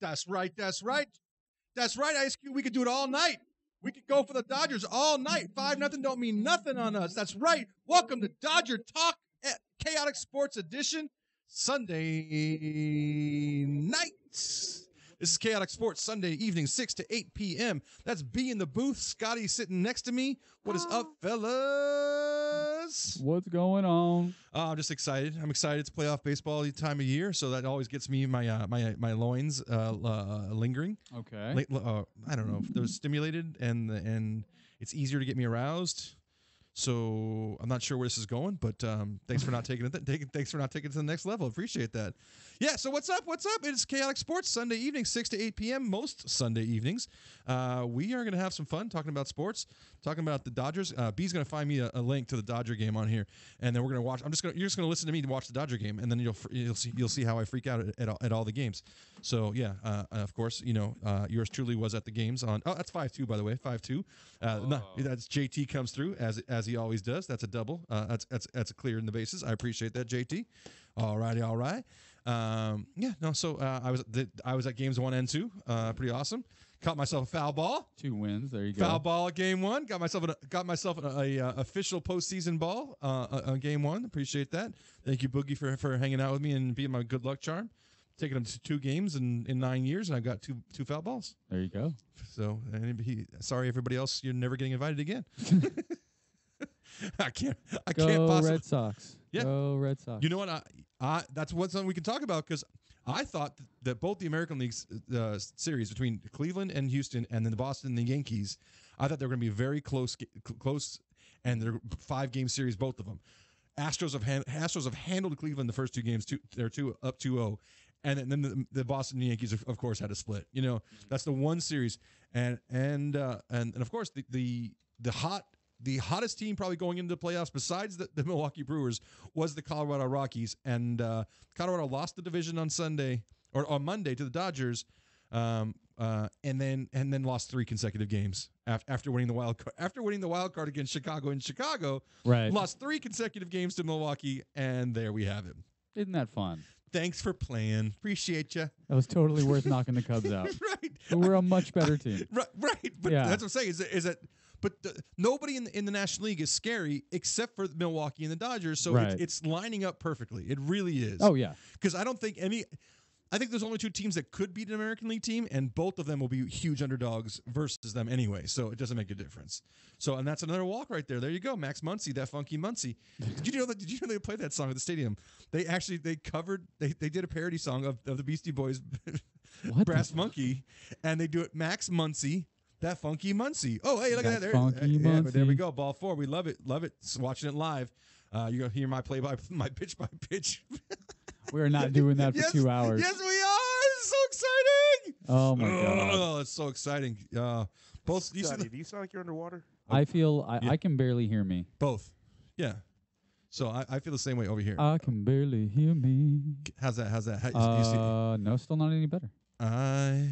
That's right. That's right. That's right, Ice Cube. We could do it all night. We could go for the Dodgers all night. 5-0 don't mean nothing on us. That's right. Welcome to Dodger Talk, Chaotic Sports Edition, Sunday nights. This is Chaotic Sports, Sunday evening, 6 to 8 p.m. That's B in the booth. Scotty sitting next to me. What is up, fellas? What's going on? I'm just excited. I'm excited. It's playoff baseball time of year, so that always gets me my loins lingering. Okay. I don't know if they're stimulated, and it's easier to get me aroused. So I'm not sure where this is going, but thanks for not taking it. Thanks for not taking it to the next level. Appreciate that. Yeah. So what's up? What's up? It's Chaotic Sports Sunday evening, 6 to 8 p.m. Most Sunday evenings. We are going to have some fun talking about sports, talking about the Dodgers. B's going to find me a link to the Dodger game on here, and then we're going to watch. You're just going to listen to me to watch the Dodger game, and then you'll see how I freak out at all the games. So yeah, of course, yours truly was at the games on. Oh, that's 5-2 by the way, 5-2. No, that's JT comes through as he always does. That's a double. That's a clear in the bases. I appreciate that, JT. All righty, all right. Yeah, no. So I was at games 1 and 2. Pretty awesome. Caught myself a foul ball. 2 wins. There you go. Foul ball at game 1. Got myself an official postseason ball on game 1. Appreciate that. Thank you, Boogie, for hanging out with me and being my good luck charm. Taking them to 2 games in 9 years, and I've got two foul balls. There you go. So, sorry, everybody else, you're never getting invited again. I can't possibly. Red Sox. Yeah. Go Red Sox. You know what? That's something we can talk about, because I thought that both the American League series between Cleveland and Houston, and then the Boston and the Yankees, I thought they were going to be very close, and they're 5-game series, both of them. Astros have handled Cleveland the first 2 games. They're up 2-0. And then the Boston Yankees, of course, had a split. That's the one series, and of course the hottest team probably going into the playoffs besides the Milwaukee Brewers was the Colorado Rockies, and Colorado lost the division on Sunday or on Monday to the Dodgers, and then lost 3 consecutive games after winning the wild card. After winning the wild card against Chicago in Chicago, right? Lost 3 consecutive games to Milwaukee, and there we have it. Isn't that fun? Thanks for playing. Appreciate you. That was totally worth knocking the Cubs out. Right. But we're a much better team. Right. But yeah. That's what I'm saying. Is that? But nobody in the National League is scary except for Milwaukee and the Dodgers. So right. it's lining up perfectly. It really is. Oh yeah. Because I think there's only 2 teams that could beat an American League team, and both of them will be huge underdogs versus them anyway. So it doesn't make a difference. So, and that's another walk right there. There you go, Max Muncy, that funky Muncy. Did you know they played that song at the stadium? They did a parody song of the Beastie Boys, Brass Monkey, and they do it Max Muncy, that funky Muncy. Oh, hey, look at that. Funky Muncy. But there we go. Ball 4. We love it. Love it. Watching it live. You're going to hear my pitch by pitch. We're not doing that for 2 hours. Yes, we are. It's so exciting. Oh my god. Oh, it's so exciting. Both. Scotty, do you sound like you're underwater? I feel I can barely hear me. Both. Yeah. So I feel the same way over here. I can barely hear me. How's that? No, still not any better. I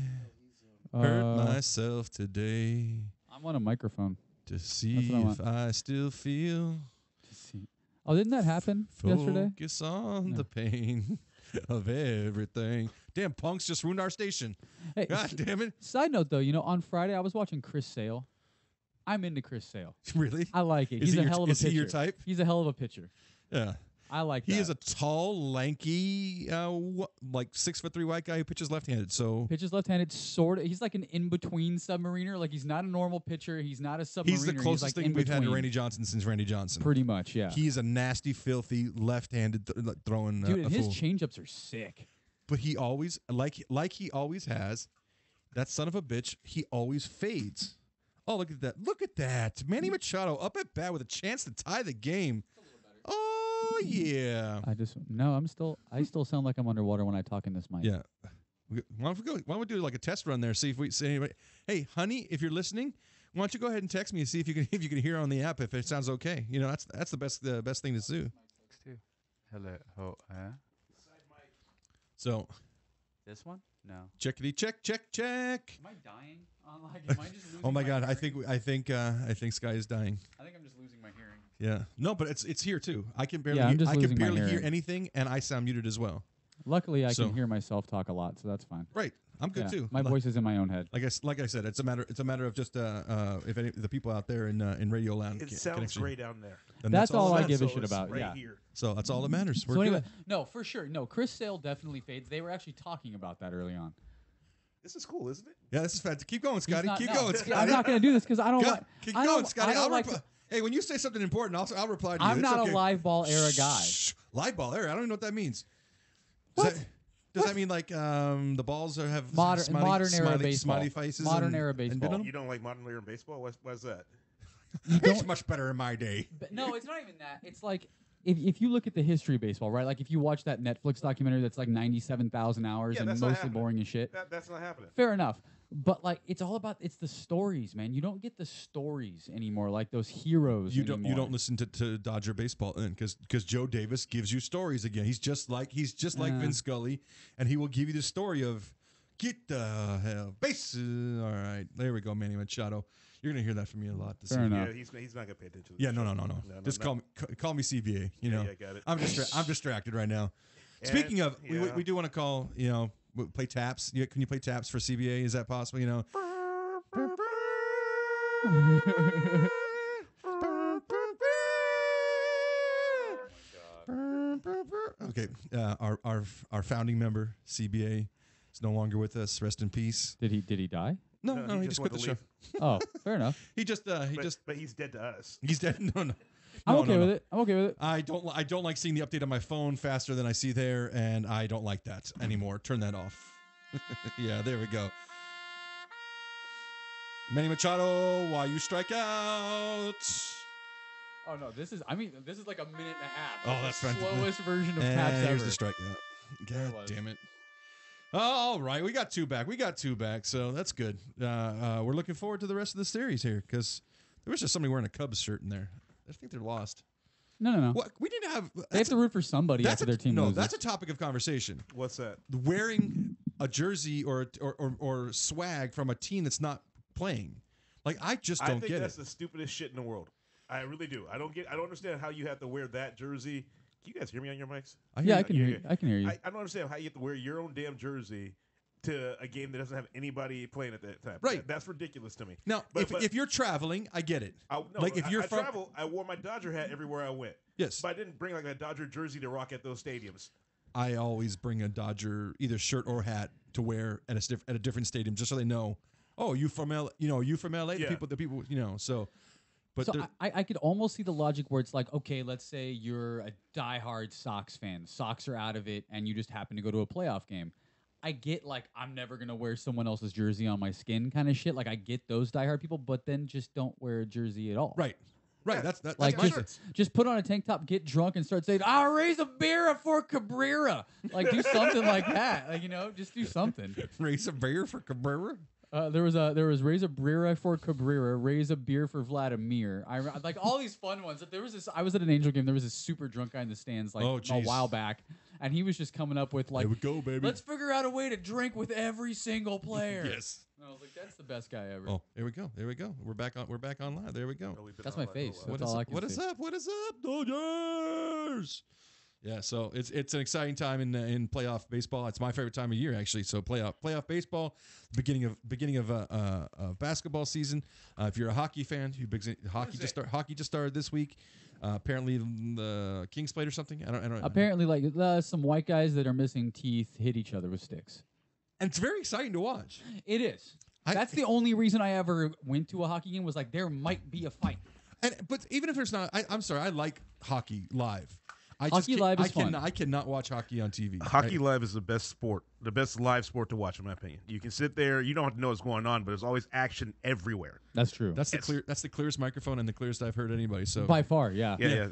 hurt myself today I want a microphone to see if I still feel. Oh, didn't that happen yesterday? Focus on the pain of everything. Damn, punks just ruined our station. Hey, God damn it. Side note, though, on Friday I was watching Chris Sale. I'm into Chris Sale. Really? I like it. He's a hell of a pitcher. Is he your type? He's a hell of a pitcher. Yeah. I like that. He is a tall, lanky, like 6'3" white guy who pitches left-handed. So pitches left-handed, sort of. He's like an in-between submariner. Like he's not a normal pitcher. He's not a submariner. He's the closest thing we've had to Randy Johnson since Randy Johnson. Pretty much, yeah. He's a nasty, filthy left-handed throwing. Dude, and his changeups are sick. But he always, like he always has, that son of a bitch. He always fades. Oh, look at that! Look at that! Manny Machado up at bat with a chance to tie the game. Oh yeah. I still sound like I'm underwater when I talk in this mic. Yeah. Why don't we do like a test run there? See if we say anybody. Hey, honey, if you're listening, why don't you go ahead and text me and see if you can hear on the app if it sounds okay. That's the best thing to do. Hello. So. This one? No. Checkity check. Am I dying? Am I just losing oh my God! hearing? I think Sky is dying. I think I'm just losing my hearing. Yeah. No, but it's here too. I can barely. Yeah, I'm just I can losing my barely hear hearing. anything, and I sound muted as well. Luckily, I So- can hear myself talk a lot, so that's fine. Right. I'm good Yeah, too. My voice is in my own head. Like I said, it's a matter of just if any the people out there in Radio Land It can sounds actually- great down there. then That's all that I matters. give a So shit it's about. right Yeah. here. So that's all that matters. We're So good. anyway, no, for sure. No, Chris Sale definitely fades. They were actually talking about that early on. This is cool, isn't it? Yeah, this is fantastic. Keep going, He's Scotty. not- Keep no, going, Scotty. I'm not going to do this because I don't Go- like. Keep I going, don't, Scotty. I don't I'll like reply. Hey, when you say something important, I'll reply to you. I'm It's not okay. a live ball era guy. Shh. Live ball era. I don't even know what that means. Does that mean like the balls have Modern era baseball. smiley faces? Modern and- era and baseball. venom? You don't like modern era baseball? Why's that? It's much better in my day. But no, it's not even that. It's like if you look at the history of baseball, right? Like if you watch that Netflix documentary that's like 97,000 hours Yeah, and that's not mostly happening. boring as shit. That's not happening. Fair enough. But like it's all about it's the stories, man. You don't get the stories anymore, like those heroes. You don't anymore. listen to Dodger baseball because Joe Davis gives you stories again. He's just like Yeah. Vin Scully, and he will give you the story of get the hell bases. All right, there we go, Manny Machado. You're gonna hear that from me a lot this Fair year. enough. Yeah, he's not gonna pay attention. To Yeah, this no. show. Just call me CBA. You know, Yeah, got it. I'm distracted right now. And- Speaking of, yeah. we do want to call. You know, play taps. Yeah, can you play taps for CBA? Is that possible? You know. Okay, our founding member CBA is no longer with us. Rest in peace. Did he die? No, No, he he just just quit the went show. to Oh, fair enough. He just But he's dead to us. he's dead. No. I'm No, okay no, with no. it. I'm okay with it. I don't like seeing the update on my phone faster than I see there, and I don't like that anymore. Turn that off. Yeah, there we go. Manny Machado, why you strike out? Oh no, this is like a minute and a half. Oh, that's the fantastic. slowest version of And taps here's ever. the strikeout. There it God was. damn it. All right, we got two back, so that's good. We're looking forward to the rest of the series here because there was just somebody wearing a Cubs shirt in there. I think they're lost. No. What we need to have? They have to root for somebody after their team loses. that's a topic of conversation. What's that? Wearing a jersey or swag from a team that's not playing. Like I just I don't think get that's it. the stupidest shit in the world. I really do. I don't understand how you have to wear that jersey. Can you guys hear me on your mics? Yeah, I you. can hear you. I can hear you. I don't understand how you have to wear your own damn jersey to a game that doesn't have anybody playing at that time. Right. That's ridiculous to me. Now, But- if you're traveling, I get it. If you're I from travel, I wore my Dodger hat everywhere I went. yes, But I didn't bring like a Dodger jersey to rock at those stadiums. I always bring a Dodger either shirt or hat to wear at a different stadium just so they know. Oh, you from L? You know, you from LA? Yeah. The people, you know. So, but So there- I could almost see the logic where it's like, okay, let's say you're a diehard Sox fan. Sox are out of it, and you just happen to go to a playoff game. I get like I'm never gonna wear someone else's jersey on my skin kind of shit. Like I get those diehard people, but then just don't wear a jersey at all. right. Yeah. That's Like my just put on a tank top, get drunk, and start saying, "I'll raise a beer for Cabrera." Like do something like that. Like just do something. raise a beer for Cabrera. There was raise a beer for Cabrera, raise a beer for Vladimir. I like all these fun ones. There was this. I was at an Angel game. There was this super drunk guy in the stands like Oh, a jeez. while back, and he was just coming up with like, There we go, baby. let's figure out a way to drink with every single player. Yes. And I was like, that's the best guy ever. Oh, here we go. There we go. We're back on live. There we go. Oh, we've been That's on my that face. for a while. That's all I can What is see. up? What is up, Dodgers? Yeah, so it's an exciting time in playoff baseball. It's my favorite time of year actually. So playoff baseball, beginning of basketball season. If you're a hockey fan, hockey just started this week. Apparently the Kings played or something. I don't. Apparently, like some white guys that are missing teeth hit each other with sticks. And it's very exciting to watch. It is. That's the only reason I ever went to a hockey game was like there might be a fight. But even if there's not, I'm sorry. I like hockey live. Hockey live is fun. I cannot watch hockey on TV. Hockey live is the best sport, the best live sport to watch, in my opinion. You can sit there, you don't have to know what's going on, but there's always action everywhere. That's true. That's the clearest microphone and the clearest I've heard anybody. So By far, yeah. Yeah.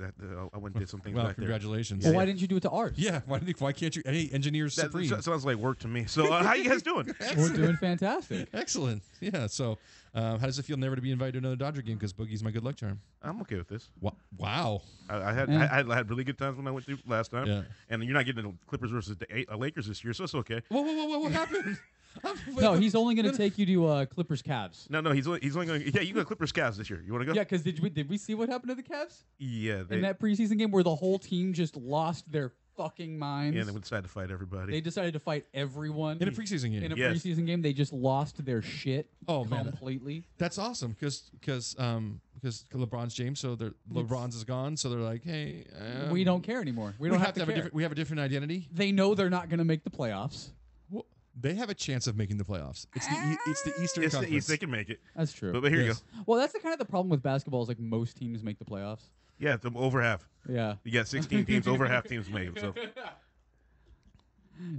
I went and did some things well, back there. congratulations. Well, why didn't you do it to ours? Yeah, why can't you? Hey, engineers That supreme. sounds like work to me. So how you guys doing? We're doing fantastic. Excellent. Yeah. So, how does it feel never to be invited to another Dodger game? Because Boogie's my good luck charm. I'm okay with this. Wow. I had really good times when I went through last time. Yeah. And you're not getting the Clippers versus the Lakers this year, so it's okay. Whoa! What happened? No, he's only going to take you to Clippers Cavs. No, he's only going. Yeah, you go to Clippers Cavs this year. You want to go? Yeah, because did we see what happened to the Cavs Yeah. in that preseason game where the whole team just lost their fucking minds. Yeah, they decided to fight everybody. They decided to fight everyone In a preseason game. in a Yes. preseason game. They just lost their shit Oh, man. completely. That's awesome because LeBron's James, so LeBron's is gone, so they're like, hey, We don't care anymore. We don't have to care. we have a different identity. They know they're not going to make the playoffs. Well, they have a chance of making the playoffs. It's the Eastern It's the Conference. East. They can make it. That's true. But here you Yes. go. Well, that's the kind of the problem with basketball is like most teams make the playoffs. Yeah, it's over half. Yeah, You got 16 teams, over half teams make it. So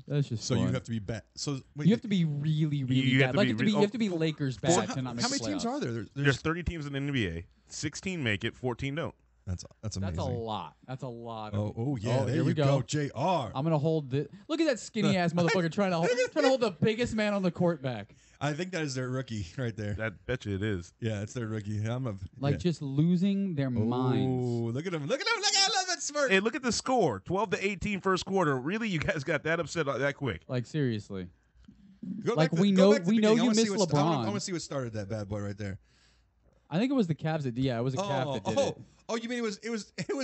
that's just So fun. you have to be bad. So wait, You have to be really, really You have bad. to Like be you have to be Lakers bad so to not make how the many teams playoffs. are there? there's 30 teams in the NBA. 16 make it, 14 don't. That's amazing. That's a lot. That's a lot. Oh yeah, there here we you go. Jr. I'm gonna hold the. Look at that skinny ass motherfucker trying to hold the biggest man on the court back. I think that is their rookie right there. I bet you it is. Yeah, it's their rookie. Like yeah. just losing their minds. Oh, look at him! Look at him! Look! I love that smirk. Hey, look at the score. 12-18 first quarter. Really, you guys got that upset that quick? Like seriously. Go like, back to- we go know- back to the we know beginning. I you wanna see miss what sta- I LeBron. want to see what started that bad boy right there. I think it was the Cavs that. Yeah, it was a Cav that did it. Oh! You mean it was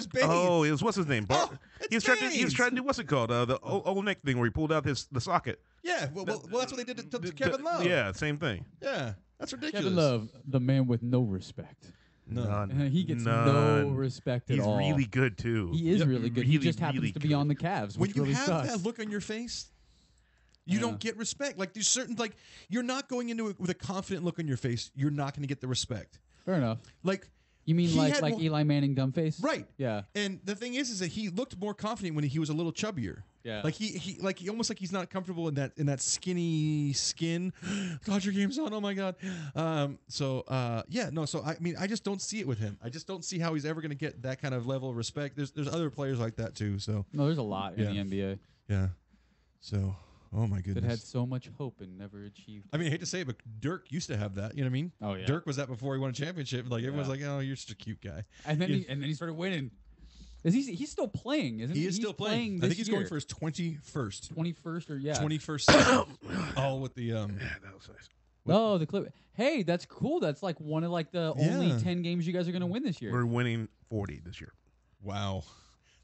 Baines? Oh, it was what's his name? Oh, he was it's trying Baines. to do what's it called? The old Nick thing where he pulled out the socket. Yeah. Well, that's what they did to Kevin Love. Yeah, same thing. Yeah. That's ridiculous. Kevin Love, the man with no respect. None. He gets no None. respect at He's all. really good too. He is Yep. really good. He Really, just happens really to be good. on the Cavs, When which you really have sucks. that look on your face, you Yeah. don't get respect. Like there's certain you're not going into it with a confident look on your face. You're not going to get the respect. Fair enough. Like You mean He like had more- Eli Manning dumb face? right. Yeah. And the thing is that he looked more confident when he was a little chubbier. Yeah. Like he almost like he's not comfortable in that skinny skin. Dodger game's on. Oh my god. So I mean I just don't see it with him. I just don't see how he's ever going to get that kind of level of respect. There's other players like that too. So No, there's a lot Yeah. in the NBA yeah. So oh my that goodness. had so much hope and never achieved. I mean, I hate to say it, but Dirk used to have that. You know what I mean? Oh, yeah. Dirk was that before he won a championship. Like everyone's Yeah. like, "Oh, you're such a cute guy." And then Yeah. he started winning. He's still playing, isn't he? He is still playing. I this think he's year. going for his 21st. 21st or yeah. 21st season. All with the Yeah, that was nice. Oh, the clip. Hey, that's cool. That's like one of like the only Yeah. 10 games you guys are going to win this year. We're winning 40 this year. wow.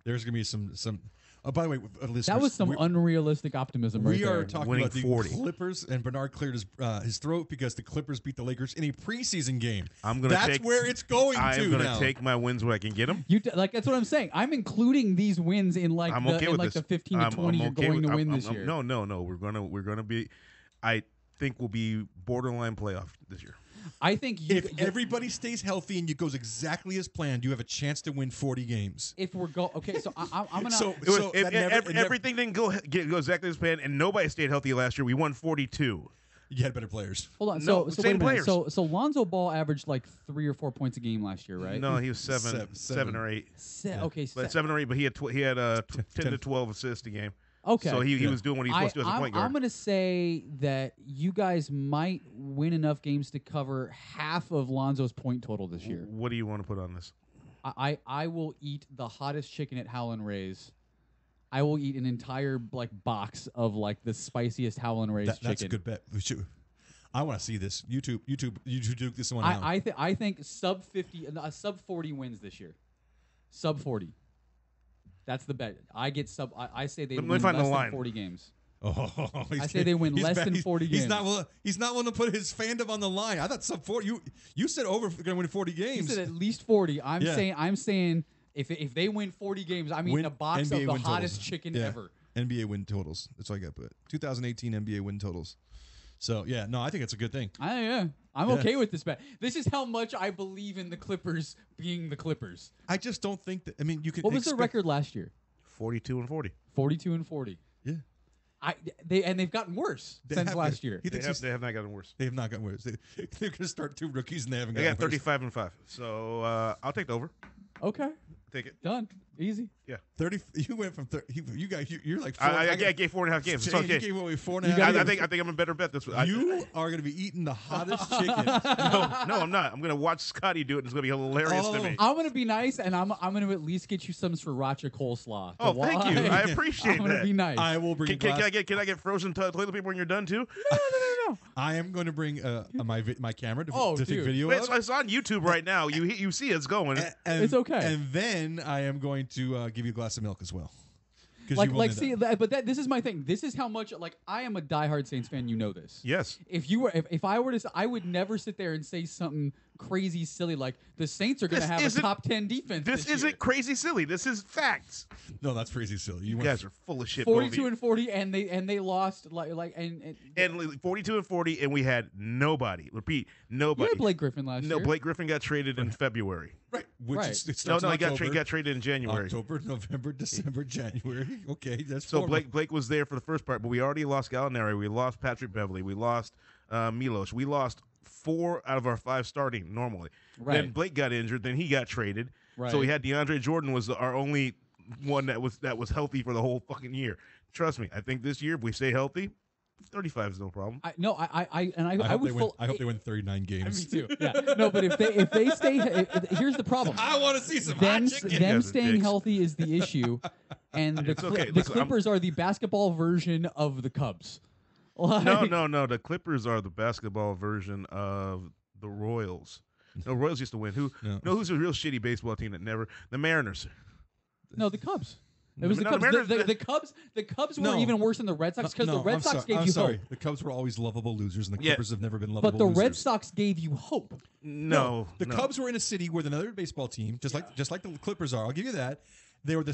There's gonna be some. Oh, by the way, listeners, That was some unrealistic optimism right we there. are talking Winning about the 40. Clippers, and Bernard cleared his throat because the Clippers beat the Lakers in a preseason game. I'm gonna That's take. where it's going to I'm gonna now. take my wins where I can get them. Like that's what I'm saying. I'm including these wins in like I'm the okay in with like this. the 15 to I'm 20 you're okay going with- to win I'm- this I'm- year. No. We're gonna be. I think we'll be borderline playoff this year. I think you, If everybody stays healthy and it goes exactly as planned, you have a chance to win 40 games. if we're okay, so I'm gonna. So- It was, So that never- it never- everything didn't go exactly as planned, and nobody stayed healthy last year. We won 42. You had better players. hold on. no, So same wait a minute. players. So Lonzo Ball averaged like 3 or 4 points a game last year, right? No, he was seven Seven. or eight. Okay. But 7 or 8, but he had 10 to 12 assists a game. Okay. So he Yeah. was doing what he's supposed to do as a point guard. I'm going to say that you guys might win enough games to cover half of Lonzo's point total this year. What do you want to put on this? I will eat the hottest chicken at Howlin' Ray's. I will eat an entire like box of like the spiciest Howlin' Ray's chicken. That's a good bet. I want to see this. YouTube, Duke this one out. I think sub 50, sub 40 wins this year. Sub 40. That's the bet. I get sub. I say they Let me win find the less than line. 40 games. Oh, I say they win less than 40 He's games. not willing to put his fandom on the line. I thought sub 40. You said over going to win 40 He games. said at least 40. I'm Yeah. saying if they win 40 games, I'm eating a box NBA of the win hottest totals. chicken Yeah. ever. NBA win totals. That's all I got to put. 2018 NBA win totals. So yeah, no, I think it's a good thing. I'm Yeah. okay with this bet. This is how much I believe in the Clippers being the Clippers. I just don't think that. I mean, you can. What was their record last year? 42 and 40. 42 and 40. Yeah, They've gotten worse They since have- last year. He thinks he's- They have not gotten worse. they have not gotten worse. They're going to start 2 rookies and they haven't They gotten got worse. 35 and 5. So I'll take the over. Okay, Take it. done, easy. 30. You went from 30. You guys, you're like. 4, I gave 4.5 games. It's Shane, okay. You gave away 4.5. You gotta I think I'm a better bet this week. You are going to be eating the hottest chicken. No, I'm not. I'm gonna watch Scotty do it. And it's gonna be hilarious to Oh. me. I'm gonna be nice, and I'm gonna at least get you some sriracha coleslaw. Oh, thank you. I I'm appreciate gonna that. be nice. I will bring. Can glass- I get frozen toilet paper when you're done too? no. I am going to bring my camera to, Oh, to take dude. video Wait, of. it's on YouTube right now. You see it's going. And- It's okay. And then I am going to give you a glass of milk as well. But this is my thing. This is how much like I am a diehard Saints fan. You know this. Yes. If I were to, I would never sit there and say something crazy silly like the Saints are going to have a top 10 defense. This isn't year. crazy silly. This is facts. No, that's crazy silly. You guys are full of shit. 42-40, and they lost and 42-40, and we had nobody. Repeat, nobody. You had Blake Griffin last year. No, Blake Griffin got traded in February. Right. He got traded in January. October, November, December, January. Okay, that's so Blake was there for the first part, but we already lost Gallinari. We lost Patrick Beverly. We lost Milos. We lost 4 out of our 5 starting normally. Right. Then Blake got injured. Then he got traded. Right. So we had DeAndre Jordan was our only one that was healthy for the whole fucking year. Trust me, I think this year if we stay healthy, 35 is no problem. I hope they win 39 games. Me too. Yeah. No, but if they stay, here's the problem. I want to see some them, hot chicken. them staying healthy is the issue, and the Clippers are the basketball version of the Cubs. Like, No. The Clippers are the basketball version of the Royals. No, Royals used to win. Who's a real shitty baseball team that never? The Mariners. No, the Cubs. It was the No, Cubs. the Mariners- The Cubs were even worse than the Red Sox because the Red Sox gave you hope. The Cubs were always lovable losers, and the Clippers have never been lovable But the losers. Red Sox gave you hope. No. The Cubs were in a city with another baseball team, just like the Clippers are. I'll give you that. They were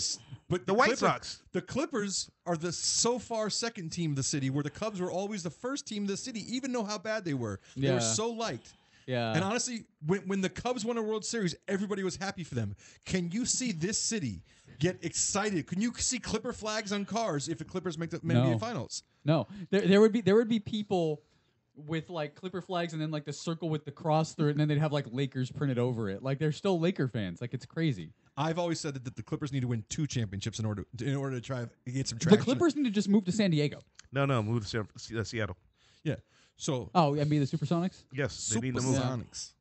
but the White Sox. The Clippers are the so far second team of the city, where the Cubs were always the first team of the city, even though how bad they were. They were so liked. Yeah. And honestly, when the Cubs won a World Series, everybody was happy for them. Can you see this city get excited? Can you see Clipper flags on cars if the Clippers make the NBA Finals? No, there would be people with like Clipper flags and then like the circle with the cross through it, and then they'd have like Lakers printed over it. Like they're still Laker fans. Like it's crazy. I've always said that the Clippers need to win 2 championships in order to try to get some traction. The Clippers need to just move to San Diego. No, move to Seattle. Yeah. So. Oh, and be the Supersonics. Yes, they need to move. Supersonics.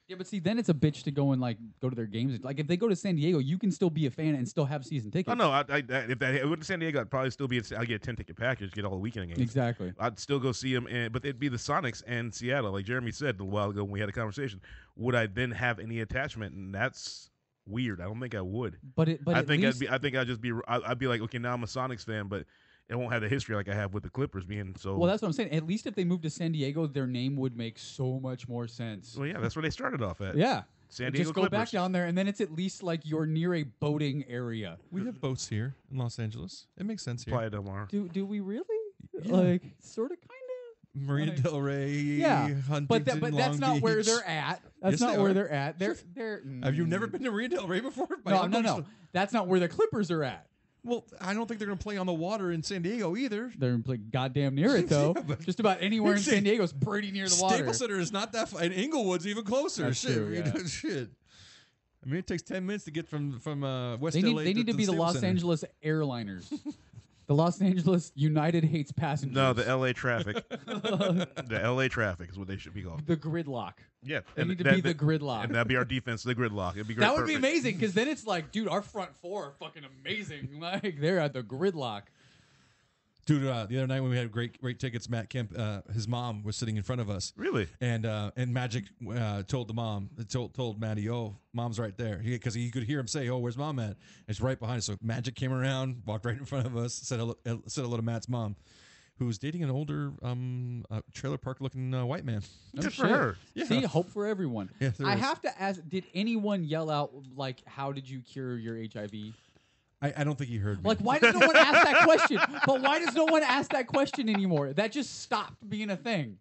Yeah, but see, then it's a bitch to go and like go to their games. Like if they go to San Diego, you can still be a fan and still have season tickets. Oh no, if I went to San Diego, I'd probably still I'd get a 10-ticket package, get all the weekend games. Exactly. I'd still go see them, but it'd be the Sonics and Seattle. Like Jeremy said a while ago when we had a conversation, would I then have any attachment? And that's weird. I don't think I would. I'd be like, okay, now I'm a Sonics fan, but it won't have the history like I have with the Clippers being so. Well, that's what I'm saying. At least if they moved to San Diego, their name would make so much more sense. Well, yeah, that's where they started off at. Yeah. San Diego just go Clippers. back down there, and then it's at least like you're near a boating area. We have boats here in Los Angeles. It makes sense here. Playa del Mar. Do we really? Yeah. Like, sort of, kind of. Marina Del Rey. Yeah, Huntington, but that's Long not where Beach. they're at. That's Yes, not they where are. they're at. They're. Have you never been to Marina Del Rey before? No. That's not where the Clippers are at. Well, I don't think they're going to play on the water in San Diego either. They're like goddamn near it though. Yeah, but- Just about anywhere in San Diego is pretty near the water. Staples Center is not that far, and Inglewood's even closer. That's Shit, true, yeah. shit. I mean, it takes 10 minutes to get from West They LA. need to be the Staples Los Center. Angeles airliners. The Los Angeles United hates passengers. No, the LA traffic. The LA traffic is what they should be called. The gridlock. Yeah, They need to be the gridlock. and that'd be our defense, the gridlock. It'd be great. That would be perfect. amazing because then it's like, dude, our front four are fucking amazing. Like they're at the gridlock. Dude, the other night when we had great tickets, Matt Kemp, his mom was sitting in front of us. Really? And Magic told the mom, told Maddie, oh, mom's right there. Because he could hear him say, oh, where's mom at? And it's right behind us. So Magic came around, walked right in front of us, said hello to Matt's mom, who's dating an older trailer park looking white man. Good for her. Yeah. See, hope for everyone. Yeah, there I is. have to ask, did anyone yell out, like, how did you cure your HIV? I don't think he heard me. Like, why does no one ask that question? But why does no one ask that question anymore? That just stopped being a thing.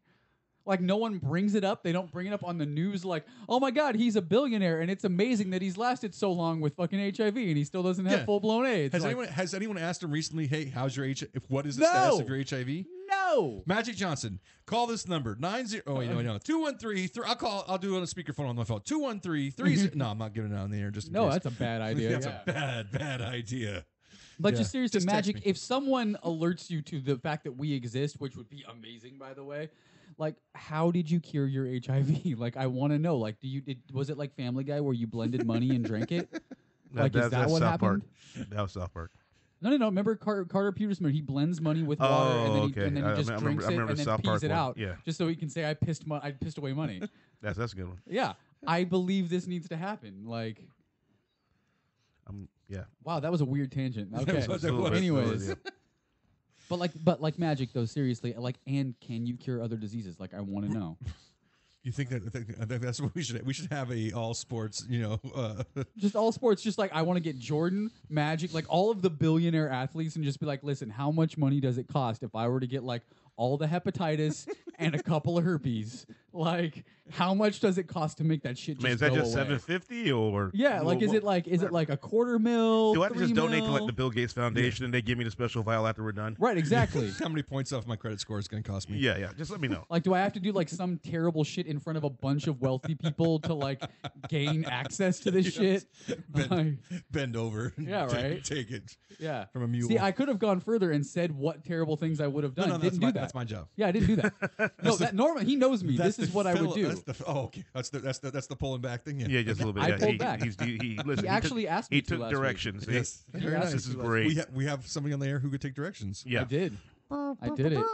Like, no one brings it up. They don't bring it up on the news like, oh, my God, he's a billionaire, and it's amazing that he's lasted so long with fucking HIV, and he still doesn't have Yeah. full-blown AIDS. Has anyone asked him recently, hey, how's your HIV? What is the status of your HIV? No. Magic Johnson, call this number 90. Oh wait, no, 213. I'll do it on a speakerphone on my phone. 213-30. No, I'm not giving it on the air. Just in No, case. that's a bad idea. That's a bad idea. But Yeah. just seriously, Just text Magic, me. if someone alerts you to the fact that we exist, which would be amazing, by the way, like, how did you cure your HIV? Like, I want to know. Like, was it like Family Guy where you blended money and drank it? Like, is that that's what South happened? Park. That was South Park. No. Remember Carter Peterson? He blends money with water and then he, okay. and then he I just remember- drinks I remember it and the then South pees Park it one. out, Yeah. just so he can say I pissed away money. That's a good one. Yeah, I believe this needs to happen. Like, Yeah. Wow, that was a weird tangent. Okay. was. Anyways. Yeah. But like Magic though, seriously, like, and can you cure other diseases? Like, I want to know. You think that? I think that's what we should. We should have a all sports. Just all sports. Just like I want to get Jordan, Magic, like all of the billionaire athletes, and just be like, listen, how much money does it cost if I were to get like all the hepatitis and a couple of herpes? Like, how much does it cost to make that shit? Man, is that just $750 or? Yeah, like is it like a quarter mil? Do I have to just donate to like mil? the Bill Gates Foundation and they give me the special vial after we're done? Right, exactly. How many points off my credit score is going to cost me? Yeah. Just let me know. Like, do I have to do like some terrible shit in front of a bunch of wealthy people to like gain access to this shit? Bend over. Yeah, right. Take it. Yeah. From a mule. See, I could have gone further and said what terrible things I would have done. Didn't do that. That's my job. Yeah, I didn't do that. No, that normally he knows me. This is what I would do. Okay. That's the pulling back thing. Yeah, just a little bit. I Yeah, pulled back. Listen, He actually asked me He to took last directions. week. Yes. He Very asked nice. me This is to last great. We have somebody on the air who could take directions. Yeah. I did. I did it.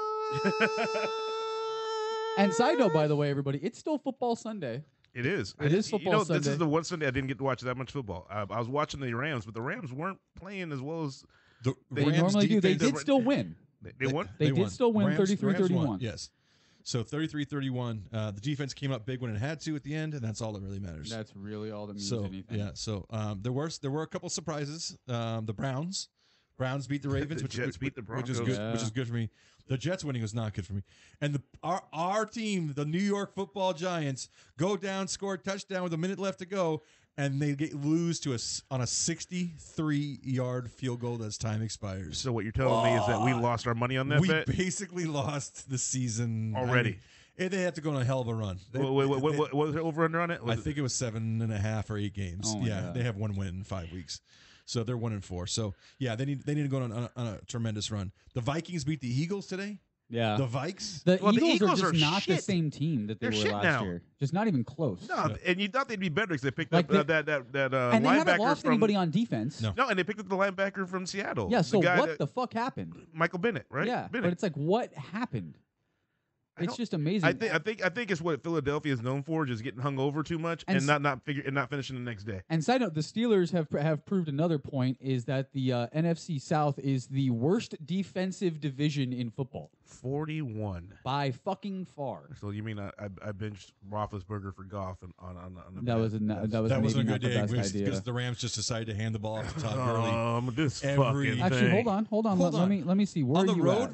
And side note, by the way, everybody, it's still football Sunday. It is. It is football This Sunday. is the one Sunday I didn't get to watch that much football. I was watching the Rams, but the Rams weren't playing as well as The They Rams normally do. They defense- did still win. they won. They did won. still win Rams 33-31. won, yes. So 33-31. The defense came up big when it had to at the end, and that's all that really matters. That's really all that means So anything. yeah, so there were a couple surprises. The Browns beat the Ravens, The Jets beat the which is Broncos. good. Which is good for me. The Jets winning was not good for me. And our team, the New York Football Giants, go down, score a touchdown with a minute left to go, and they lose to on a 63-yard field goal as time expires. So what you're telling me is that we lost our money on that We bet basically lost the season already. They had to go on a hell of a run. What was there over under on it? I think it was 7.5 or 8 games. Oh my Yeah, God. they have one win in 5 weeks, so they're 1-4. So yeah, they need to go on a tremendous run. The Vikings beat the Eagles today. Yeah. The Vikes. The Well, the Eagles Eagles are are just not the shit. same team that they They're were shit last now. year. Just not even close. No, and you thought they'd be better because they picked Like up they- that And they haven't linebacker lost from anybody on defense. No. No, and they picked up the linebacker from Seattle. Yeah, so the guy what the fuck happened? Michael Bennett, right? Yeah, Bennett. but it's like, what happened? I It's don't- just amazing. I think it's what Philadelphia is known for, just getting hung over too much And and not finishing the next day. And side note, the Steelers have proved another point is that the NFC South is the worst defensive division in football 41. by fucking far. So you mean I binged Roethlisberger for golf on the That was That wasn't maybe a good not the day best idea. because the Rams just decided to hand the ball off to Todd Gurley. This Every- fucking Actually, thing. hold on. Hold on. Let me see. Where On the are you road at?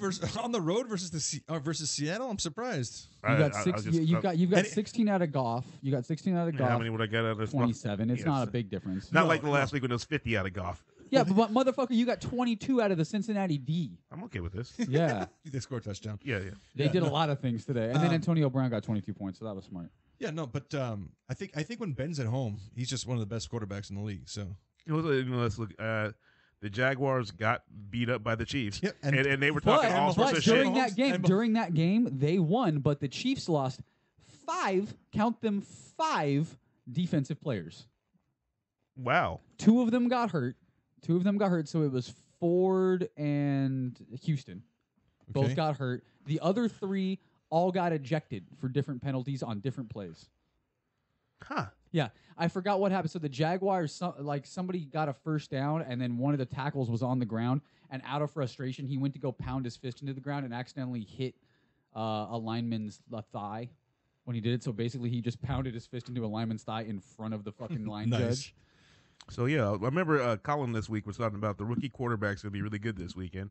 versus Seattle. I'm surprised. You got I- six. I'll just- You've got and- 16 out of golf. You got 16 out of golf. How many would I get out of this? 27. It's Yes. not a big difference. Not No, like the last week when it was 50 out of golf. Yeah, but motherfucker, you got 22 out of the Cincinnati D. I'm okay with this. Yeah, They scored a touchdown. Yeah. they did a lot of things today, and then Um, Antonio Brown got 22 points, so that was smart. Yeah, no, but I think when Ben's at home, he's just one of the best quarterbacks in the league. So Let's look. The Jaguars got beat up by the Chiefs, Yeah, and they were But, talking all sorts but of during shit. that game, they won, but the Chiefs lost 5. Count them 5 defensive players. Wow. 2 of them got hurt. So it was Ford and Houston. Both Okay. got hurt. The other 3 all got ejected for different penalties on different plays. Huh. Yeah, I forgot what happened. So the Jaguars, somebody got a first down, and then one of the tackles was on the ground, and out of frustration, he went to go pound his fist into the ground and accidentally hit a lineman's thigh when he did it. So basically, he just pounded his fist into a lineman's thigh in front of the fucking line Nice. judge. So yeah, I remember Colin this week was talking about the rookie quarterbacks going to be really good this weekend.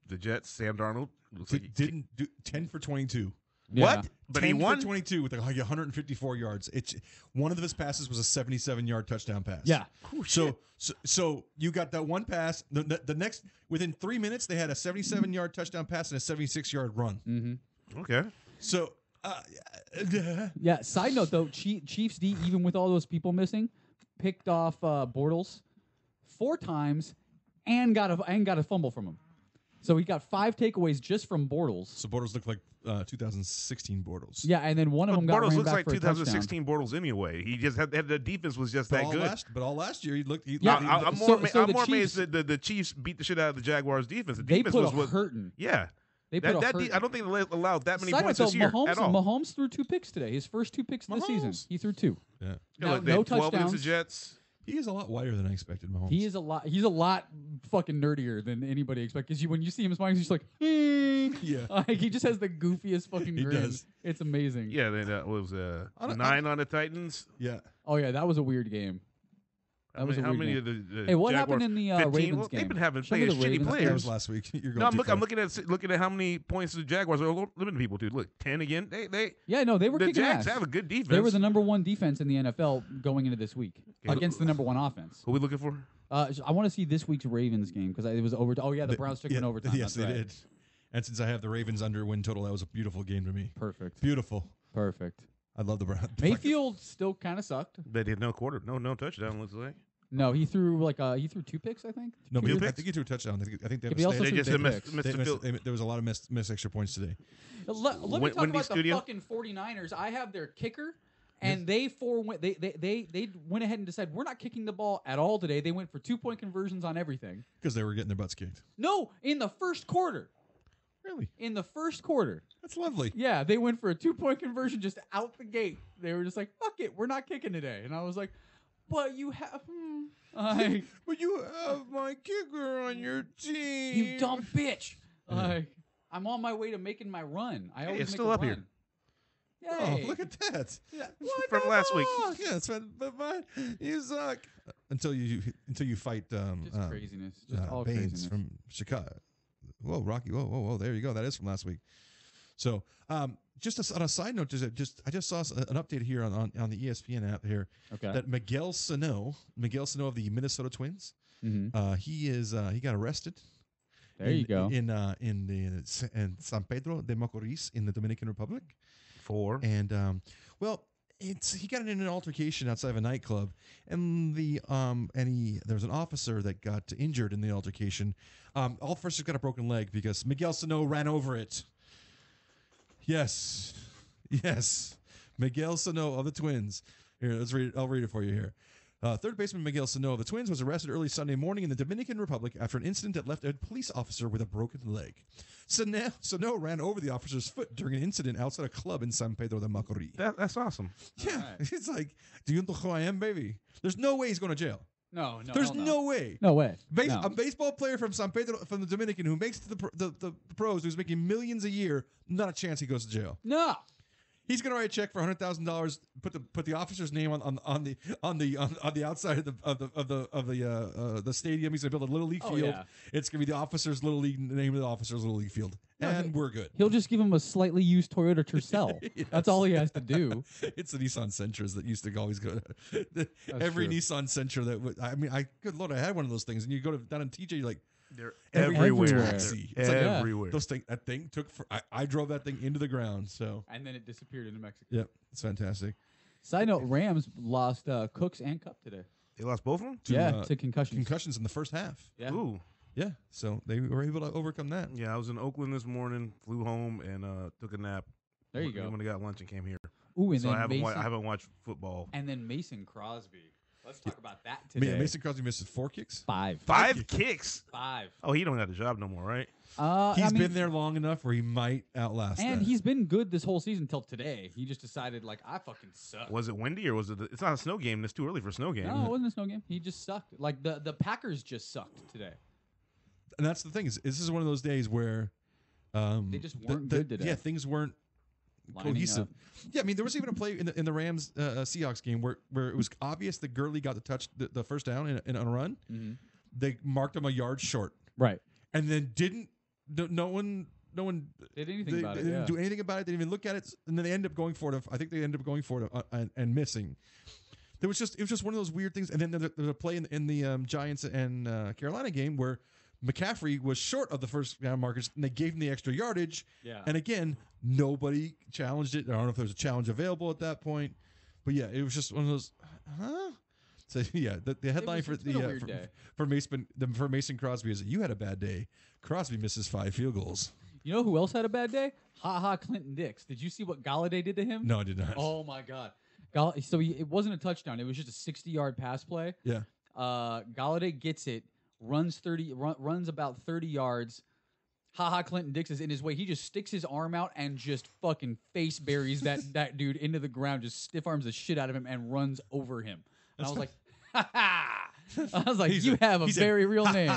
The Jets, Sam Darnold, looks like he didn't do 10 for 22. What? But he 10 won. for 22 with like 154 yards. One of his passes was a 77-yard touchdown pass. Yeah. So you got that one pass. The next within 3 minutes they had a 77-yard touchdown pass and a 76-yard run. Mm-hmm. Okay. So Yeah. Side note though, Chiefs D, even with all those people missing, picked off Bortles 4 times and got a fumble from him. So he got 5 takeaways just from Bortles. So Bortles looked like 2016 Bortles. Yeah, and then one of them got Bortles ran looks back like for a touchdown. 2016 Bortles anyway. He just had the defense was just But that good. all last year he looked. Yeah, I'm So- more, so I'm the more Chiefs- amazed that the Chiefs beat the shit out of the Jaguars defense. The They defense put was a what. hurting. Yeah. They put a I hurting. don't think they allowed that many Side points note, this year Mahomes, at all. Mahomes threw 2 picks today. His first 2 picks of the season. Mahomes. He threw 2. Yeah. Now, They no had 12 against the touchdowns. Jets. He is a lot whiter than I expected, Mahomes. He's a lot fucking nerdier than anybody expected. Because when you see him smiling, he's just like, yeah. Like, he just has the goofiest fucking He grin. does. It's amazing. Yeah, that was 9 on the Titans. Yeah. Oh yeah, that was a weird game. How many of the Hey, what Jaguars? happened in the 15? Ravens Well, game? they've been having Show me players, the shitty Ravens players. That was last week. You're going No, too far. I'm looking at how many points the Jaguars are limiting people to. Look, 10 again. They They were the kicking Jags ass. have a good defense. They were the number one defense in the NFL going into this week against the number one offense. Who are we looking for? I want to see this week's Ravens game because it was over. Oh yeah, the Browns took an overtime. Yes, That's they right. did. And since I have the Ravens under win total, that was a beautiful game to me. Perfect. Beautiful. Perfect. I love the Browns. Mayfield still kind of sucked. They did no touchdown. Looks like. No, he threw 2 picks, I think. No, Two but I picks? think he threw a touchdown. I think they He also They threw just big missed, picks. missed the field. there was a lot of missed extra points today. Let me talk Wendy about Studio? the fucking 49ers. I have their kicker, and they went ahead and decided we're not kicking the ball at all today. They went for 2-point conversions on everything. Because they were getting their butts kicked. No, in the first quarter. Really? In the first quarter. That's lovely. Yeah, they went for a 2-point conversion just out the gate. They were just like, fuck it, we're not kicking today. And I was like, but you have... But you have my kicker on your team. You dumb bitch. I'm on my way to making my run. I always it's make still a up run. here. Yay. Oh, look at that. Yeah. From last week. Yeah, it's fine, but you suck. Until you fight Just craziness. Just all Baines craziness. from Chicago. Whoa, Rocky. Whoa. There you go. That is from last week. So, just on a side note, I just saw an update here on the ESPN app here that Miguel Sano of the Minnesota Twins, he got arrested. There you go. In San Pedro de Macorís in the Dominican Republic. And he got in an altercation outside of a nightclub, and there was an officer that got injured in the altercation. All officers got a broken leg because Miguel Sano ran over it. Yes, Miguel Sano of the Twins. Here, let's read it. I'll read it for you here. Third baseman Miguel Sano of the Twins was arrested early Sunday morning in the Dominican Republic after an incident that left a police officer with a broken leg. Sano ran over the officer's foot during an incident outside a club in San Pedro de Macorís. That's awesome. Yeah, it's like, do you know who I am, baby? There's no way he's going to jail. No. There's no way. No way. A baseball player from San Pedro, from the Dominican, who makes the pros, who's making millions a year, not a chance he goes to jail. No. He's going to write a check for $100,000. Put the officer's name on the outside of the stadium. He's going to build a little league field. Yeah. It's going to be the officer's little league name of the officer's little league field, and we're good. He'll just give him a slightly used Toyota Tercel. Yes. That's all he has to do. It's the Nissan Sentras that used to always go to every true. Nissan Sentra good Lord, I had one of those things, and you go down in TJ, you're like, They're everywhere. everywhere. It's like, Everywhere. That thing took. I drove that thing into the ground. So And then it disappeared into Mexico. yeah, it's fantastic. Side note: Rams lost Cooks and Cup today. They lost both of them? To concussions. Concussions in the first half. Yeah. Ooh. Yeah, so they were able to overcome that. Yeah, I was in Oakland this morning, flew home, and took a nap. There you go. When I got lunch and came here. Ooh, and So then I haven't watched football. And then Mason Crosby. Let's talk about that today. Mason Crosby missed 4 kicks. 5. 5 kicks? 5. Oh, he don't got the job no more, right? He's been there long enough where he might outlast and that. he's been good this whole season until today. He just decided, I fucking suck. Was it windy or was it? It's not a snow game. It's too early for a snow game. No, it wasn't a snow game. He just sucked. Like, the Packers just sucked today. And that's the thing is this is one of those days where They just weren't good today. Yeah, things weren't Lining cohesive. up. Yeah, I mean there was even a play in the Rams Seahawks game where it was obvious that Gurley got the first down on a run. Mm-hmm. They marked him a yard short, Right. and then no one Did anything about it. They didn't Yeah. do anything about it. They didn't even look at it, and then they ended up going for it. I think they ended up going for it and missing. It was just one of those weird things. And then there's a play in the Giants and Carolina game where McCaffrey was short of the first down markers, and they gave him the extra yardage. Yeah. And again, nobody challenged it. I don't know if there was a challenge available at that point, but yeah, it was just one of those, huh? So yeah, the headline It's been a weird day. for Mason Crosby is that you had a bad day. Crosby misses 5 field goals. You know who else had a bad day? Clinton Dix. Did you see what Galladay did to him? No, I did not. Oh my God. It wasn't a touchdown. It was just a 60-yard pass play. Yeah. Galladay gets it, runs about 30 yards. Clinton Dix is in his way. He just sticks his arm out and just fucking face buries that dude into the ground. Just stiff arms the shit out of him and runs over him. And I was like, I was like, you have a very real name.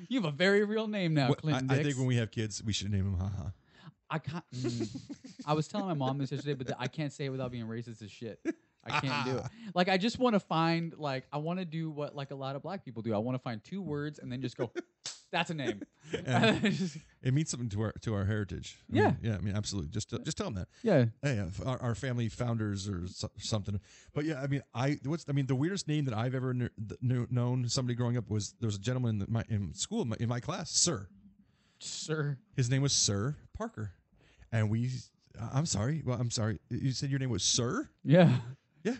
You have a very real name now, Clinton Dix. I think when we have kids, we should name him Haha. I can't. I was telling my mom this yesterday, but I can't say it without being racist as shit. I can't do it. Like, I just want to find, like, I want to do what, like, a lot of black people do. I want to find 2 words and then just go, that's a name. It means something to our heritage. I mean, absolutely. Just tell them that. Yeah. Hey, our family founders or something. But yeah, I mean, the weirdest name that I've ever known somebody growing up was there was a gentleman in school in my class, Sir. His name was Sir Parker, and I'm sorry. Well, I'm sorry. You said your name was Sir? Yeah. Yeah.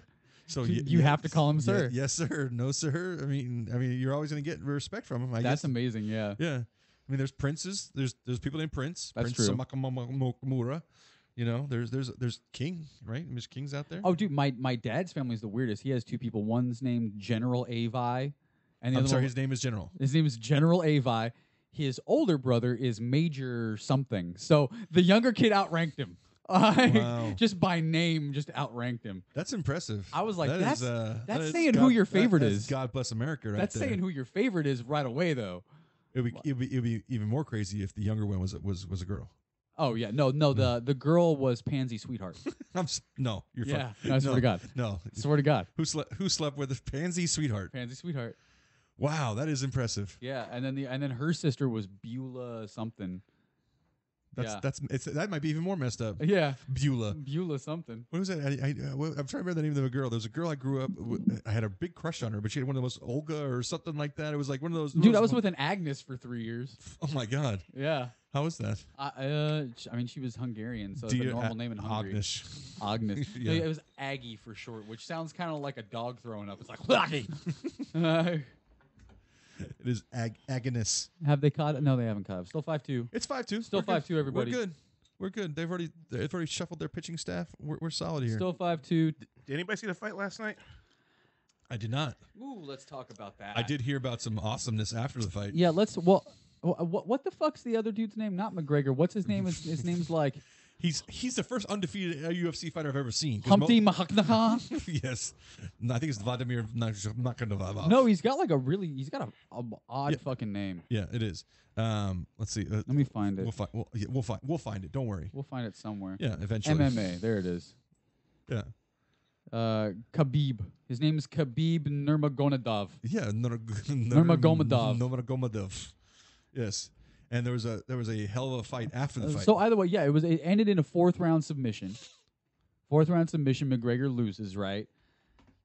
So you have to call him Sir. Yes, sir. No, sir. I mean, you're always going to get respect from him. I guess. That's amazing. Yeah. Yeah. I mean, there's princes. There's people named Prince. That's Prince true. Sakamura. You know, there's King, right? There's kings out there. Oh, dude, my dad's family is the weirdest. He has 2 people. One's named General Avi, and the other his name is General. His name is General Avi. His older brother is Major something. So the younger kid outranked him. Wow. Just by name, just outranked him. That's impressive. I was like, that's that saying who your favorite is. God bless America, right? That's there. saying who your favorite is right away, though. It'd be even more crazy if the younger one was a girl. Oh yeah, no, the girl was Pansy Sweetheart. No, you're fine. I swear to God. No, swear to God. Who slept with a Pansy Sweetheart? Pansy Sweetheart. Wow, that is impressive. Yeah, and then her sister was Beulah something. That might be even more messed up. Yeah, Beulah something. What was that? I'm trying to remember the name of a girl. There was a girl I grew up. I had a big crush on her, but she had one of those Olga or something like that. It was like one of those. Dude, I was with an Agnes for 3 years. Oh my God. Yeah. How was that? I mean, she was Hungarian, so it's a normal name in Hungary. Agnes. Yeah. It was Aggie for short, which sounds kind of like a dog throwing up. It's like Aggie. It is Agnes. Have they caught it? No, they haven't caught it. Still 5-2. It's 5-2. Still 5-2, everybody. We're good. They've already shuffled their pitching staff. We're solid here. Still 5-2. Did anybody see the fight last night? I did not. Ooh, let's talk about that. I did hear about some awesomeness after the fight. Yeah, let's. Well, what the fuck's the other dude's name? Not McGregor. What's his name? His name's like. He's the first undefeated UFC fighter I've ever seen. Humpty Mahaknaha. Yes, no, I think it's Vladimir Nurmagomedov. No, he's got a odd fucking name. Yeah, it is. Let's see. Let me find it. We'll find it. Don't worry. We'll find it somewhere. Yeah, eventually. MMA. There it is. Yeah. Khabib. His name is Khabib Nurmagomedov. Yeah, Nurmagomedov. Nurmagomedov. Yes. And there was a hell of a fight after the fight. So either way, yeah, it ended in a 4th round submission. 4th round submission, McGregor loses, right?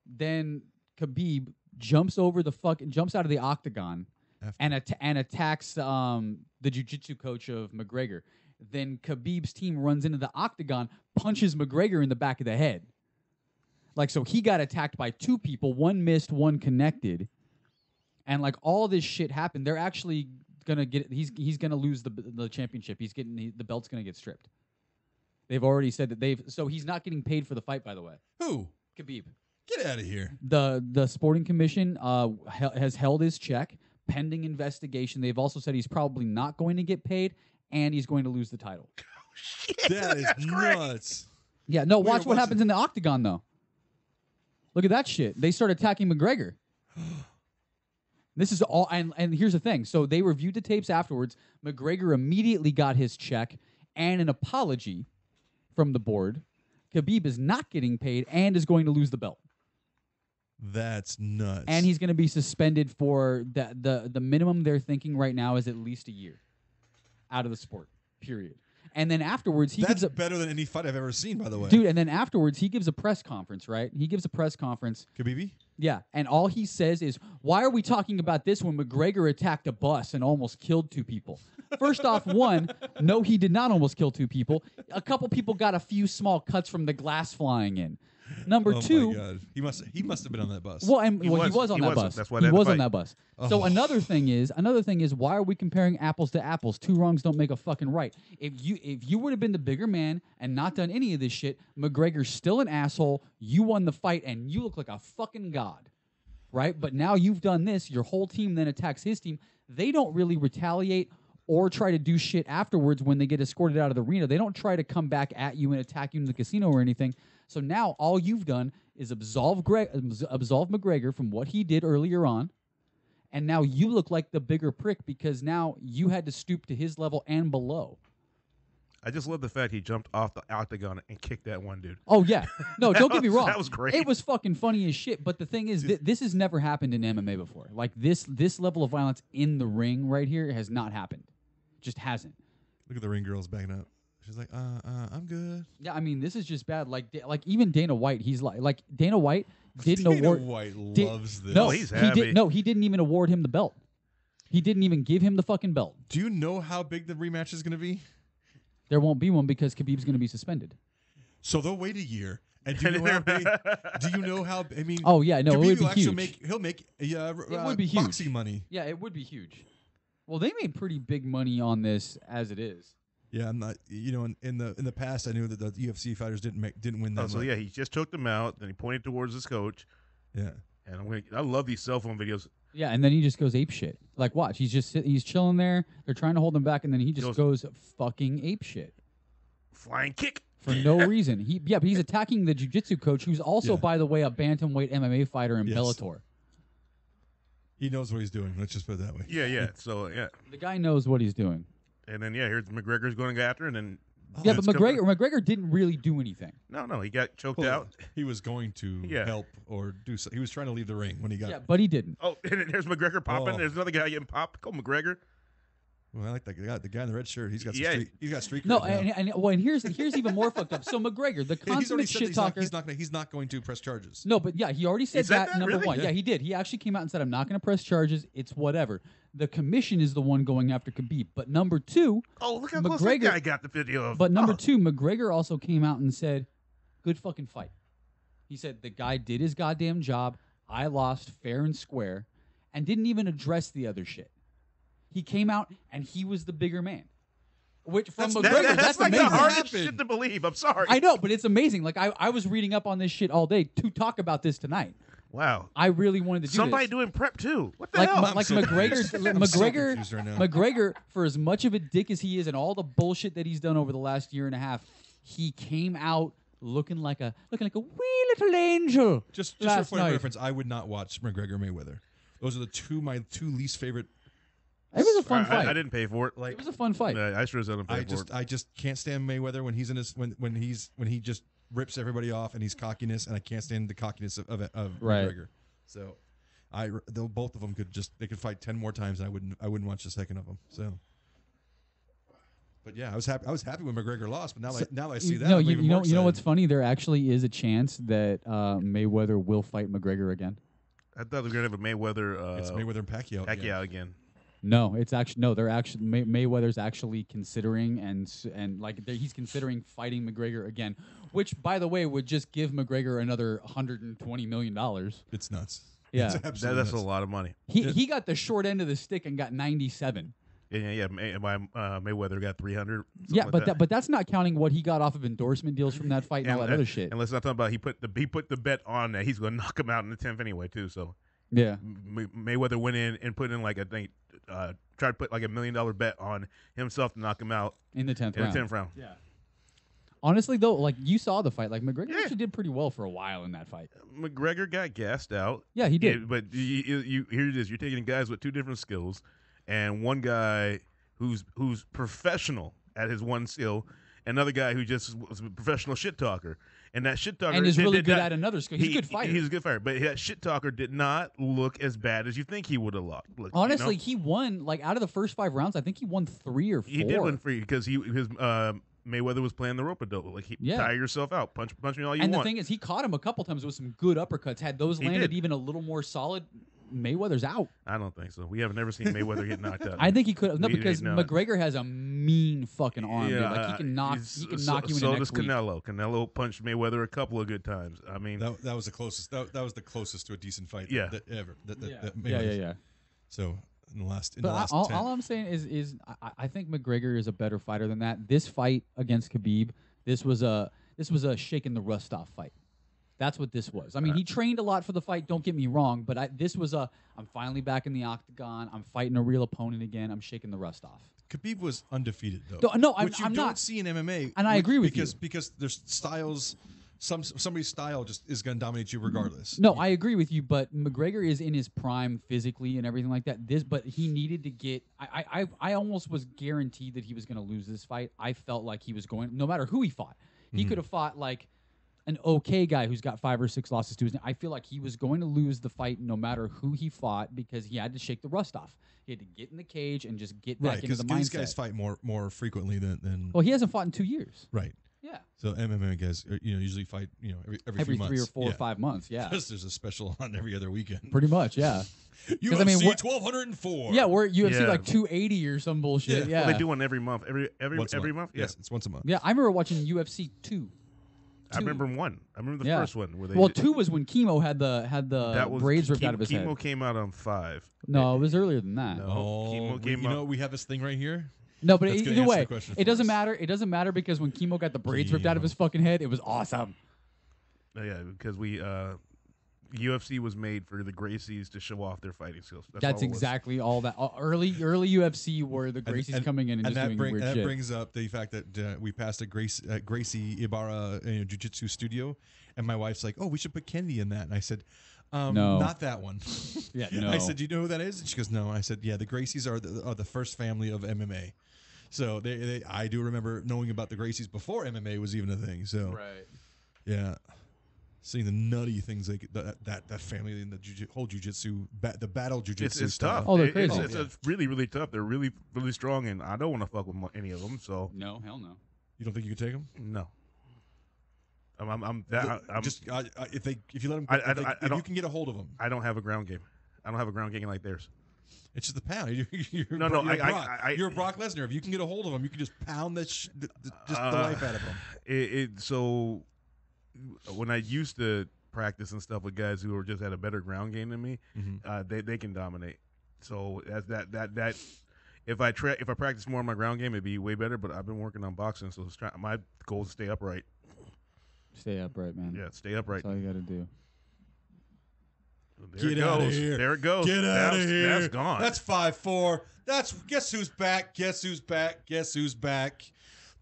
Then Khabib jumps out of the octagon and attacks the jiu-jitsu coach of McGregor. Then Khabib's team runs into the octagon, punches McGregor in the back of the head. Like, so he got attacked by 2 people, one missed, one connected. And like all this shit happened. They're actually gonna get. He's gonna lose the championship. The belt's gonna get stripped. They've already said that so he's not getting paid for the fight. By the way, who? Khabib. Get out of here. The sporting commission has held his check pending investigation. They've also said he's probably not going to get paid and he's going to lose the title. Shit, that is nuts. Yeah, no. Watch what happens in the octagon though. Look at that shit. They start attacking McGregor. This is all, and here's the thing. So they reviewed the tapes afterwards. McGregor immediately got his check and an apology from the board. Khabib is not getting paid and is going to lose the belt. That's nuts. And he's going to be suspended for the minimum they're thinking right now is at least a year out of the sport, period. And then afterwards, That's better than any fight I've ever seen, by the way. Dude, and then afterwards, he gives a press conference, right? He gives a press conference. Khabib? Yeah, and all he says is, why are we talking about this when McGregor attacked a bus and almost killed 2 people? First off, no, he did not almost kill 2 people. A couple people got a few small cuts from the glass flying in. Number 2, my God. He must have been on that bus. Well, he was on that bus. That's why he was on fight. that bus. So another thing is, why are we comparing apples to apples? 2 wrongs don't make a fucking right. If you would have been the bigger man and not done any of this shit, McGregor's still an asshole. You won the fight and you look like a fucking god, right? But now you've done this. Your whole team then attacks his team. They don't really retaliate or try to do shit afterwards when they get escorted out of the arena. They don't try to come back at you and attack you in the casino or anything. So now all you've done is absolve McGregor from what he did earlier on, and now you look like the bigger prick because now you had to stoop to his level and below. I just love the fact he jumped off the octagon and kicked that one dude. Oh, yeah. No, don't get me wrong. That was great. It was fucking funny as shit. But the thing is, this has never happened in MMA before. Like, this level of violence in the ring right here has not happened. Just hasn't. Look at the ring girls backing up. She's like, I'm good. Yeah, I mean, this is just bad. Like even Dana White, he's like Dana White didn't award. Dana White loves this. No, he's happy. He didn't even award him the belt. He didn't even give him the fucking belt. Do you know how big the rematch is going to be? There won't be one because Khabib's going to be suspended. So they'll wait a year. And do you know how big? Do you know how? I mean, oh yeah, no, Khabib it would be will actually huge. he'll make it would be huge. boxing money. Yeah, it would be huge. Well, they made pretty big money on this as it is. Yeah, I'm not. You know, in the past, I knew that the UFC fighters didn't win that. So yeah, he just choked him out. Then he pointed towards his coach. Yeah, and I love these cell phone videos. Yeah, and then he just goes ape shit. Like, watch, he's chilling there. They're trying to hold him back, and then he just goes fucking ape shit. Flying kick for no reason. But he's attacking the jiu-jitsu coach, who's also, by the way, a bantamweight MMA fighter in Bellator. He knows what he's doing. Let's just put it that way. Yeah. So yeah, the guy knows what he's doing. And then here's McGregor's going after, and then but McGregor didn't really do anything. No, he got choked out. He was going to help or do so. He was trying to leave the ring when he got. Yeah, but he didn't. Oh, and there's McGregor popping. There's another guy getting popped. Called McGregor. Well, I like that guy. The guy in the red shirt. He's got streak. No, and here's even more fucked up. So McGregor, the consummate shit talker, he's not going to press charges. No, but he already said that. Number really? one, yeah, he did. He actually came out and said, "I'm not going to press charges. It's whatever." The commission is the one going after Khabib. But number two, look how close that guy got the video of. But number two, McGregor also came out and said, "Good fucking fight." He said the guy did his goddamn job. I lost fair and square, and didn't even address the other shit. He came out and he was the bigger man. Which from McGregor, that's like amazing. the hardest shit to believe. I'm sorry. I know, but it's amazing. Like I was reading up on this shit all day to talk about this tonight. Wow. I really wanted to do somebody this. doing prep too. What the hell? McGregor, for as much of a dick as he is and all the bullshit that he's done over the last year and a half, he came out looking like a wee little angel. Just for point of reference, I would not watch McGregor Mayweather. Those are my two least favorite. It was a fun fight. I didn't pay for it. It was a fun fight. I sure didn't pay for it. I just can't stand Mayweather when he's in his when he just rips everybody off and he's cockiness, and I can't stand the cockiness of McGregor. So, both of them they could fight 10 more times, and I wouldn't watch a second of them. So, but yeah, I was happy when McGregor lost, but now I see that. No, you know what's funny? There actually is a chance that Mayweather will fight McGregor again. I thought we were gonna have a Mayweather. It's Mayweather and Pacquiao. Pacquiao again. No, it's actually no. They're actually Mayweather's actually considering he's considering fighting McGregor again, which by the way would just give McGregor another $120 million. It's nuts. Yeah, that's a lot of money. He got the short end of the stick and got 97. Yeah. Mayweather got 300. Yeah, but that's not counting what he got off of endorsement deals from that fight and all that other shit. And let's not talk about he put the bet on that he's going to knock him out in the 10th anyway too. So yeah, Mayweather went in and put in tried to put like $1 million bet on himself to knock him out in the 10th round. Yeah. Honestly, though, like you saw the fight, like McGregor actually did pretty well for a while in that fight. McGregor got gassed out. Yeah, he did. But here it is. You're taking guys with two different skills, and one guy who's professional at his one skill, another guy who just was a professional shit talker. And that shit talker is really good at another skill. He's a good fighter. He's a good fighter, but that shit talker did not look as bad as you think he would have looked. Honestly, he won out of the first 5 rounds. I think he won 3 or 4. He did win 3 because Mayweather was playing the rope-a-dope. Tire yourself out, punch me all you want. And the thing is, he caught him a couple times with some good uppercuts. Had those landed even a little more solid, Mayweather's out. I don't think so. We have never seen Mayweather get knocked out. I think he could. No, because McGregor has a mean fucking arm. Yeah, dude. Like he can knock you in the next week. So does Canelo. Canelo punched Mayweather a couple of good times. I mean, that was the closest. That was the closest to a decent fight. That ever. Yeah. So in the last 10. All I'm saying is I think McGregor is a better fighter than that. This fight against Khabib, this was a shaking the rust off fight. That's what this was. I mean, he trained a lot for the fight, don't get me wrong, but this was I'm finally back in the octagon. I'm fighting a real opponent again. I'm shaking the rust off. Khabib was undefeated, though. No, which I'm don't not. see in MMA. And I agree with you. Because there's styles somebody's style just is going to dominate you regardless. No, I agree with you, but McGregor is in his prime physically and everything like that. But he needed to get. I almost was guaranteed that he was going to lose this fight. I felt like he was going, no matter who he fought. He could have fought like an okay guy who's got 5 or 6 losses to his name. I feel like he was going to lose the fight no matter who he fought because he had to shake the rust off. He had to get in the cage and just get back into the mindset. These guys fight more frequently than. Well, he hasn't fought in 2 years. Right. Yeah. So MMA guys, usually fight, every few months. 3 or 4 or 5 months. Yeah. There's a special on every other weekend. Pretty much. Yeah. UFC 1204. Yeah, we're UFC like 280 or some bullshit. Yeah. Well, they do one every month. Every month. Yes, it's once a month. Yeah, I remember watching UFC 2. I remember one. I remember the first one where they. 2 was when Chemo had the braids ripped out of his head. Chemo came out on 5. No, it was earlier than that. No, Chemo came out. We have this thing right here. No, but either way, it doesn't matter. It doesn't matter because when Chemo got the braids ripped out of his fucking head, it was awesome. Yeah, because UFC was made for the Gracies to show off their fighting skills. That's exactly all that. Early UFC were the Gracies coming in and just doing weird shit. That brings up the fact that we passed a Gracie Ibarra jiu-jitsu studio, and my wife's like, "Oh, we should put Kennedy in that." And I said, No, not that one. Yeah, no. I said, "Do you know who that is?" And she goes, "No." And I said, "Yeah, the Gracies are the first family of MMA." So I do remember knowing about the Gracies before MMA was even a thing. So right, yeah. Seeing the nutty things that family in the whole jiu-jitsu, the battle jiu-jitsu it's style. tough. Oh, they're crazy. It's really, really tough. They're really, really strong, and I don't want to fuck with any of them. So no, hell no. You don't think you could take them? No. If you let them, if you can get a hold of them. I don't have a ground game. I don't have a ground game like theirs. It's just the pound. You're a Brock Lesnar. If you can get a hold of them, you can just pound the life out of them. So when I used to practice and stuff with guys who just had a better ground game than me, they can dominate. So as that if I practice more on my ground game, it'd be way better. But I've been working on boxing, so my goal is to stay upright. Stay upright, man. Yeah, stay upright. That's all you got to do. There it goes. There it goes. Get out of here. That's gone. That's 5-4. Guess who's back? Guess who's back? Guess who's back?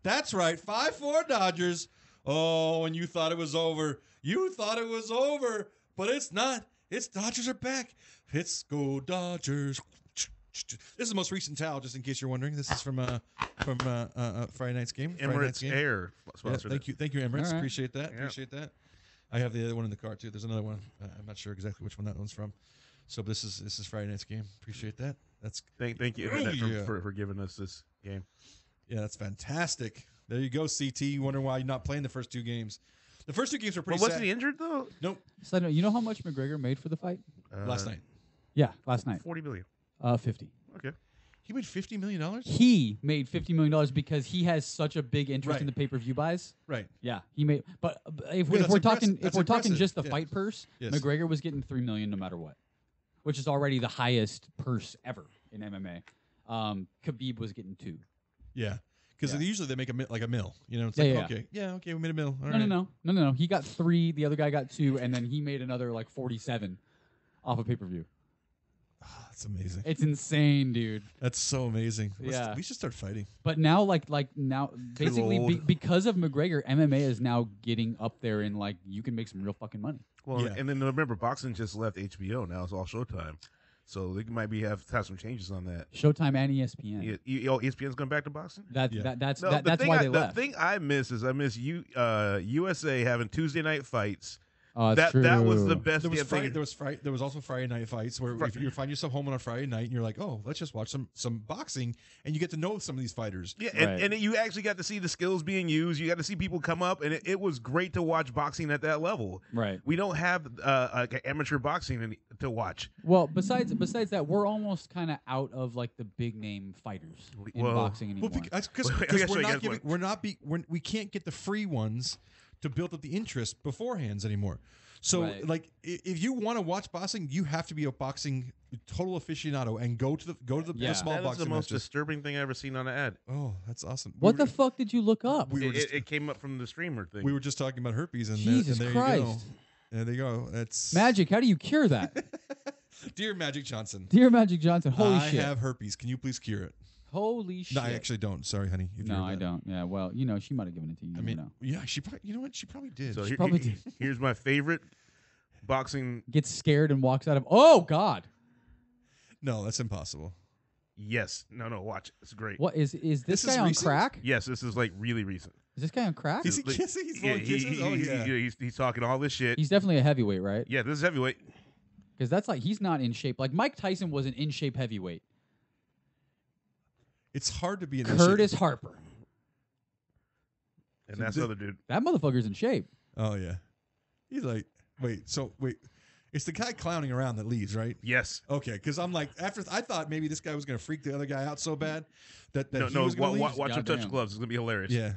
That's right. 5-4 Dodgers. Oh, and you thought it was over. You thought it was over, but it's not. It's Dodgers are back. Let's go Dodgers. This is the most recent towel, just in case you're wondering. This is from Friday night's game. Emirates Air sponsored. Yeah, thank you, Emirates. Right. Appreciate that. Yeah. Appreciate that. I have the other one in the car too. There's another one. I'm not sure exactly which one that one's from. So this is Friday night's game. Appreciate that. That's thank you Internet for giving us this game. Yeah, that's fantastic. There you go, CT. You wonder why you're not playing the first 2 games. The first 2 games were pretty. Wasn't he injured though? Nope. So you know how much McGregor made for the fight? Last night. Yeah, last night. 40 million. 50. Okay. He made $50 million. He made $50 million because he has such a big interest in the pay-per-view buys. Right. Yeah, he made. But if Well, we're talking impressive. just the Yeah. fight purse, Yes. McGregor was getting $3 million no matter what, which is already the highest purse ever in MMA. Khabib was getting 2. Yeah. Because usually they make like a mill. It's Yeah, like, yeah. okay, we made a mill. All No, right. no. He got 3. The other guy got 2, and then he made another like 47 off of pay-per-view. That's amazing. It's insane, dude. That's so amazing. Yeah. We should start fighting. But now, now, basically, Lord. because of McGregor, MMA is now getting up there in like you can make some real fucking money. Well, Yeah. and then remember, boxing just left HBO. Now it's all Showtime. So they might have some changes on that. Showtime and ESPN. ESPN's going back to boxing? That's Yeah. that's why they left. The thing I miss is USA having Tuesday night fights. Oh, that's true. That was the best There was thing. there was also Friday night fights where if you find yourself home on a Friday night and you're like, oh, let's just watch some boxing, and you get to know some of these fighters. Yeah, Right. and you actually got to see the skills being used. You got to see people come up, and it was great to watch boxing at that level. Right. We don't have like amateur boxing to watch. Well, besides that, we're almost kind of out of like the big name fighters in boxing anymore. Well, because we can't get the free ones to build up the interest beforehand anymore. So, Right. like, if you want to watch boxing, you have to be a boxing total aficionado and go to the Yeah. small That is boxing the most matches. disturbing thing I've ever seen on an ad. Oh, that's awesome. What the fuck did you look up? It came up from the streamer thing. We were just talking about herpes, and Jesus there Christ. you go. And there you go. That's Magic, how do you cure that? Dear Magic Johnson, Dear Magic Johnson, holy I shit. have herpes. Can you please cure it? Holy shit! No, I actually don't. Sorry, honey. If No, I don't. Yeah, well, she might have given it to you. I mean, know. yeah, she probably. You know what? She probably did. So probably did. Here's my favorite boxing. Gets scared and walks out of. Oh God! No, that's impossible. Yes. No. Watch. It's great. What is this guy is on recent? crack? Yes, this is like really recent. Is this guy on crack? Is he kissing? He's blowing kisses? Oh, yeah. He's talking all this shit. He's definitely a heavyweight, right? Yeah, this is heavyweight. Because that's like he's not in shape. Like Mike Tyson was an in shape heavyweight. It's hard to be in Curtis Harper. And that's the other dude. That motherfucker's in shape. Oh yeah. He's like, wait. It's the guy clowning around that leaves, right? Yes. Okay, because I'm like, I thought maybe this guy was gonna freak the other guy out so bad that No. he was gonna leave. Watch him touch the gloves. It's gonna be hilarious. Yeah.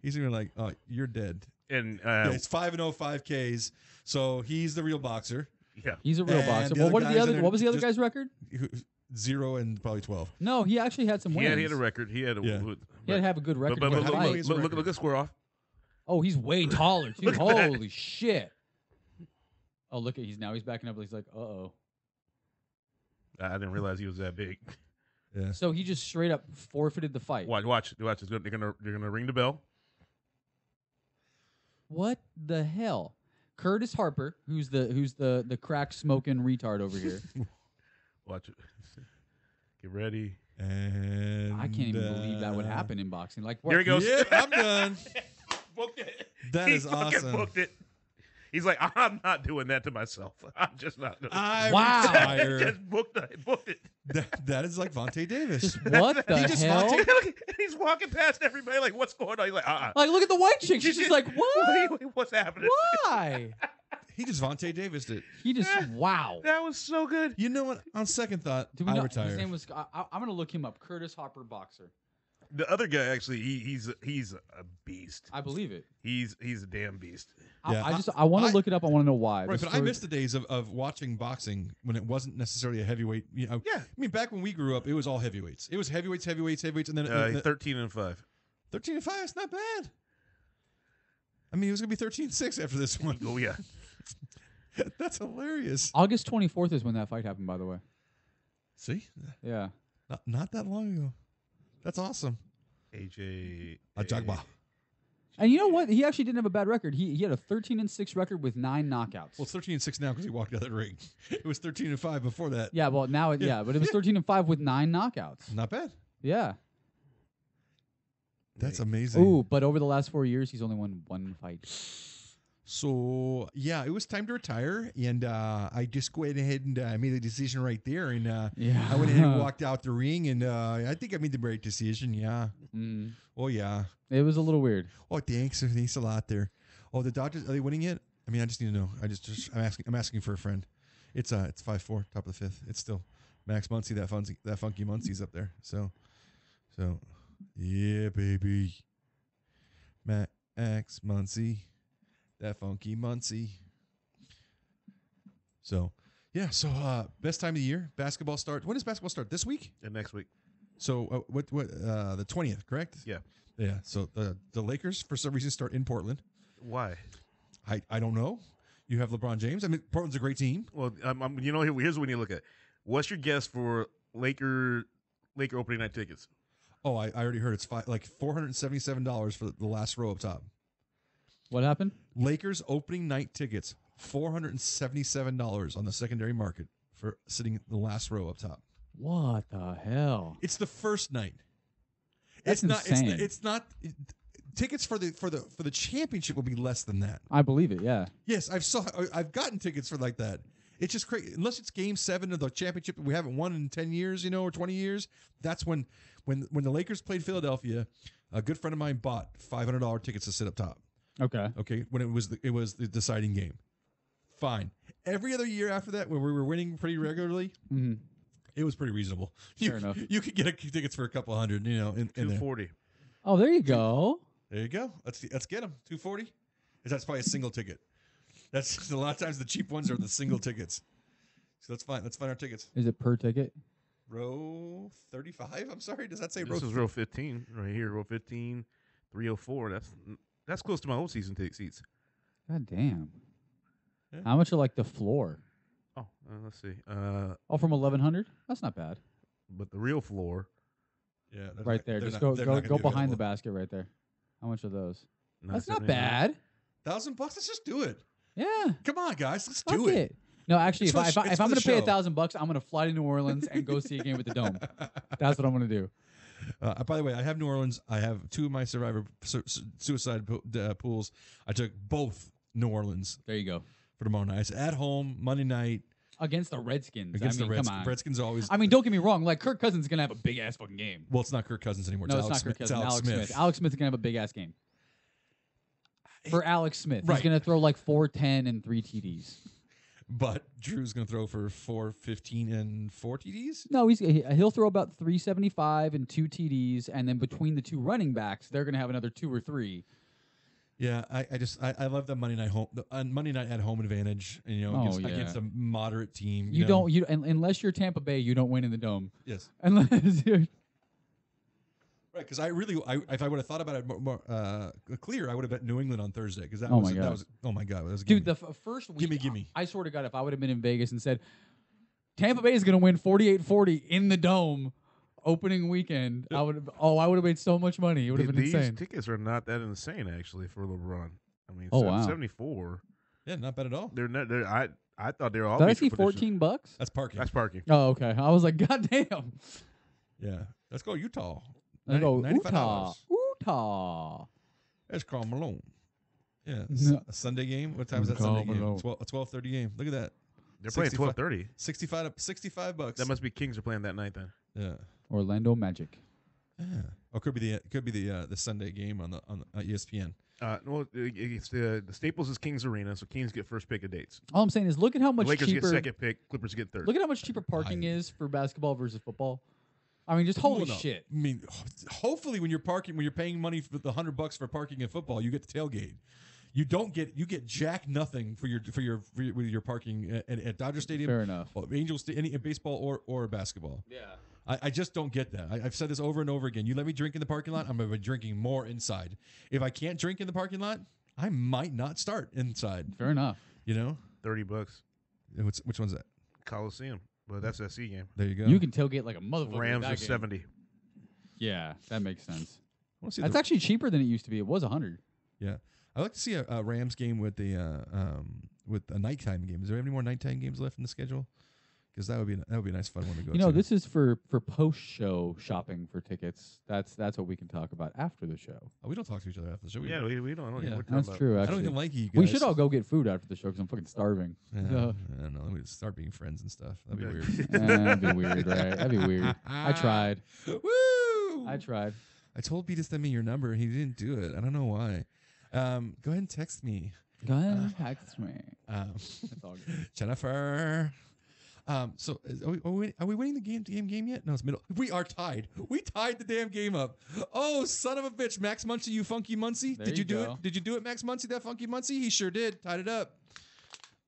He's gonna be like, oh, you're dead. And Yeah, it's 5-0 5Ks. So he's the real boxer. yeah. He's a real And boxer. the Well, other what guys in there what was the other just- guy's record? 0 and probably 12. No, he actually had some wins. He had a record. He had a. Yeah. He had to have a good record. But to look, fight. look at Square Off. Oh, he's way taller too. Look at that. Holy shit! Oh, look at he's backing up. He's like, uh-oh. I didn't realize he was that big. Yeah. So he just straight up forfeited the fight. Watch. They're gonna ring the bell. What the hell? Curtis Harper, who's the crack smoking retard over here. Watch it. Get ready. And I can't even believe that would happen in boxing. Like, what? Here he goes. Yeah, I'm done. Booked it. That He is fucking awesome. Booked it. He's like, I'm not doing that to myself. I'm just not doing it. I Wow. retire. Just booked it. That is like Vontae Davis. Just what the just hell? He's walking past everybody like, what's going on? He's like, Like, look at the white chick. She's just like, what? What's happening? Why? He just Vontae Davis it. He just wow. That was so good. You know what? On second thought, Do we I know retire. his name was? I'm gonna look him up. Curtis Harper, boxer. The other guy actually, he's a beast. I believe it. He's a damn beast. Yeah, I want to I- look it up. I want to know why. Right, The but I story- miss the days of watching boxing when it wasn't necessarily a heavyweight. You know, Yeah. I mean, back when we grew up, it was all heavyweights. It was heavyweights, and then 13-5. 13-5. It's not bad. I mean, it was gonna be 13-6 after this one. Oh yeah. That's hilarious. August 24th is when that fight happened. By the way. See, Yeah. not that long ago. That's awesome. AJ. Ajagba. And you know what? He actually didn't have a bad record. He had a 13-6 record with 9 knockouts. Well, it's 13-6 now because he walked out of the ring. It was 13-5 before that. yeah. Well, now it Yeah. but it was 13-5 with 9 knockouts. Not bad. Yeah. That's amazing. Ooh, but over the last 4 years, he's only won 1 fight. So yeah, it was time to retire, and I just went ahead and made a decision right there, and Yeah. I went ahead and walked out the ring, and I think I made the right decision. Yeah. Mm. Oh yeah. It was a little weird. Oh, thanks a lot there. Oh, the Dodgers, are they winning yet? I mean, I just need to know. I'm asking for a friend. It's 5-4, top of the 5th. It's still Max Muncy, that funky Muncy's up there. So yeah, baby. Max Muncy. That funky Muncie. So, yeah. So, best time of the year. Basketball start. When does basketball start? This week? And next week. So, the 20th, correct? Yeah. Yeah. So, the Lakers, for some reason, start in Portland. Why? I don't know. You have LeBron James. I mean, Portland's a great team. Well, here's what you look at. What's your guess for Laker opening night tickets? Oh, I already heard it's $477 for the last row up top. What happened? Lakers opening night tickets, $477 on the secondary market for sitting in the last row up top. What the hell? It's the first night. That's insane. It's not. Tickets for the championship will be less than that. I believe it. Yeah. Yes, I've gotten tickets for like that. It's just crazy. Unless it's Game 7 of the championship that we haven't won in 10 years, or 20 years. That's when the Lakers played Philadelphia. A good friend of mine bought $500 tickets to sit up top. Okay. Okay, when it was the deciding game. Fine. Every other year after that, when we were winning pretty regularly, Mm-hmm. it was pretty reasonable. Fair enough. You could get tickets for a couple hundred, in there. $240. Oh, there you go. There you go. Let's get them. $240. That's probably a single ticket. That's a lot of times the cheap ones are the single tickets. So let's find our tickets. Is it per ticket? Row 35. I'm sorry. Does that say row? This is row 15 right here. Row 15, 304. That's close to my old season seats. God damn. Yeah. How much are like the floor? Oh, let's see. Oh, from 1,100? That's not bad. But the real floor Yeah, right there. Just go behind the basket right there. How much are those? That's not bad. $1,000. Let's just do it. Yeah. Come on, guys. Let's Fuck do it. No, actually, if I'm going to pay show. $1,000, I'm going to fly to New Orleans and go see a game at the Dome. That's what I'm going to do. By the way, I have New Orleans. I have 2 of my Survivor suicide pools. I took both New Orleans. There you go. For tomorrow night. It's at home, Monday night. Against the Redskins. The Redskins. Come on. Redskins always. I mean, don't get me wrong. Like, Kirk Cousins is going to have a big-ass fucking game. Well, it's not Kirk Cousins anymore. No, it's not Kirk Cousins. Alex Smith. Alex Smith is going to have a big-ass game. For Alex Smith. Right. He's going to throw like 410 and 3 TDs. But Drew's going to throw for 415 and 4 TDs? No, he'll throw about 375 and 2 TDs, and then between the 2 running backs, they're going to have another 2 or 3. Yeah, I love the Monday night at home advantage. Against a moderate team. Unless you're Tampa Bay, you don't win in the Dome. Yes. Unless you're. Right, because if I would have thought about it more clear, I would have bet New England on Thursday. Because that was oh my god, that was dude. The first week, gimme. I swear to God, if I would have been in Vegas and said Tampa Bay is going to win 48-40 in the Dome opening weekend, I would have made so much money. It would have been insane. These tickets are not that insane actually for LeBron. I mean, wow. 74. Yeah, not bad at all. I thought they were all. Did I see $14? That's parking. That's parking. Oh, okay. I was like, God damn. Yeah, let's go Utah. Let's go Utah. There's Karl Malone. Yeah, a Sunday game. What time is that Sunday game? A 12:30 game. Look at that. They're playing 12:30. $65. That must be Kings are playing that night then. Yeah. Orlando Magic. Yeah. Or could be the Sunday game on ESPN. It's the Staples is Kings Arena, so Kings get first pick of dates. All I'm saying is, look at how much Lakers cheaper. Lakers get second pick. Clippers get third. Look at how much cheaper parking is for basketball versus football. I mean, just holy shit. I mean, hopefully when you're paying money for the $100 for parking in football, you get the tailgate. You get jack nothing for your parking at Dodger Stadium. Fair enough. Angels, any baseball or basketball. Yeah. I just don't get that. I've said this over and over again. You let me drink in the parking lot, I'm going to be drinking more inside. If I can't drink in the parking lot, I might not start inside. Fair enough. $30. Which one's that? Coliseum. Well, that's a SC game. There you go. You can tailgate like a motherfucker. Rams are 70. Yeah, that makes sense. That's actually cheaper than it used to be. It was 100. Yeah, I'd like to see a Rams game with a nighttime game. Is there any more nighttime games left in the schedule? Because that would be a nice fun one to go to. This is for post show shopping for tickets. That's what we can talk about after the show. Oh, we don't talk to each other after the show. We don't. Yeah, that's true. Actually. I don't even like you guys. We should all go get food after the show because I'm fucking starving. I don't know. Let me start being friends and stuff. That'd be weird. That'd be weird, right? That'd be weird. I tried. Woo! I tried. I told Pete to send me your number. He didn't do it. I don't know why. Go ahead and text me. Go ahead and text me. That's all good. Jennifer. So are we winning the game yet? No, it's middle. We are tied. We tied the damn game up. Oh, son of a bitch. Max Muncy, you funky Muncy. Did you do it? Did you do it, Max Muncy, that funky Muncy? He sure did. Tied it up.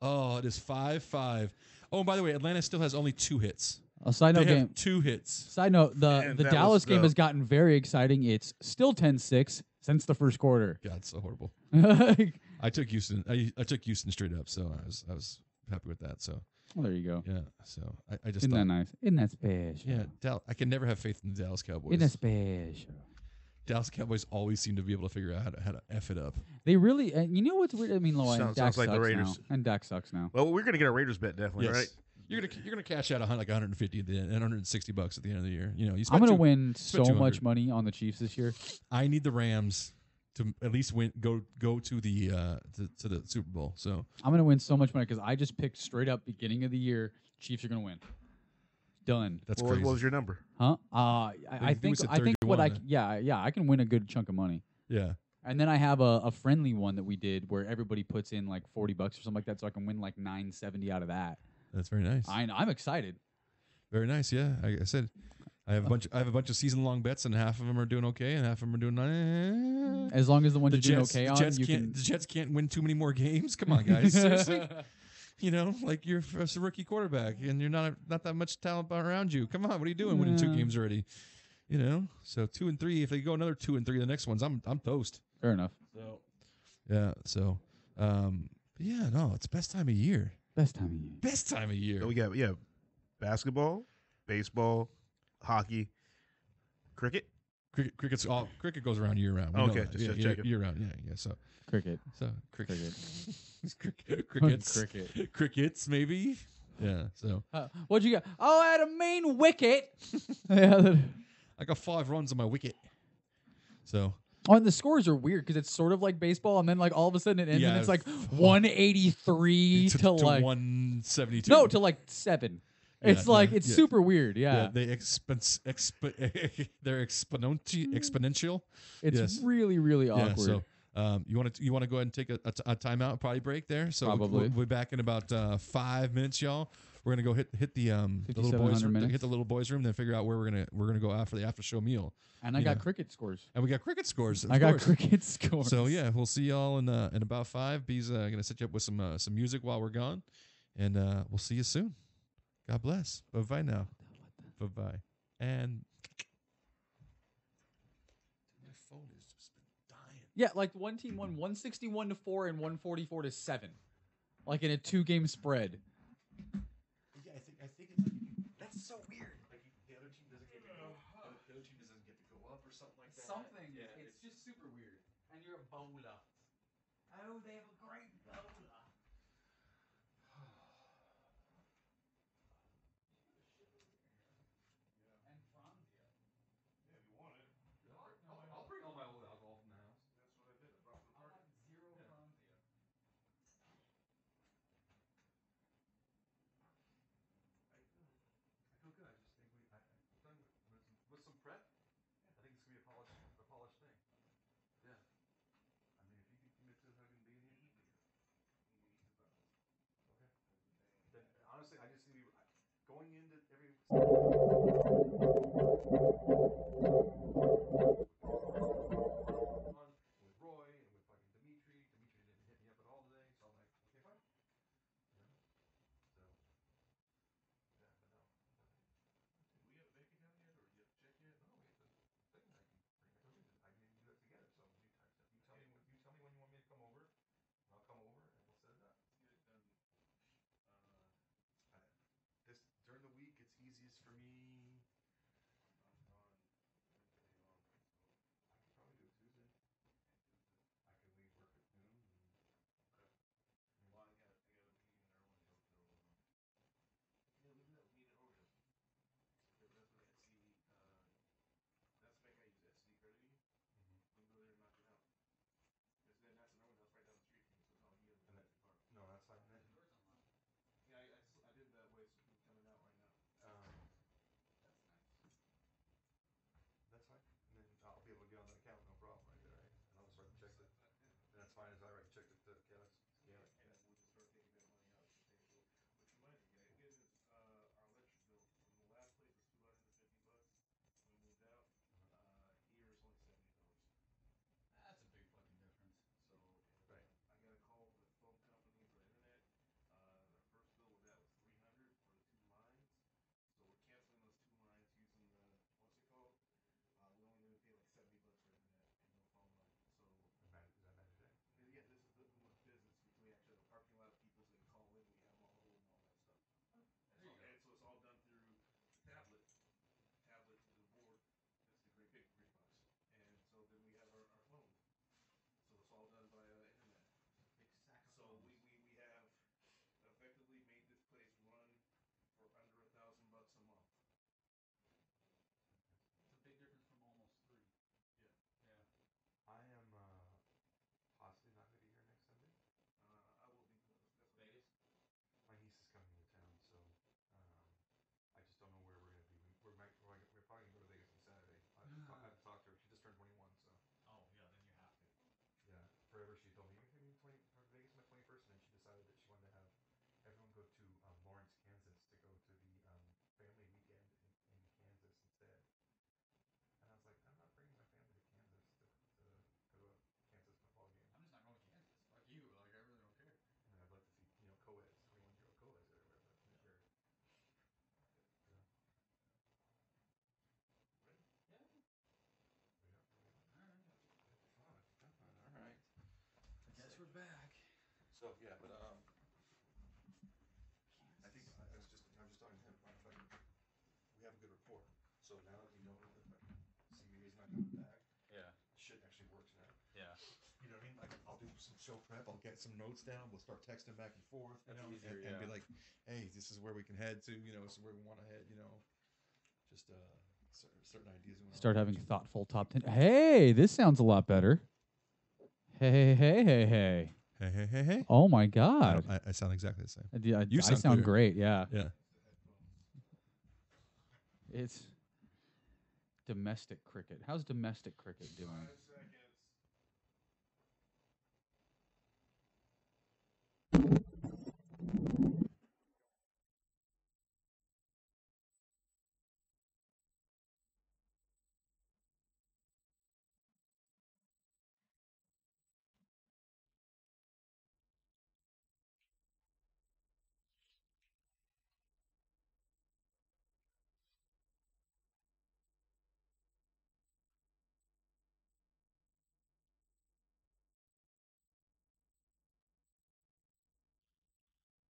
Oh, it is 5-5. Oh, and by the way, Atlanta still has only 2 hits. A side note game. 2 hits. Side note, the Dallas game has gotten very exciting. It's still 10-6 since the first quarter. God, so horrible. I took Houston. I took Houston straight up, so I was happy with that. So. Well, there you go. Yeah, so I just Isn't that nice? Isn't that special? Yeah, I can never have faith in the Dallas Cowboys. Isn't that special? Dallas Cowboys always seem to be able to figure out how to F it up. They really, you know what's weird? I mean, sounds like the Raiders. Now, and Dak sucks now. Well, we're gonna get a Raiders bet definitely, yes. right? You're gonna cash out like 150 at the end, and $160 at the end of the year. I'm gonna win so much money on the Chiefs this year. I need the Rams to at least go to the to the Super Bowl. So I'm gonna win so much money because I just picked straight up beginning of the year. Chiefs are gonna win. Done. That's crazy. What was your number? Huh? I think what I can win a good chunk of money. Yeah. And then I have a friendly one that we did where everybody puts in like $40 or something like that, so I can win like $970 out of that. That's very nice. I'm excited. Very nice. Yeah, I said I have a bunch of season long bets, and half of them are doing okay, and half of them are doing. As long as the ones you're doing okay on, the Jets can't win too many more games. Come on, guys. Seriously. Like you're a rookie quarterback, and you're not that much talent around you. Come on, what are you doing? Winning 2 games already. So 2 and 3. If they go another 2 and 3, the next ones, I'm toast. Fair enough. So yeah. So it's best time of year. Best time of year. Best time of year. So we got basketball, baseball, hockey, Cricket. Cricket goes around year round. Okay, just checking. Year round. Yeah. So cricket. cricket. Cricket. Crickets maybe. Yeah. So what'd you get? Oh, I had a main wicket. Yeah. I got 5 runs on my wicket. So. Oh, and the scores are weird because it's sort of like baseball, and then like all of a sudden it ends, and it's like 183 to like 172. No, to like 7. Yeah, it's like it's super weird. Yeah, they're exponential. It's really really awkward. Yeah, so you want to go ahead and take a timeout, probably break there. So Probably. we'll be back in about 5 minutes, y'all. We're gonna go hit the little boys room, hit the little boys room, then figure out where we're gonna go after the after show meal. And I got cricket scores. And we got cricket scores. I got cricket scores. So yeah, we'll see y'all in about 5. B's gonna set you up with some music while we're gone, and we'll see you soon. God bless. Bye bye now. Bye bye. And my phone has just been dying. Yeah, like one team won 161 to 4 and 144 to 7, like in a 2-game spread. Yeah, I think it's like that's so weird. Like the other team doesn't get to go. The other team doesn't get to go up or something like that. Something. Yeah, it's just super weird. And you're a bowler. Oh, they have a great bowler. And Franzia. Yeah, if you want it. I'll bring all my old alcohol from the house. That's what I did. I brought it to the party. Zero Franzia. I feel good. I just think I'm done with some prep. Yeah. I think it's gonna be a polished thing. Yeah. I mean, if you can commit to fucking being here, You eat the bones. okay. Then honestly, I just need to be going into every. With Roy and with fucking Dimitri. Dimitri didn't hit me up at all today, so I'm like, okay, fine. You know? So, yeah, but no. Do we have a bank account yet, or you have to check yet? No, we have to thing. I told you I can do that together. So you tell me when you want me to come over, and I'll come over and we'll set it up. Let's get it done. During the week, it's easiest for me. I'm gone Wednesday on, so I could probably do it Tuesday. Tuesday. I could leave work at noon. Okay. Well, I got a meeting in Irwin Yeah, we do have a meeting in Irwin. Yeah, but that's with Etsy. That's the bank I use, Etsy Credit Union. We can go there and knock it out. That's in Irwin. That's right down the street from me, so it's not like you guys are too far. No, that's fine. Yeah, I did it that way, so people coming out right now. That's nice. That's fine. And then I'll be able to get on that account, no problem, right there, right? And I'll just write the check. And that's fine as I write the check to Kaotic. Yeah, and we'll just start taking that money out and pay for it. Which reminds me, guys, getting this our electric bill from the last place was $250 when we moved out. Here is only $70. That's a big fucking difference. So, and Right. I got a call for the phone company for the internet. Our first bill with that was $300 for the 2 lines. So we're canceling those 2 lines using the what's it called? We're only going to pay like $70 for internet and no phone line. So Is that Magic Day? yeah, this is the one business because we actually have a parking lot of people so they can call in. We have them on hold and all that stuff. And so it's all done through the tablet to the board. That's the great big green box. And so then we have our phones. So it's all done by internet. Big sack of So phones. we have effectively made this place run for under $1,000 a month. It's a big difference from almost 3. Yeah. Yeah. I am possibly not going to be here next Sunday. I will be. That's Vegas. My niece is coming into town, so I just don't know where we're going to be. We're probably going to go to Vegas on Saturday. I have to talk to her. She just turned 21, so. Oh yeah, then you have to. Yeah, forever she told me you're going to take me to Vegas on my 21st, and then she decided that she wanted to have everyone go to Lawrence, Kansas, to go to the family weekend in Kansas instead. And I was like, I'm not bringing my family to Kansas to go to a Kansas football game. I'm just not going to Kansas. Fuck you. Like I really don't care. And I'd like to see co-eds, 21-year-old co-eds everywhere, but Sure. you know. ready? Yeah. Yeah. All right. Fun. All right. I guess we're back. So yeah, but I think I was just talking to him. We have a good rapport. So now that we know the show prep. I'll get some notes down. We'll start texting back and forth, That's and easier, be like, hey, this is where we can head to. This is where we want to head. Just certain ideas. Start having thoughtful top 10. Hey, this sounds a lot better. Hey, hey, hey, hey. Hey, hey, hey, hey. Oh my God. I sound exactly the same. You sound great. Yeah. Yeah. It's domestic cricket. How's domestic cricket doing?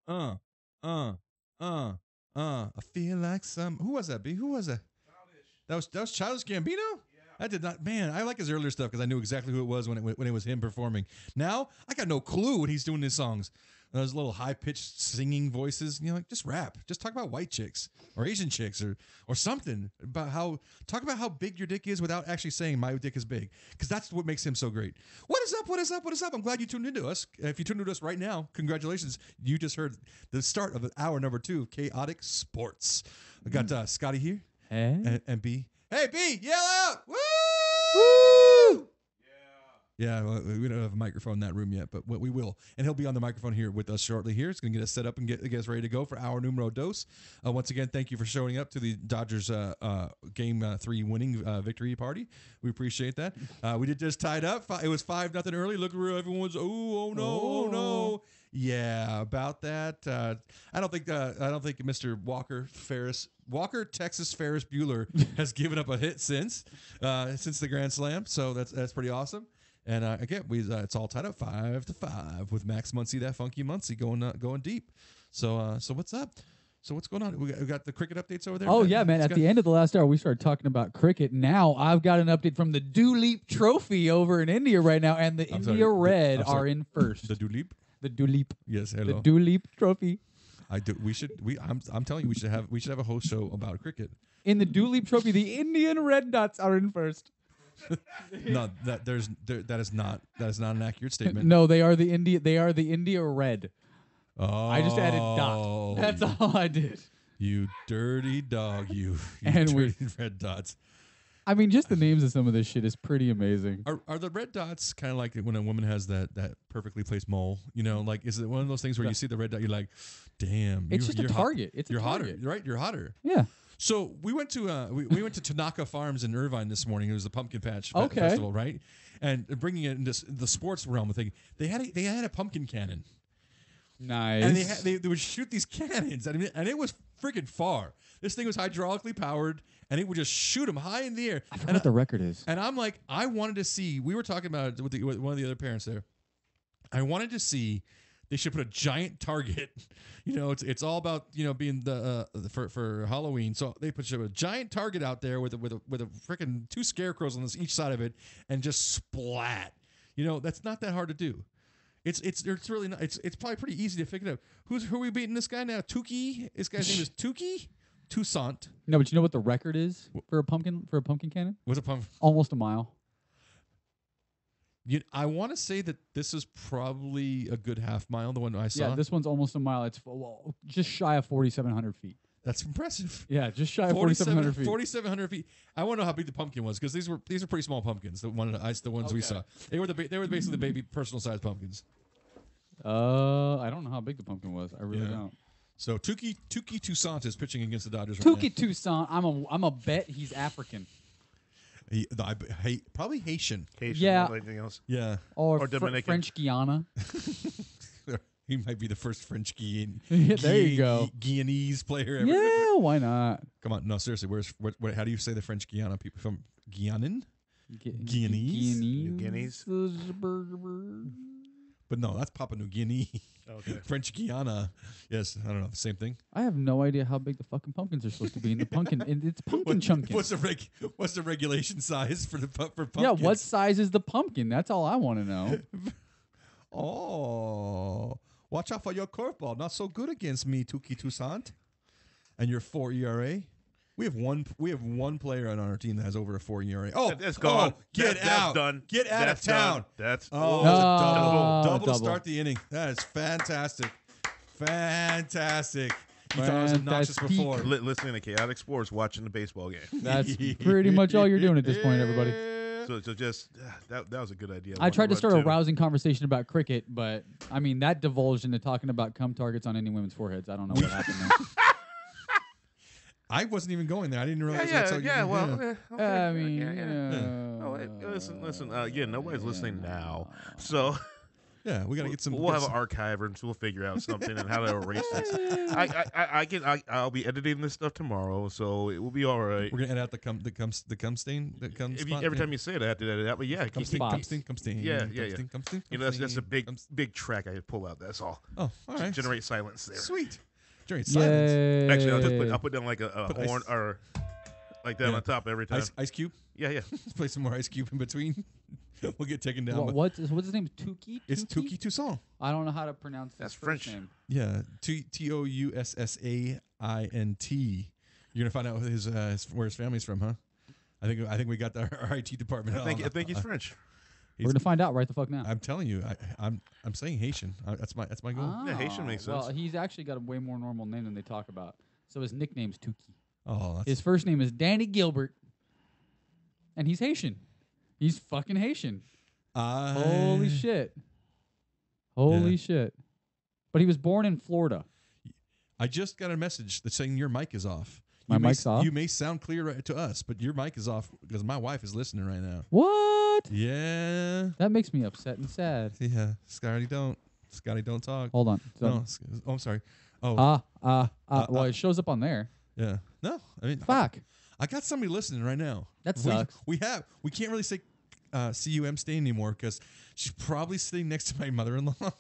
Uh, uh, uh, I feel like some. Who was that? B? Who was that? That was Childish Gambino. I did not. Man, I like his earlier stuff because I knew exactly who it was when it was him performing. Now I got no clue what he's doing his songs. Those little high pitched singing voices. Like just rap. Just talk about white chicks or Asian chicks or something talk about how big your dick is without actually saying my dick is big, because that's what makes him so great. What is up? What is up? What is up? I'm glad you tuned into us. If you tuned into us right now, congratulations. You just heard the start of hour number 2 of Chaotic Sports. I got Scotty here. Hey. And B. Hey, B, yell out! Woo! Woo! Yeah, well, we don't have a microphone in that room yet, but we will. And he'll be on the microphone here with us shortly here. It's going to get us set up and get us ready to go for our numero dos. Once again, thank you for showing up to the Dodgers Game 3 winning victory party. We appreciate that. We did just tied up. It was 5-0 early. Look where everyone was, oh no. Yeah, about that. I don't think Mr. Walker Texas Ferris Bueller has given up a hit since the Grand Slam. So that's pretty awesome. And again, it's all tied up 5-5 with Max Muncy, that funky Muncy going deep. So what's up? So what's going on? We got the cricket updates over there. Oh yeah, man! At the end of the last hour, we started talking about cricket. Now I've got an update from the Doolep Trophy over in India right now, and the India Red are in first. The Doolep. The Doolep. Yes, hello. The Doolep Trophy. I do. I'm telling you, we should have a whole show about cricket. In the Doolep Trophy, the Indian Red Dots are in first. No, that is not an accurate statement. No, they are the India Red. Oh, I just added dot. That's all I did. You dirty dog, you and dirty red dots. I mean, just the names of some of this shit is pretty amazing. Are the red dots kind of like when a woman has that perfectly placed mole? Like, is it one of those things where you see the red dot, you're like, damn, it's just a target. You're hotter, right? You're hotter. Yeah. So we went to we went to Tanaka Farms in Irvine this morning. It was the Pumpkin Patch Festival, right? And bringing it into the sports realm of thing, they had a pumpkin cannon. Nice. And they would shoot these cannons, and it was freaking far. This thing was hydraulically powered, and it would just shoot them high in the air. I forgot what the record is. And I'm like, I wanted to see. We were talking about it with one of the other parents there. I wanted to see. They should put a giant target. It's all about being for Halloween. So they put a giant target out there with a freaking 2 scarecrows on each side of it, and just splat. That's not that hard to do. It's really not. It's probably pretty easy to figure out. Who are we beating this guy now? Tukey. This guy's name is Tukey Toussaint. No, but you know what the record is for a pumpkin cannon? What's a pumpkin? Almost a mile. I want to say that this is probably a good half mile. The one I saw. Yeah, this one's almost a mile. It's just shy of 4,700 feet. That's impressive. Yeah, just shy of 4,700 feet. 4,700 feet. I want to know how big the pumpkin was, because these are pretty small pumpkins. The ones we saw. They were basically the baby personal sized pumpkins. I don't know how big the pumpkin was. I really don't. So Tukey Toussaint is pitching against the Dodgers. Tukey Toussaint. I'm a bet he's African. Probably Haitian. Yeah. Anything else? Yeah. Or Dominican. French Guiana. He might be the first French there you go. Guyanese player ever. Yeah, why not? Come on, no, seriously. How do you say the French Guiana people from Guianan? Guyanese. New Guineas. But no, that's Papua New Guinea. Okay. French Guiana. Yes, I don't know. Same thing. I have no idea how big the fucking pumpkins are supposed to be in the pumpkin. It's pumpkin chunking. What's the regulation size for pumpkin? Yeah, what size is the pumpkin? That's all I want to know. Oh, watch out for your curveball. Not so good against me, Tuki Toussaint. And your 4 ERA. We have one player on our team that has over a 4 ERA. Oh, that's gone. Get out. That's done. Get out That's of town. done. That's double to double. start the inning. That is fantastic. Fantastic. You thought I was obnoxious before. Listening to Chaotic Sports, watching the baseball game. That's pretty much all you're doing at this point, everybody. So just that was a good idea. I tried to start a rousing conversation about cricket, but I mean that divulged into talking about cum targets on any women's foreheads. I don't know what happened there. I wasn't even going there. I didn't realize. I mean, listen. Again, nobody's listening now, so yeah, we gotta get some. We'll have an archive, and we'll figure out something and how to erase this. I'll be editing this stuff tomorrow, so it will be all right. We're gonna edit out the cum stain that comes. Every time you say it, I have to edit it out. But yeah, cum stain. Yeah. You know, that's a big track I pull out. That's all. Oh, all right. Generate silence there. Sweet. Generate silence. Actually, I'll put down like a horn or like that on top every time. Ice Cube. Yeah. Let's play some more Ice Cube in between. We'll get taken down. What's his name? Tuki? It's Tuki Toussaint. I don't know how to pronounce That's his French. first name. Yeah, Toussaint. You're gonna find out where his family's from, huh? I think we got our IT department. I think he's French. We're gonna find out right the fuck now. I'm telling you, I'm saying Haitian. That's my goal. Yeah, Haitian makes sense. Well, he's actually got a way more normal name than they talk about. So his nickname's Tuki. Oh, his first name is Danny Gilbert, and he's Haitian. He's fucking Haitian. Holy shit. Holy shit. But he was born in Florida. I just got a message that's saying your mic is off. My mic's off? You may sound clear to us, but your mic is off because my wife is listening right now. What? Yeah. That makes me upset and sad. Yeah. Scotty, don't talk. Hold on. No. Oh, I'm sorry. Oh. Well, it shows up on there. Yeah. No. I mean, fuck. I got somebody listening right now. That sucks. We can't really say CUM stay anymore because she's probably sitting next to my mother-in-law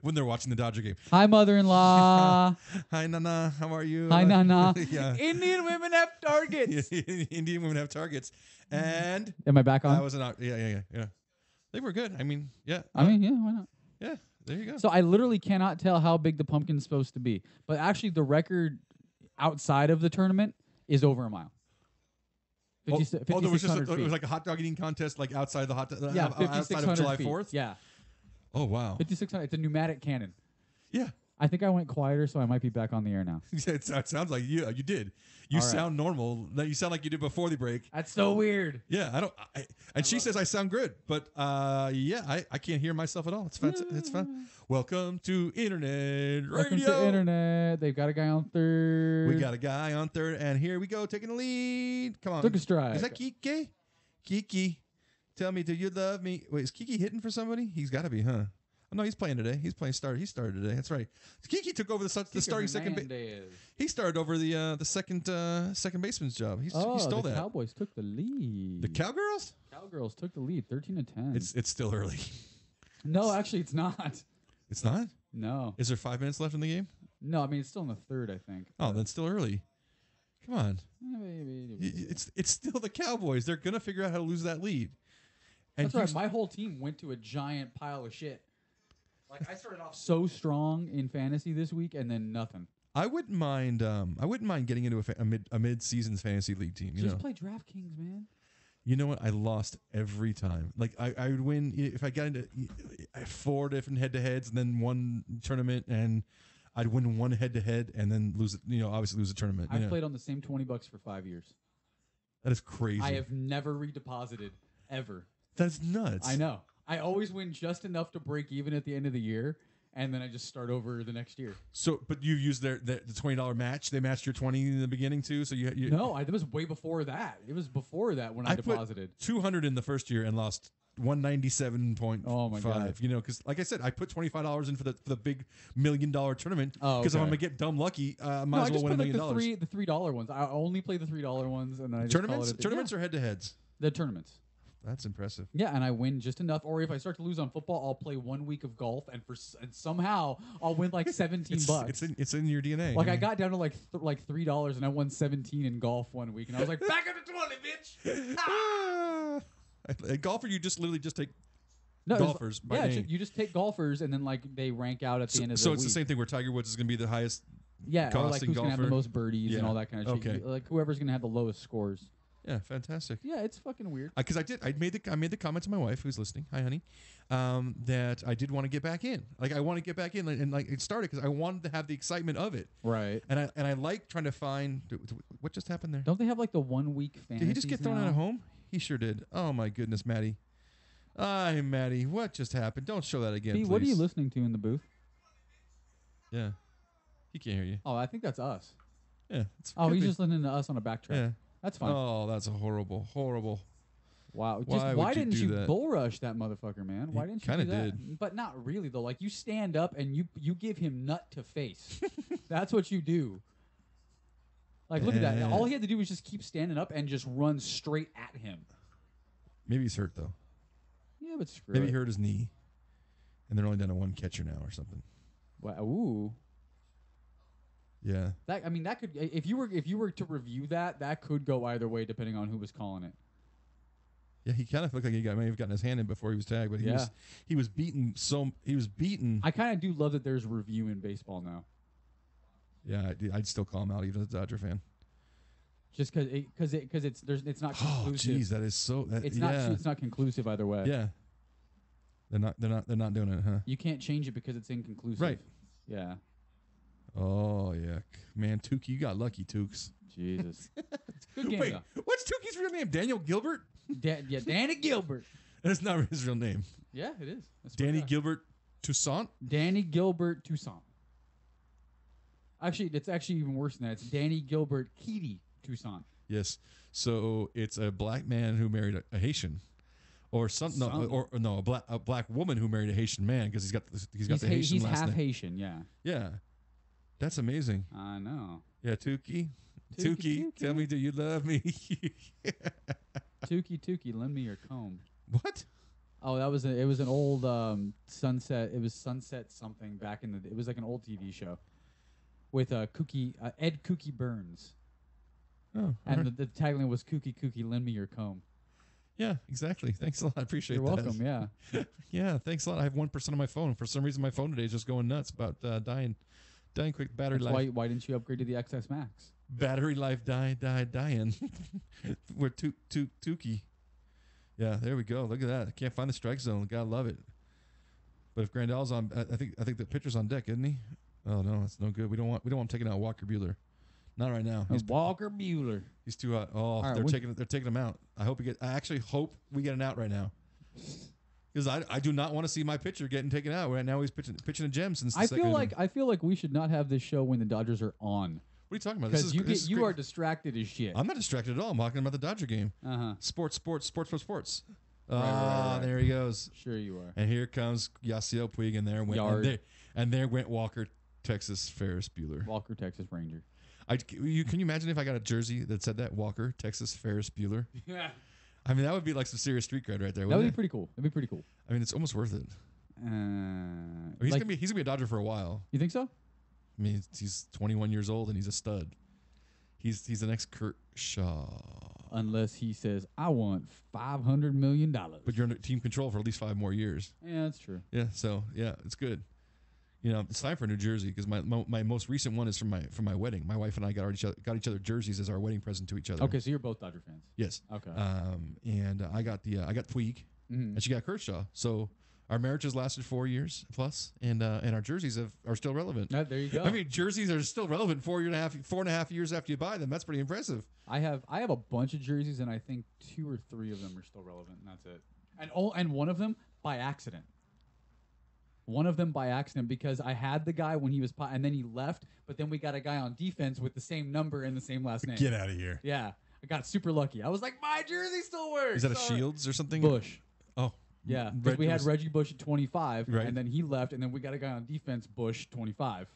when they're watching the Dodger game. Hi, mother-in-law. Hi, Nana. How are you? Hi, Nana. Yeah. Indian women have targets. Indian women have targets. And am I back on? I was not. Yeah. They were good. I mean, yeah. Why not? Yeah. There you go. So I literally cannot tell how big the pumpkin's supposed to be, but actually the record outside of the tournament is over a mile. 50, there was just it was like a hot dog eating contest, like outside the outside of July 4th. Yeah. Oh wow. 5,600. It's a pneumatic cannon. Yeah. I think I went quieter, so I might be back on the air now. It sounds like you did. You sound normal. You sound like you did before the break. That's so weird. Yeah, she says I sound good, but I can't hear myself at all. It's fun. It's fun. Welcome to Internet Radio. Welcome to Internet. They've got a guy on third. We got a guy on third, and here we go, taking the lead. Come on. Took a strike. Is that Kiki? Kiki, tell me, do you love me? Wait, is Kiki hitting for somebody? He's got to be, huh? Oh, no, he's playing today. He started today. That's right. Kiki took over the starting second base. He started over the second baseman's job. He stole the that. Cowboys took the lead. The Cowgirls? Cowgirls took the lead, 13-10. It's still early. No, actually, it's not. It's not? No. Is there 5 minutes left in the game? No, I mean it's still in the third, I think. Oh, then it's still early. Come on. It's still the Cowboys. They're gonna figure out how to lose that lead. And that's right. My whole team went to a giant pile of shit. Like I started off so strong in fantasy this week, and then nothing. I wouldn't mind getting into a mid-season fantasy league team. Just play DraftKings, man. You know what? I lost every time. Like I would win if I got into 4 different head-to-heads and then one tournament, and I'd win one head-to-head and then lose it. Obviously lose the tournament. I've played on the same $20 for 5 years. That is crazy. I have never redeposited ever. That's nuts. I know. I always win just enough to break even at the end of the year, and then I just start over the next year. So, but you used the $20 match. They matched your 20 in the beginning too. So you no, it was way before that. It was before that when I deposited put 200 in the first year and lost 197.5. Oh my god! Because like I said, I put $25 in for the big $1 million tournament. Because if I'm gonna get dumb lucky, I might as well win $1 million. The $3 ones. I only play the $3 ones, and I tournaments or head-to-heads. The tournaments. That's impressive. Yeah, and I win just enough. Or if I start to lose on football, I'll play 1 week of golf, and somehow I'll win like $17. It's in your DNA. Like I got down to like $3, and I won 17 in golf 1 week, and I was like, back at the 20, bitch. A golfer, you just literally just take No, golfers by name. You just take golfers, and then like they rank out at the end of the So week. it's the same thing where Tiger Woods is going to be the highest. Yeah, or like who's golfer. gonna have the most birdies and all that kind of shit. Okay. Like whoever's gonna have the lowest scores. Yeah, fantastic. Yeah, it's fucking weird. Because I made the comment to my wife who's listening. Hi, honey. That I did want to get back in. Like I want to get back in, and like it started because I wanted to have the excitement of it. Right. And I like trying to find what just happened there. Don't they have like the 1 week fantasies? Did he just get thrown out of home? He sure did. Oh my goodness, Maddie. Hi, Maddie. What just happened? Don't show that again, please. What are you listening to in the booth? Yeah. He can't hear you. Oh, I think that's us. Yeah. He's just listening to us on a backtrack. Yeah. That's fine. Oh, that's a horrible. Wow. Why didn't you do you that? bull rush that motherfucker, man? Why didn't you do that? Did. But not really though. Like you stand up and you give him nut to face. That's what you do. Like look at that. All he had to do was just keep standing up and just run straight at him. Maybe he's hurt though. Yeah, but screw Maybe it. he hurt his knee, and they're only down to one catcher now or something. Wow. Ooh. Yeah. That could if you were to review that could go either way depending on who was calling it. Yeah, he kind of looked like he may have gotten his hand in before he was tagged, but he was beaten. I kind of do love that there's review in baseball now. Yeah, I'd still call him out even as a Dodger fan. Just because it's not conclusive. Oh, jeez, that is so. It's not conclusive either way. Yeah. They're not doing it, huh? You can't change it because it's inconclusive. Right. Yeah. Oh yeah, man, Tukey, you got lucky, Tukes. Jesus. Good game. Wait, though. what's Tukey's real name? Daniel Gilbert? Danny Gilbert. That's not his real name. Yeah, it is. Danny Gilbert Toussaint. Danny Gilbert Toussaint. Actually, it's actually even worse than that. It's Danny Gilbert Keedy Toussaint. Yes. So it's a black man who married a Haitian, or a black woman who married a Haitian man because he's got the Haitian he's last half name. Haitian. Yeah. Yeah, that's amazing. I know. Yeah, Tukey, tell me, do you love me? Tukey, lend me your comb. What? Oh, it was an old Sunset. It was Sunset something back in the. It was like an old TV show with Ed Kooky Burns. Oh, and the tagline was "Kooky, lend me your comb." Yeah, exactly. Thanks a lot. I appreciate You're that. welcome. Yeah. Yeah, thanks a lot. I have 1% on my phone. For some reason, my phone today is just going nuts about dying quick. Battery life. Why didn't you upgrade to the XS Max? Battery life dying. We're Tukey. Yeah, there we go. Look at that. I can't find the strike zone. Gotta love it. But if Grandal's on, I think the pitcher's on deck, isn't he? Oh no, that's no good. We don't want him taking out Walker Buehler. Not right now. Walker Buehler. He's too hot. Oh, right, they're taking him out. I actually hope we get an out right now. Because I do not want to see my pitcher getting taken out. Right now he's pitching a gem since the second inning. I feel like we should not have this show when the Dodgers are on. What are you talking about? Because you are distracted as shit. I'm not distracted at all. I'm talking about the Dodger game. Uh-huh. Sports. Right. There he goes. Sure you are. And here comes Yasiel Puig, and there went Walker, Texas Ferris Bueller. Walker, Texas Ranger. Can you imagine if I got a jersey that said that? Walker, Texas Ferris Bueller? Yeah. I mean, that would be like some serious street cred right there. That would be pretty cool. That'd be pretty cool. I mean, it's almost worth it. He's gonna be a Dodger for a while. You think so? I mean, he's 21 years old and he's a stud. He's the next Kurt Shaw. Unless he says, I want $500 million. But you're in team control for at least 5 more years. Yeah, that's true. Yeah, so yeah, it's good. You know, it's time for New Jersey because my most recent one is from my wedding. My wife and I got each other jerseys as our wedding present to each other. Okay, so you're both Dodger fans. Yes. Okay. And I got Puig, and she got Kershaw. So our marriage has lasted 4 years plus, and our jerseys are still relevant. There you go. I mean, jerseys are still relevant 4.5 years after you buy them. That's pretty impressive. I have a bunch of jerseys, and I think 2 or 3 of them are still relevant, and that's it. And one of them by accident. One of them by accident because I had the guy when he was and then he left, but then we got a guy on defense with the same number and the same last name. Get out of here. Yeah. I got super lucky. I was like, my jersey still works. Is that a Shields or something? Bush. Oh. Yeah. Because we had Reggie Bush at 25, and then he left, and then we got a guy on defense, Bush, 25.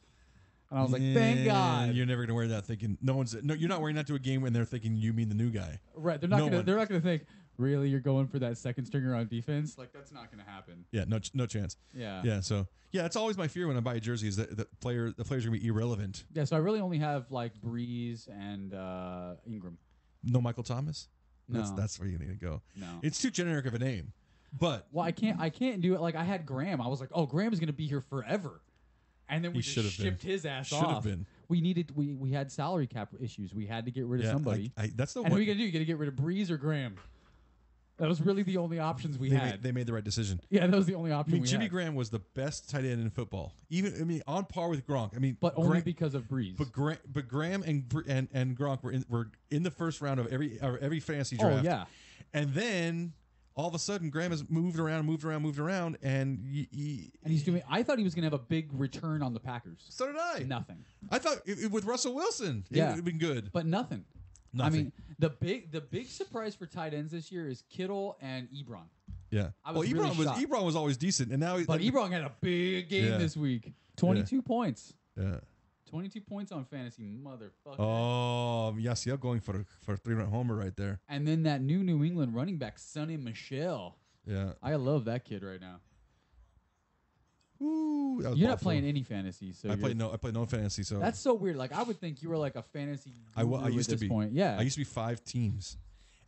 And I was like, thank God. You're never gonna wear that thinking you're not wearing that to a game when they're thinking you mean the new guy. Right. They're not gonna think, really, you're going for that second stringer on defense? Like, that's not gonna happen. Yeah, no chance. Yeah. Yeah, so it's always my fear when I buy a jersey is that the players are gonna be irrelevant. Yeah, so I really only have like Breeze and Ingram. No Michael Thomas? No. That's where you need to go. No. It's too generic of a name. But I can't do it. Like I had Graham. I was like, oh, Graham is gonna be here forever, and then we just shipped his ass off. Should have been. We had salary cap issues. We had to get rid of somebody. That's the and what are you gonna do? You gotta get rid of Breeze or Graham. That was really the only options we had. They made the right decision. Yeah, that was the only option. Jimmy Graham was the best tight end in football. On par with Gronk. But only because of Breeze. But Graham and Gronk were in the first round of every fantasy draft. Oh yeah. And then all of a sudden, Graham has moved around, and he's doing. I thought he was gonna have a big return on the Packers. So did I. Nothing. I thought with Russell Wilson, it would have been good, but nothing. Nothing. I mean, the big surprise for tight ends this year is Kittle and Ebron. Yeah. Ebron was always decent, and now Ebron had a big game this week. 22 points. Yeah. 22 points on fantasy, motherfucker. Oh, Yasiel going for a 3-run homer right there. And then that New England running back, Sonny Michel. Yeah. I love that kid right now. Ooh, you're not playing any fantasy, so I play no fantasy. So that's so weird. Like I would think you were like a fantasy. I used to be. Point. Yeah, I used to be 5 teams,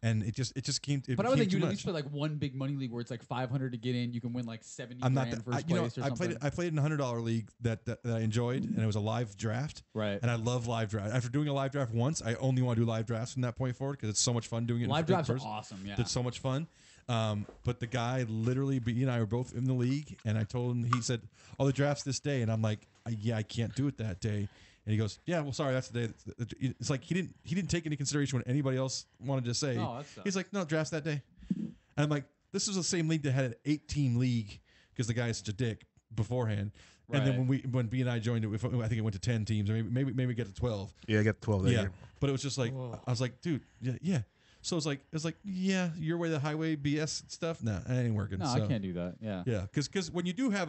and it just came. But I would think you'd at least play like one big money league where it's like 500 to get in. You can win like 70 grand first place or something. I played in a $100 league that I enjoyed, and it was a live draft. Right. And I love live draft. After doing a live draft once, I only want to do live drafts from that point forward because it's so much fun doing it. Live drafts are awesome. Yeah, it's so much fun. But the guy literally, B and I were both in the league, and I told him, he said, "Oh, the draft's this day," and I'm like, "Yeah, I can't do it that day." And he goes, "Yeah, well, sorry, that's the day." It's like he didn't take into consideration what anybody else wanted to say. Oh, he's like, "No, draft's that day," and I'm like, "This was the same league that had an 8-team league because the guy is such a dick beforehand." Right. And then when B and I joined it, I think it went to 10 teams, or maybe get to 12. Yeah, I got 12 that year. But it was just like, I was like, dude, yeah. So it's like, yeah, your way, the highway BS stuff. Nah, that ain't working. No, I can't do that. Yeah, yeah, because when you do have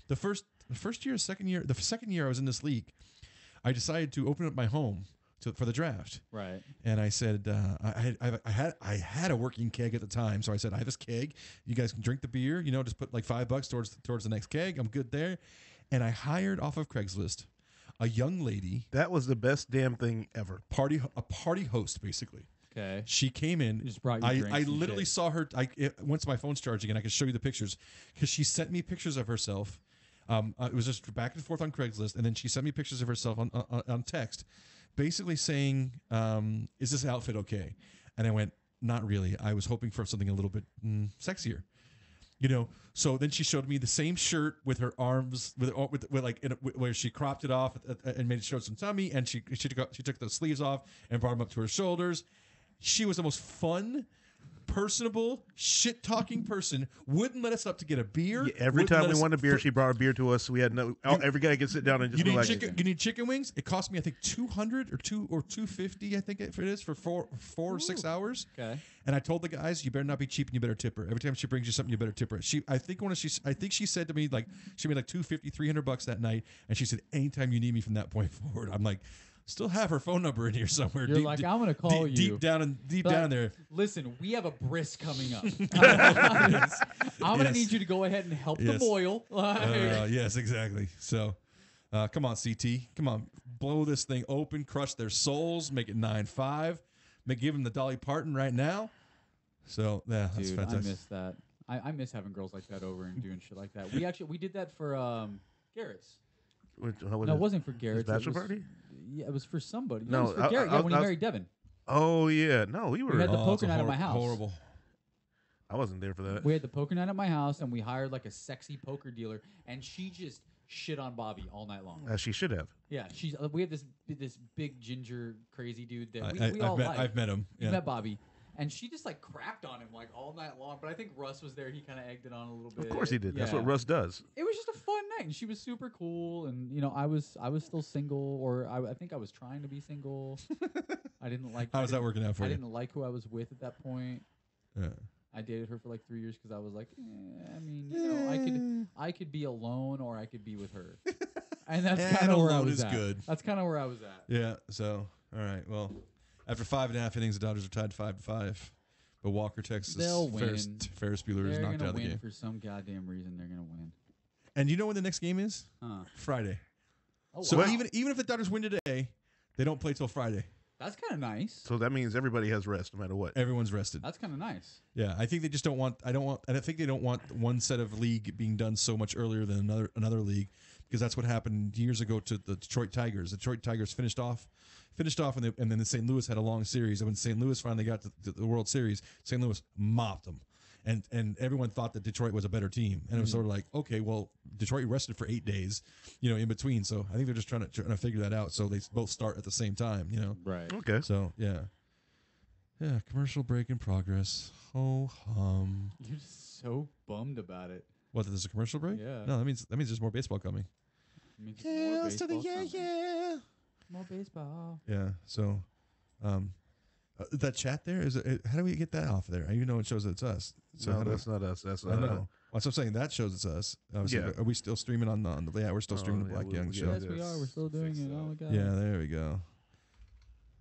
the first year, second year I was in this league, I decided to open up my home for the draft. Right. And I said, I had a working keg at the time, so I said, I have this keg. You guys can drink the beer. Just put like $5 towards the next keg. I'm good there. And I hired off of Craigslist a young lady. That was the best damn thing ever. A party host, basically. Okay. She came in. You just brought you drinks. I literally saw her. Once my phone's charging, and I can show you the pictures because she sent me pictures of herself. It was just back and forth on Craigslist, and then she sent me pictures of herself on text, basically saying, "Is this outfit okay?" And I went, "Not really. I was hoping for something a little bit sexier." So then she showed me the same shirt with her arms where she cropped it off and made it show some tummy, and she took the sleeves off and brought them up to her shoulders. She was the most fun, personable, shit-talking person. Wouldn't let us up to get a beer. Yeah, every time we wanted a beer, she brought a beer to us. We had every guy could sit down and just you need chicken wings. It cost me, I think, $200 or $250. I think it is for 4 or 6 hours. Okay. And I told the guys, you better not be cheap and you better tip her. Every time she brings you something, you better tip her. I think she said to me, like, she made like $250, $300 that night, and she said, anytime you need me from that point forward. I'm like, still have her phone number in here somewhere. You're like, I'm gonna call you deep down there. Listen, we have a bris coming up. I'm gonna need you to go ahead and help the boil. Yes, exactly. So, come on, CT, come on, blow this thing open, crush their souls, make it 9-5, give them the Dolly Parton right now. So yeah, that's Dude, fantastic. I miss that. I miss having girls like that over and doing shit like that. We did that for Garrett's. No, it wasn't for Garrett's. Bachelor party? Yeah, it was for somebody. No, it was for Garrett. When he married Devin. Oh yeah, no, we were. We had the poker night at my house. Horrible. I wasn't there for that. We had the poker night at my house, and we hired like a sexy poker dealer, and she just shit on Bobby all night long. As she should have. Yeah, we have this big ginger crazy dude that we all like. I've met him. You met Bobby. And she just like crapped on him like all night long. But I think Russ was there. He kind of egged it on a little bit. Of course he did. Yeah. That's what Russ does. It was just a fun night, and she was super cool. And I was still single, or I think I was trying to be single. I didn't like. How was that working out for you? I didn't like who I was with at that point. Yeah. I dated her for like 3 years because I was like, I mean, I could be alone or I could be with her, and that's kind of where I was at. Good. That's kind of where I was at. Yeah. So all right. Well, after 5.5 innings, the Dodgers are tied 5-5. But Walker, Texas, they'll win. Ferris Bueller is knocked out of the game. For some goddamn reason, they're gonna win. And you know when the next game is? Friday. Oh, so wow. even if the Dodgers win today, they don't play till Friday. That's kind of nice. So that means everybody has rest, no matter what. Everyone's rested. That's kind of nice. Yeah, I think they just don't want. I think they don't want one set of league being done so much earlier than another league, because that's what happened years ago to the Detroit Tigers. The Detroit Tigers finished off, and then the St. Louis had a long series. And when St. Louis finally got to the World Series, St. Louis mopped them. And everyone thought that Detroit was a better team, and it was sort of like, okay, well, Detroit rested for 8 days, in between. So I think they're just trying to figure that out, so they both start at the same time, Right. Okay. So yeah, commercial break in progress. Ho hum. You're just so bummed about it. What? There's a commercial break? Yeah. No, that means there's more baseball coming. It means more Hails to the baseball coming. yeah. More baseball. Yeah. So, that chat there how do we get that off there? You know, it shows that it's us. So No, that's not us. That's I know. That's what I'm saying. That shows it's us. Yeah. Are we still streaming on the? Yeah, we're still streaming the Black Young show. Yes, we are. We're still doing it. Oh my god. Yeah, there we go.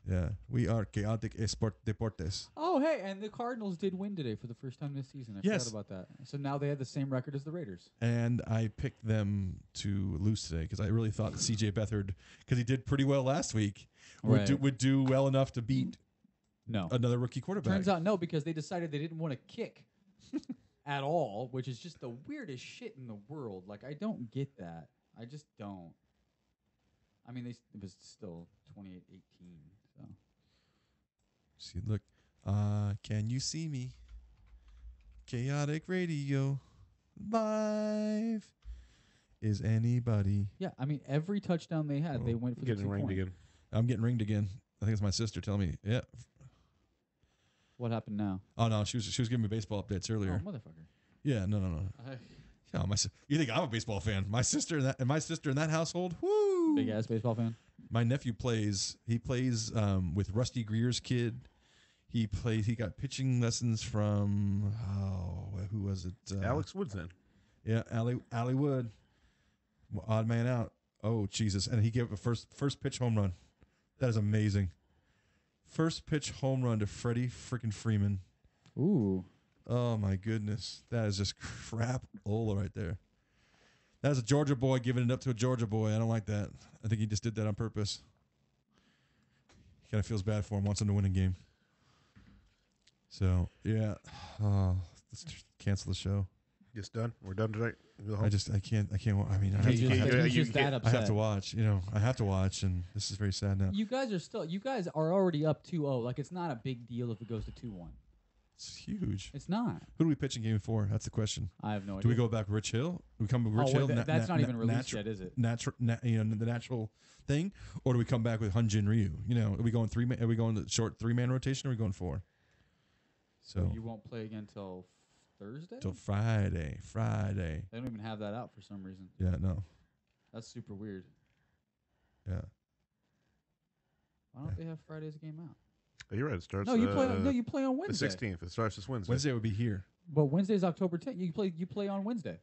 Yeah, we are Chaotic Deportes. Oh, hey, and the Cardinals did win today for the first time this season. I Yes. forgot about that. So now they have the same record as the Raiders. And I picked them to lose today because I really thought that C.J. Beathard, because he did pretty well last week, would do well enough to beat another rookie quarterback. Turns out no, because they decided they didn't want to kick at all, which is just the weirdest shit in the world. Like, I don't get that. I just don't. I mean, it was still 28-18. So. See, look, can you see me? Chaotic Radio live. Is anybody? Yeah, I mean, every touchdown they had, they went for the 2 point. Again. I'm getting ringed again. I think it's my sister telling me. Yeah. What happened now? Oh no, she was giving me baseball updates earlier. Oh, motherfucker. Yeah, no. No, you think I'm a baseball fan? My sister in that household. Woo! Big ass baseball fan. My nephew plays. He plays with Rusty Greer's kid. He got pitching lessons from who was it? Alex Woodson. Yeah, Allie Wood. Odd man out. Oh Jesus! And he gave a first pitch home run. That is amazing. First pitch home run to Freddie freaking Freeman. Ooh. Oh my goodness, that is just crap Ola right there. That's a Georgia boy giving it up to a Georgia boy. I don't like that. I think he just did that on purpose. He kind of feels bad for him. Wants him to win a game. So yeah, let's cancel the show. Just done. We're done tonight. I can't. I mean, I have to watch. I have to watch, and this is very sad now. You guys are already up 2-0. Like, it's not a big deal if it goes to 2-1. It's huge. It's not. Who do we pitch in game 4? That's the question. I have no idea. Do we go back Rich Hill? Do we come with Rich Hill? That's not even released yet, is it? The natural thing, or do we come back with Hyun-Jin Ryu? Are we going 3-man? Are we going the short 3-man rotation? Or are we going 4? So you won't play again till Thursday? Till Friday. They don't even have that out for some reason. Yeah, no. That's super weird. Yeah. Why don't they have Friday's game out? Oh, you're right. It starts. No, you play on Wednesday. The 16th. It starts this Wednesday. Wednesday would be here. Well, Wednesday's October 10th. You play on Wednesday.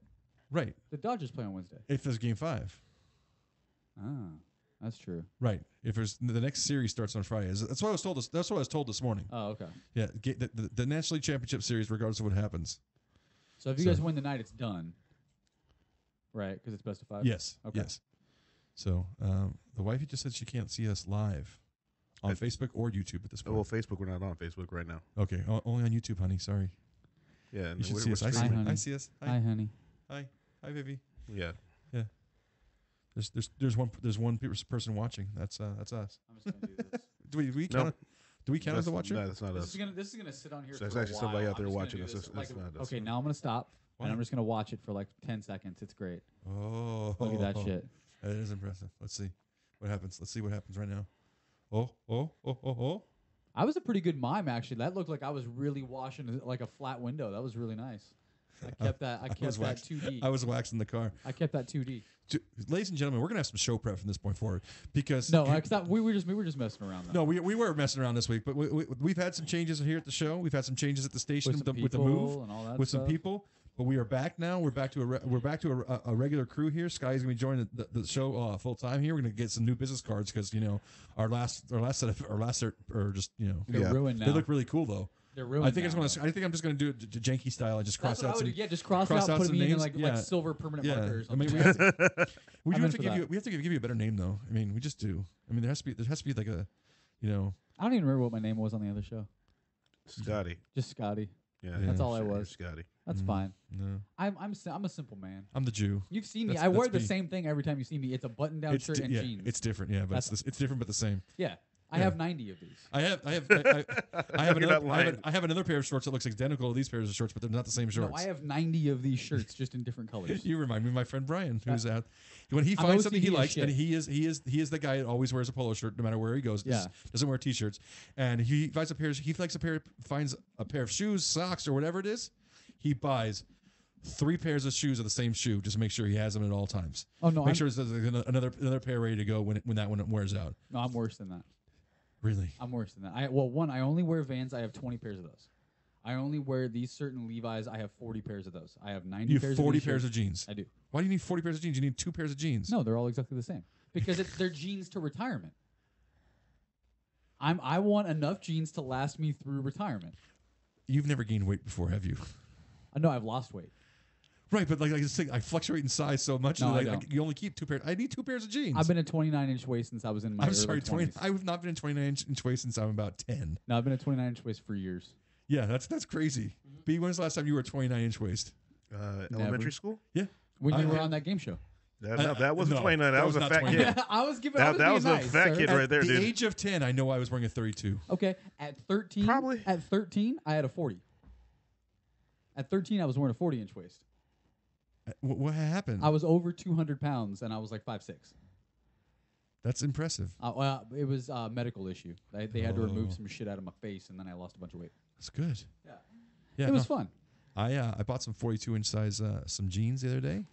Right. The Dodgers play on Wednesday. If there's game 5. Ah, that's true. Right. If there's the next series starts on Friday. That's what I was told. That's what I was told this morning. Oh, okay. Yeah. The National League Championship Series, regardless of what happens. So if you guys win the night, it's done. Right? Because it's best of 5. Yes. Okay. Yes. So the wifey just said she can't see us live on Facebook or YouTube at this point. Well, Facebook, we're not on Facebook right now. Okay. Only on YouTube, honey. Sorry. Yeah. You should see us. I see us. Hi, honey. Hi, Vivi. Yeah. Yeah. There's one person watching. That's us. I'm just gonna do this. Do we count as a watcher? No, that's not us. This is gonna sit on here. So there's for a actually while. somebody out there I'm just watching gonna do us. this. That's not us. Okay, now I'm gonna stop, and I'm just gonna watch it for like 10 seconds. It's great. Oh, Look at that shit. That is impressive. Let's see what happens. Let's see what happens right now. Oh. I was a pretty good mime, actually. That looked like I was really washing like a flat window. That was really nice. I kept that 2D. I was waxing the car. I kept that 2D. Ladies and gentlemen, we're gonna have some show prep from this point forward because we were just messing around. Though. No, we were messing around this week, but we've had some changes here at the show. We've had some changes at the station with the move and all that with stuff. some people. But we are back now. We're back to a regular crew here. Sky's gonna be joining the show full time here. We're gonna get some new business cards because our last set are just they're ruined now. They look really cool though. They're ruined. I think I'm just gonna do it janky style. I just cross out some. Just cross out, put some them in names. like silver permanent markers. I mean, we have to give you a better name though. I mean, we just do. I mean, there has to be like a, I don't even remember what my name was on the other show. Scotty. Just Scotty. Yeah, That's all I was. Scotty. That's fine. No. I'm a simple man. I'm the Jew. You've seen me. That's- I wear that's the me. same thing every time you see me. It's a button-down shirt and yeah, jeans. it's different. Yeah, but it's different but the same. Yeah. I Yeah. have 90 of these. I have You're another not lying. I have another pair of shorts that looks identical to these pairs of shorts, but they're not the same shorts. No, I have 90 of these shirts just in different colors. You remind me of my friend Brian, who's out when he I'm finds something he OCD as likes, shit. and he is the guy that always wears a polo shirt no matter where he goes. Yeah. Doesn't wear t-shirts, and he finds a pair of shoes, socks, or whatever it is. He buys 3 pairs of shoes of the same shoe just to make sure he has them at all times. Oh no, Make sure there's another pair ready to go when that one wears out. No, I'm worse than that. Really? I'm worse than that. I only wear Vans. I have 20 pairs of those. I only wear these certain Levi's. I have 40 pairs of those. I have 90 You pairs have 40 of these pairs shirts. of jeans. I do. Why do you need 40 pairs of jeans? You need 2 pairs of jeans. No, they're all exactly the same because they're jeans to retirement. I want enough jeans to last me through retirement. You've never gained weight before, have you? I know I've lost weight. Right, but like I just think I fluctuate in size so much. No, that I like, don't. you only keep 2 pairs. I need 2 pairs of jeans. I've been a 29-inch waist since I was in my I'm early sorry, 20s. I have not been in 29-inch waist since I'm about 10. No, I've been a 29-inch waist for years. Yeah, that's crazy. B, when's the last time you were a 29-inch waist? Elementary school? Yeah. When you were on that game show. That wasn't no, 29. That was a not fat 29. kid. I was giving. That was a nice, fat sir. kid right there, At the dude. age of 10, I know I was wearing a 32. Okay, at 13, Probably. At 13, I had a 40. At 13, I was wearing a 40-inch waist. What happened? I was over 200 pounds, and I was like 5'6". That's impressive. Well, it was a medical issue. They had to Oh. remove some shit out of my face, and then I lost a bunch of weight. That's good. Yeah, Yeah, it was fun. I bought some 42-inch size some jeans the other day.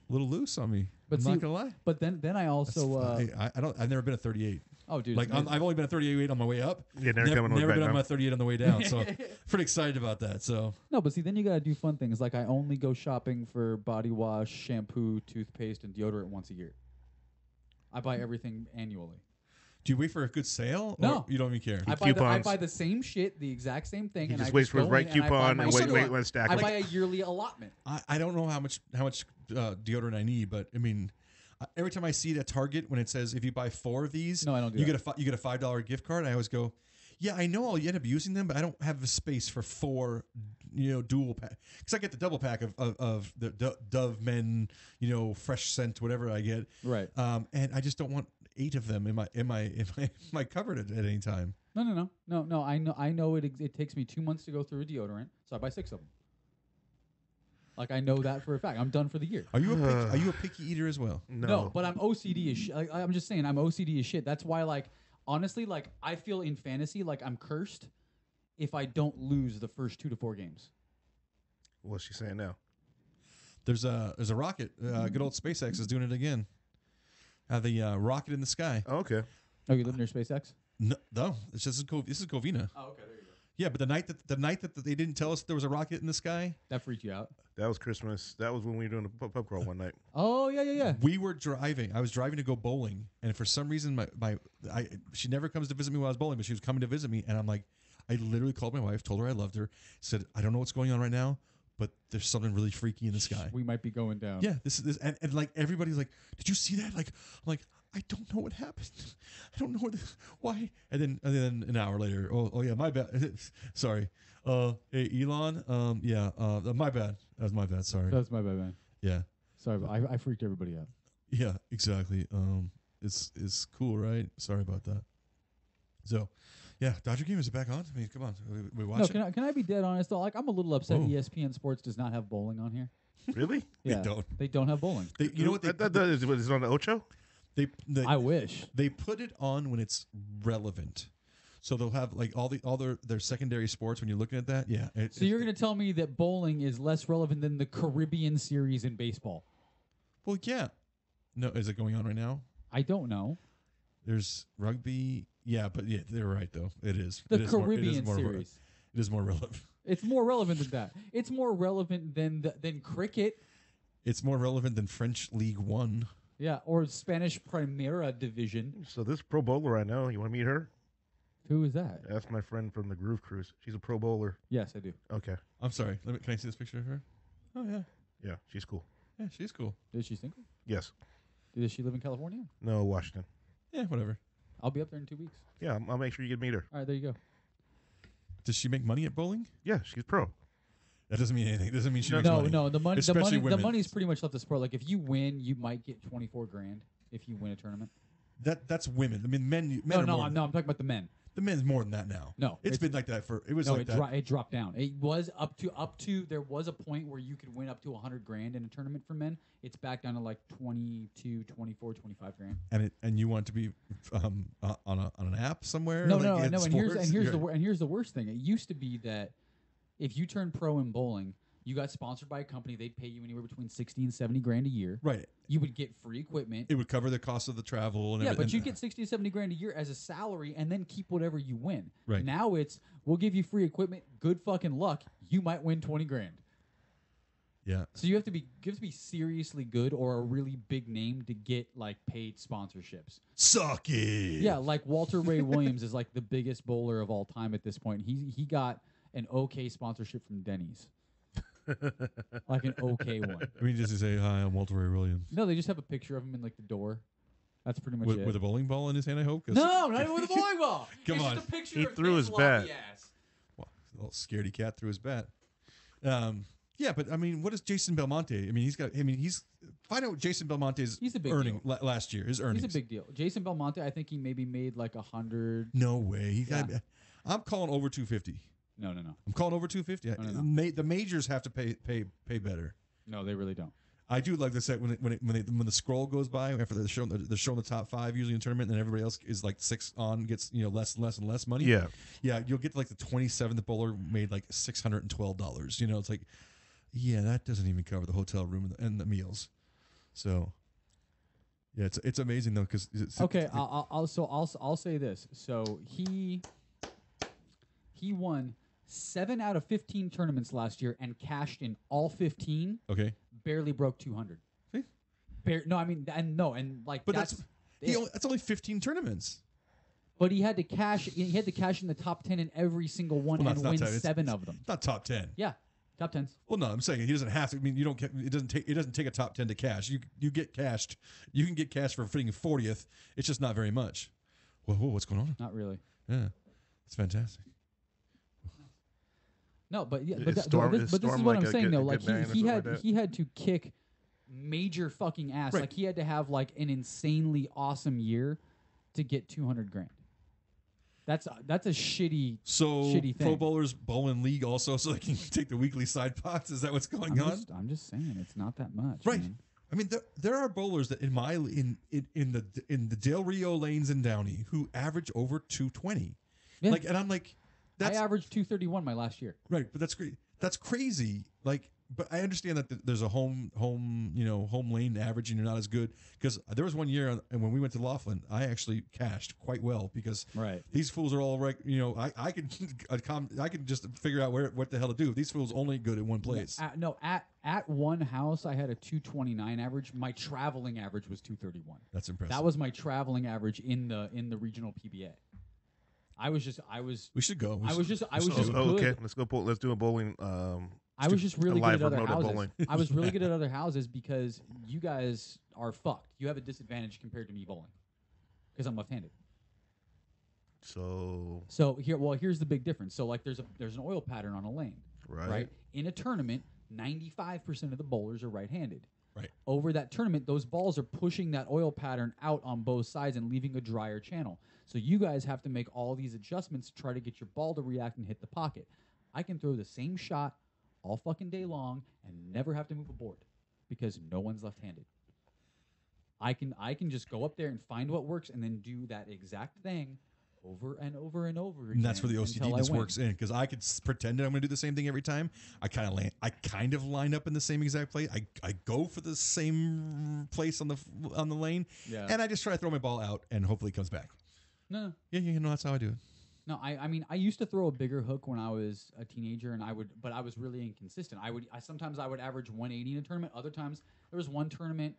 A little loose on me. But I'm see, not gonna lie. But then I That's also fine. I've never been a 38. oh dude, Like I've only been a 38 on my way up. Yeah, never coming never back been on down. my 38 on the way down. So pretty excited about that. So no, but see, then you gotta do fun things. Like I only go shopping for body wash, shampoo, toothpaste, and deodorant once a year. I buy everything annually. do you wait for a good sale? No. Or you don't even care. I Coupons. buy the same shit, the exact same thing, He and just I waits just for his go right in and I buy coupon my and shit. wait, stack I it. buy a yearly allotment. I don't know how much deodorant I need, but I mean, every time I see it at Target when it says if you buy 4 of these, No, I don't do you that. get a $5 gift card. I always go, yeah, I know I'll end up using them, but I don't have the space for 4, dual pack. Because I get the double pack of the Dove Men, fresh scent, whatever I get. Right. And I just don't want 8 of them in my cupboard at any time. No. I know it takes me 2 months to go through a deodorant, so I buy 6 of them. Like I know that for a fact. I'm done for the year. Are you a picky eater as well? No. But I'm OCD as shit. I'm just saying I'm OCD as shit. That's why, like, honestly, like I feel in fantasy like I'm cursed if I don't lose the first 2 to 4 games. What's she saying now? There's a rocket. Good old SpaceX is doing it again. The rocket in the sky. Oh, okay. Oh, you live near SpaceX? No, it's just this is Covina. Oh, okay, there you go. Yeah, but the night that they didn't tell us there was a rocket in the sky, That freaked you out? That was Christmas. That was when we were doing the pub crawl one night. Oh yeah. we were driving. I was driving to go bowling, and for some reason, she never comes to visit me while I was bowling, but she was coming to visit me, and I'm like, I literally called my wife, told her I loved her, said I don't know what's going on right now, but there's something really freaky in the sky. We might be going down. Yeah, this is and like everybody's like, did you see that? Like, I'm like, I don't know what happened. I don't know why. And then an hour later, oh yeah, my bad. Sorry. Hey Elon. My bad. That was my bad. Sorry. That's my bad, man. Yeah. Sorry, but I freaked everybody out. Yeah. Exactly. It's cool, right? Sorry about that. So, yeah, Dodger game is it back on? I mean, come on, we watch No, it. can I be dead honest though? Like I'm a little upset. Oh. ESPN Sports does not have bowling on here. Really? Yeah, don't. They don't have bowling. You know what? Is it on the Ocho? I wish. They put it on when it's relevant. So they'll have like all their secondary sports when you're looking at that. Yeah. So you're going to tell me that bowling is less relevant than the Caribbean series in baseball? Well, yeah. No, is it going on right now? I don't know. There's rugby. Yeah, but yeah, they're right though. It is. The It is Caribbean more, series. It is more relevant. It's more relevant than that. It's more relevant than cricket. It's more relevant than French League One. Yeah, or Spanish Primera Division. So this pro bowler I know, you want to meet her? Who is that? That's my friend from the Groove Cruise. She's a pro bowler. Yes, I do. Okay. I'm sorry. Can I see this picture of her? Oh yeah. Yeah, she's cool. Yeah, she's cool. Is she single? Yes. Does she live in California? No, Washington. Yeah, whatever. I'll be up there in 2 weeks. Yeah, I'll make sure you get meet her. All right, there you go. Does she make money at bowling? Yeah, she's pro. That doesn't mean anything. It doesn't mean she makes No, money. no. Especially The women. money's pretty much left the sport. Like if you win, you might get 24 grand if you win a tournament. That's women. I mean, men No, are no, more. I'm talking about the men. The men's more than that now. No, it's been like that for. It was like that. It dropped down. It was up to. There was a point where you could win up to 100 grand in a tournament for men. It's back down to like 22, 24, 25 grand. And you want to be on an app somewhere? No, like no, in no. And sports? here's the worst thing. It used to be that if you turned pro in bowling, you got sponsored by a company. They'd pay you anywhere between 60 and 70 grand a year. Right. You would get free equipment. It would cover the cost of the travel and yeah, everything. but you get 60 to 70 grand a year as a salary and then keep whatever you win. Right. Now it's, we'll give you free equipment. Good fucking luck. You might win 20 grand. Yeah. So you have to be seriously good or a really big name to get like paid sponsorships. Suck it. Yeah, like Walter Ray Williams is like the biggest bowler of all time at this point. He got an okay sponsorship from Denny's. Like an okay one. I mean, just to say, hi, I'm Walter Ray Williams. No, they just have a picture of him in like the door. That's pretty much it. With a bowling ball in his hand, I hope. No, not even with a bowling ball. Come it's on. Just a picture He of threw his bat. ass. Well, a little scaredy cat threw his bat. Yeah, but I mean, what is Jason Belmonte? I mean, he's find out what Jason Belmonte's He's a big earning last year. His earnings. He's a big deal. Jason Belmonte, I think he maybe made like 100. No way. Yeah. I'm calling over 250. No. I'm calling over 250. No. The majors have to pay better. No, they really don't. I do like this when the scroll goes by after they're showing the top 5 usually in the tournament, and then everybody else is like 6 on gets less and less and less money. Yeah, you'll get like the 27th bowler made like $612. It's like, yeah, that doesn't even cover the hotel room and the meals. So, yeah, it's amazing though because okay. I'll say this. So he won 7 out of 15 tournaments last year and cashed in all 15. Okay. Barely broke 200. See? But that's only 15 tournaments. But he had to cash. He had to cash in the top 10 in every single one and win 7 of them. It's not top 10. Yeah, top 10s. Well, no, I'm saying he doesn't have to. I mean, you don't. It doesn't take a top 10 to cash. You get cashed. You can get cashed for finishing 40th. It's just not very much. Whoa, what's going on? Not really. Yeah, it's fantastic. No, but yeah, This this is what I'm saying though. Like he had to kick major fucking ass. Right. Like he had to have like an insanely awesome year to get 200 grand. That's a shitty thing. Pro bowlers bowl in league also, so they can take the weekly side pots. Is that what's going on? I'm just saying it's not that much. Right. Man. I mean, there are bowlers that in the Del Rio lanes in Downey who average over 220. Yeah. And I'm like. I averaged 231 my last year. Right, but that's great. That's crazy. But I understand that there's a home lane average, and you're not as good because there was one year, and when we went to Laughlin, I actually cashed quite well because these fools are all right. I can just figure out what the hell to do. These fools only good at one place. At one house, I had a 229 average. My traveling average was 231. That's impressive. That was my traveling average in the regional PBA. We should go. I was just good. Okay, let's go. Let's do a bowling. I was just really good at other houses. I was really good at other houses because you guys are fucked. You have a disadvantage compared to me bowling because I'm left-handed. So here's the big difference. So like there's an oil pattern on a lane, right? In a tournament, 95% of the bowlers are right-handed. Right. Over that tournament, those balls are pushing that oil pattern out on both sides and leaving a drier channel. So you guys have to make all these adjustments to try to get your ball to react and hit the pocket. I can throw the same shot all fucking day long and never have to move a board because no one's left-handed. I can just go up there and find what works and then do that exact thing over and over and over again. And that's where the OCD works in because I could pretend that I'm going to do the same thing every time. I kind of line up in the same exact place. I go for the same place on the lane, and I just try to throw my ball out and hopefully it comes back. No. Yeah, that's how I do it. No, I mean I used to throw a bigger hook when I was a teenager, but I was really inconsistent. Sometimes I would average 180 in a tournament. Other times there was one tournament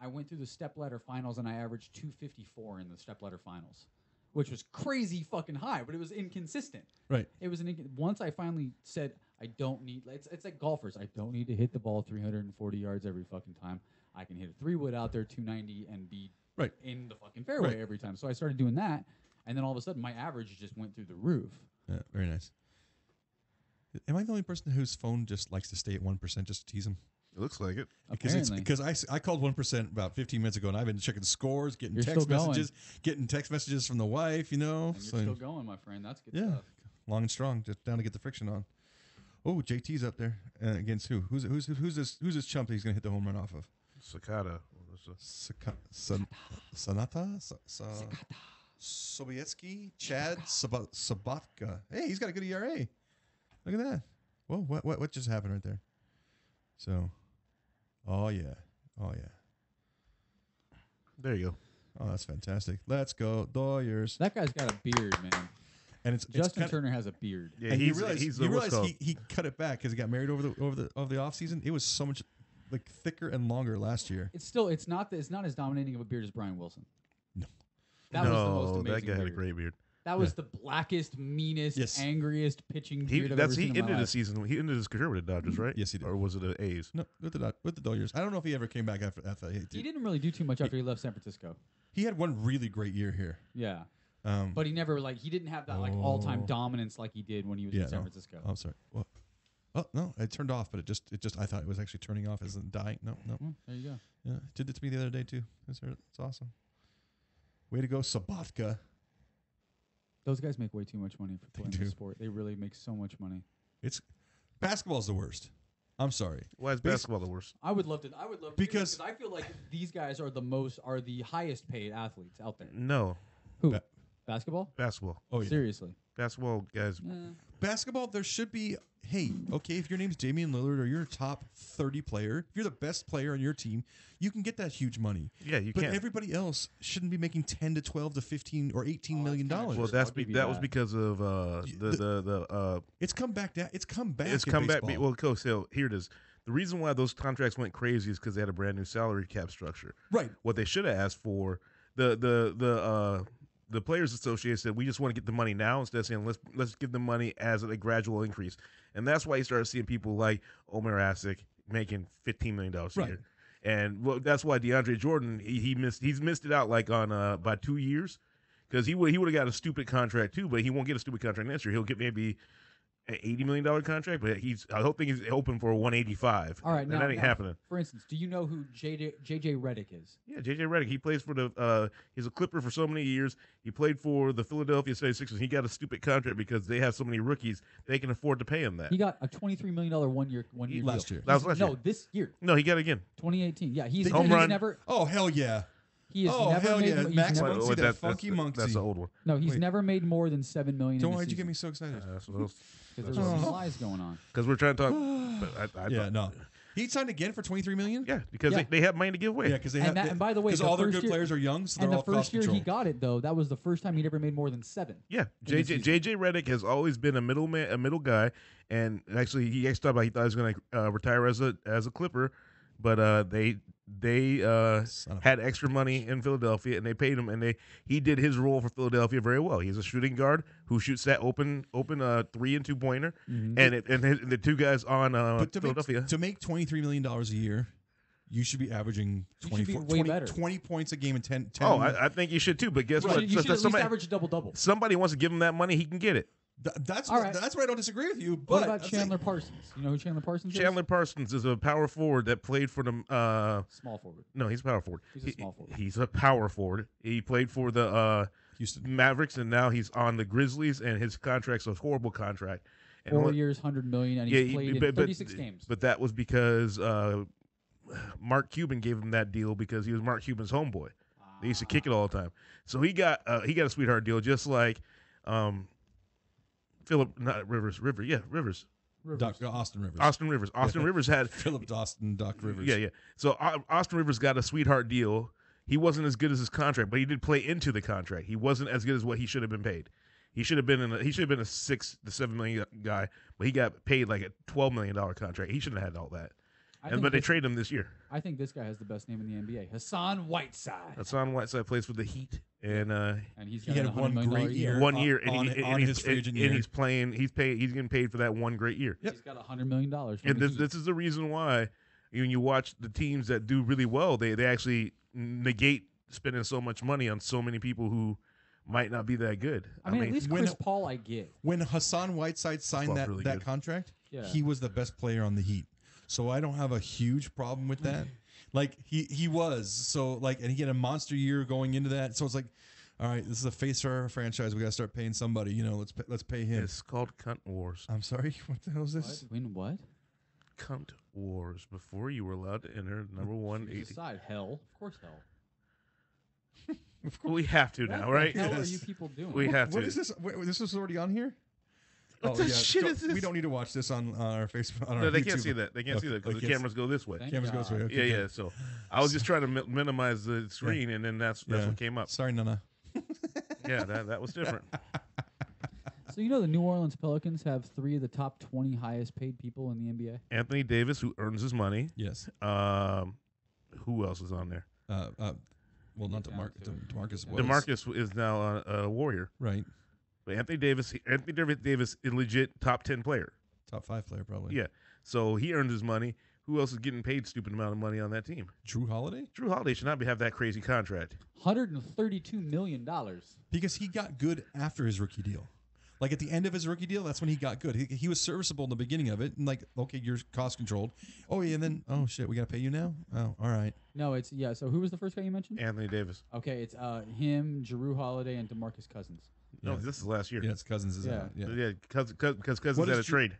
I went through the stepladder finals and I averaged 254 in the stepladder finals, which was crazy fucking high, but it was inconsistent. Right. It was once I finally said I don't need. It's like golfers. I don't need to hit the ball 340 yards every fucking time. I can hit a 3-wood out there 290 and be in the fucking fairway Right. every time. So I started doing that, and then all of a sudden my average just went through the roof. Yeah, very nice. Am I the only person whose phone just likes to stay at 1% just to tease him? It looks like it. Because I called 1% about 15 minutes ago, and I've been checking scores, getting You're text still going. messages from the wife. You know, And you're still going, my friend. That's good yeah, stuff. long and strong, just down to get the friction on. Oh, JT's up there against who? Who's this chump that he's gonna hit the home run off of? Sakata. Sanata? Sobietsky? Chad Sabatka. Hey, he's got a good ERA. Look at that. Whoa, what just happened right there? So, oh yeah. There you go. Oh, that's fantastic. Let's go, Doyers. That guy's got a beard, man. And it's Justin Turner has a beard. Yeah, and he's you realize he cut it back because he got married over the off season. It was so much like thicker and longer last year. It's not as dominating of a beard as Brian Wilson. No. That was the most amazing that guy had a beard. great beard. That was the blackest, meanest, angriest pitching He beard I've ever seen in my ended the life. season. He ended his career with the Dodgers, right? Yes, he did. Or was it the A's? No, with the Doyers. I don't know if he ever came back after that. He didn't really do too much after he left San Francisco. He had one really great year here. Yeah. But he never he didn't have that all-time dominance like he did when he was in San Francisco. I'm sorry. Well, oh no, it turned off, but it just I thought it was actually turning off as in dying. No. There you go. Yeah, it did it to me the other day too. It's awesome. Way to go, Sabatka. Those guys make way too much money for playing do. the sport. They really make so much money. Basketball's the worst. I'm sorry. Why is basketball the worst? I would love to because I feel like these guys are the highest paid athletes out there. No. Who? Basketball? Basketball. Oh yeah. Seriously. Basketball guys. Basketball, there should be. Hey, okay, if your name's Damian Lillard or you're a top 30 player, if you're the best player on your team, you can get that huge money. Yeah, you but can. But everybody else shouldn't be making 10 to 12 to 15 or 18 million dollars. Well, that was because of the It's come back down. It's come back. It's come back. Well, Coach, so here it is. The reason why those contracts went crazy is because they had a brand new salary cap structure. Right. What they should have asked for, the Players Association said, we just want to get the money now instead of saying let's give them money as a gradual increase. And that's why you started seeing people like Omer Asik making $15 million a year. And that's why DeAndre Jordan, he's missed it out like on by 2 years, because he would have got a stupid contract too, but he won't get a stupid contract next year. He'll get maybe an $80 million contract, but I don't think he's open for a 185. All right, and now, that ain't happening. For instance, do you know who JJ Redick is? Yeah, JJ Redick. He plays for he's a Clipper for so many years. He played for the Philadelphia 76ers. He got a stupid contract because they have so many rookies. They can afford to pay him that. He got a $23 million one year last deal. year. That was last year. No, this year. No, he got it again. 2018. Yeah, he's home run. never. Oh hell yeah! He has oh never hell made. yeah! He's Max never, Muncy, that funky Muncy. That's the old one. no, he's Wait. never made more than $7 million. So in a why'd you get season. me so excited? Because there's some lies going on. Because we're trying to talk. But Yeah, no. He signed again for $23 million. Yeah, because Yeah. They have money to give away. Yeah, because they have. And by the way, because the all their first good year- players are young, so And they're the all first year control. he got it, though, that was the first time he'd ever made more than 7. Yeah, the season. JJ Redick has always been a middle guy, and actually he talked about he thought he was going to retire as a Clipper, but they had extra money in Philadelphia and they paid him, and he did his role for Philadelphia very well. He's a shooting guard who shoots that open 3 and 2-pointer, and the two guys on But Philadelphia. to make $23 million a year, you should be averaging You should be 24, way 20, better. 20 points a game and 10. Oh, I think you should too. But guess what? You should at least somebody, average a double-double. somebody wants to give him that money, he can get it. That's All right. that's where I don't disagree with you. But What about I'm Chandler Parsons? You know who Chandler Parsons Chandler Parsons is a power forward that played for the is? Small forward. no, he's a power forward. He's a small forward. He's a power forward. He played for the Houston. Mavericks, and now he's on the Grizzlies, and his contract's a horrible contract. And 4 years, $100 million, and he's played in 36 games. But that was because Mark Cuban gave him that deal because he was Mark Cuban's homeboy. They used to kick it all the time. So he got a sweetheart deal, just like Rivers. Austin Rivers. Austin Rivers had Philip Dawson, Doc Rivers. Yeah. So Austin Rivers got a sweetheart deal. He wasn't as good as his contract, but he did play into the contract. He wasn't as good as what he should have been paid. He should have been a $6 to $7 million guy, but he got paid like a $12 million contract. He shouldn't have had all that. But they traded him this year. I think this guy has the best name in the NBA. Hassan Whiteside. Hassan Whiteside plays for the Heat, and he's He got had a $100 one million great year. year. one year, on his free agent year. and he's playing. He's getting paid for that one great year. He's got $100 million. From And the Heat. this is the reason why when you watch the teams that do really well, they actually negate spending so much money on so many people who might not be that good. I mean, at least when- Chris Paul, I get. When Hassan Whiteside signed Paul's that, really that good. contract, Yeah. he was the best player on the Heat. So I don't have a huge problem with that. Like he was. So like, and he had a monster year going into that. So it's like, all right, this is a face for our franchise. We got to start paying somebody. You know, let's pay him. It's called Cunt Wars. I'm sorry. What the hell is this? Win what? Cunt Wars. Before you were allowed to enter number 180. Decide hell. Of course, hell. We have to now, right? What the hell Yes. are you people doing? We have to. What is this? Wait, this was already on here. What the shit So is this? We don't need to watch this on our Facebook. On No, our they YouTube. can't see that. They can't see that because the cameras go this way. Thank Cameras go this way. God. Okay, Yeah, good. yeah. So I was just trying to minimize the screen, and then that's Yeah. what came up. Sorry, Nana. Yeah, that was different. So you know the New Orleans Pelicans have 3 of the top 20 highest paid people in the NBA. Anthony Davis, who earns his money. Yes. Who else is on there? Well, not Down to it. DeMarcus was. DeMarcus is now a Warrior. Right. But Anthony Davis is legit top 10 player. Top 5 player probably. Yeah. So he earns his money. Who else is getting paid stupid amount of money on that team? Drew Holiday? Drew Holiday should not have that crazy contract. $132 million. Because he got good after his rookie deal. Like at the end of his rookie deal, that's when he got good. He was serviceable in the beginning of it, and like, okay, you're cost controlled. Oh yeah, and then oh shit, we gotta pay you now. Oh, all right. No, it's So who was the first guy you mentioned? Anthony Davis. Okay, it's him, Jrue Holiday, and DeMarcus Cousins. No, Yeah. this is last year. Yeah, it's Cousins is Yeah. out. Yeah. Yeah, because Cousins What had is a trade.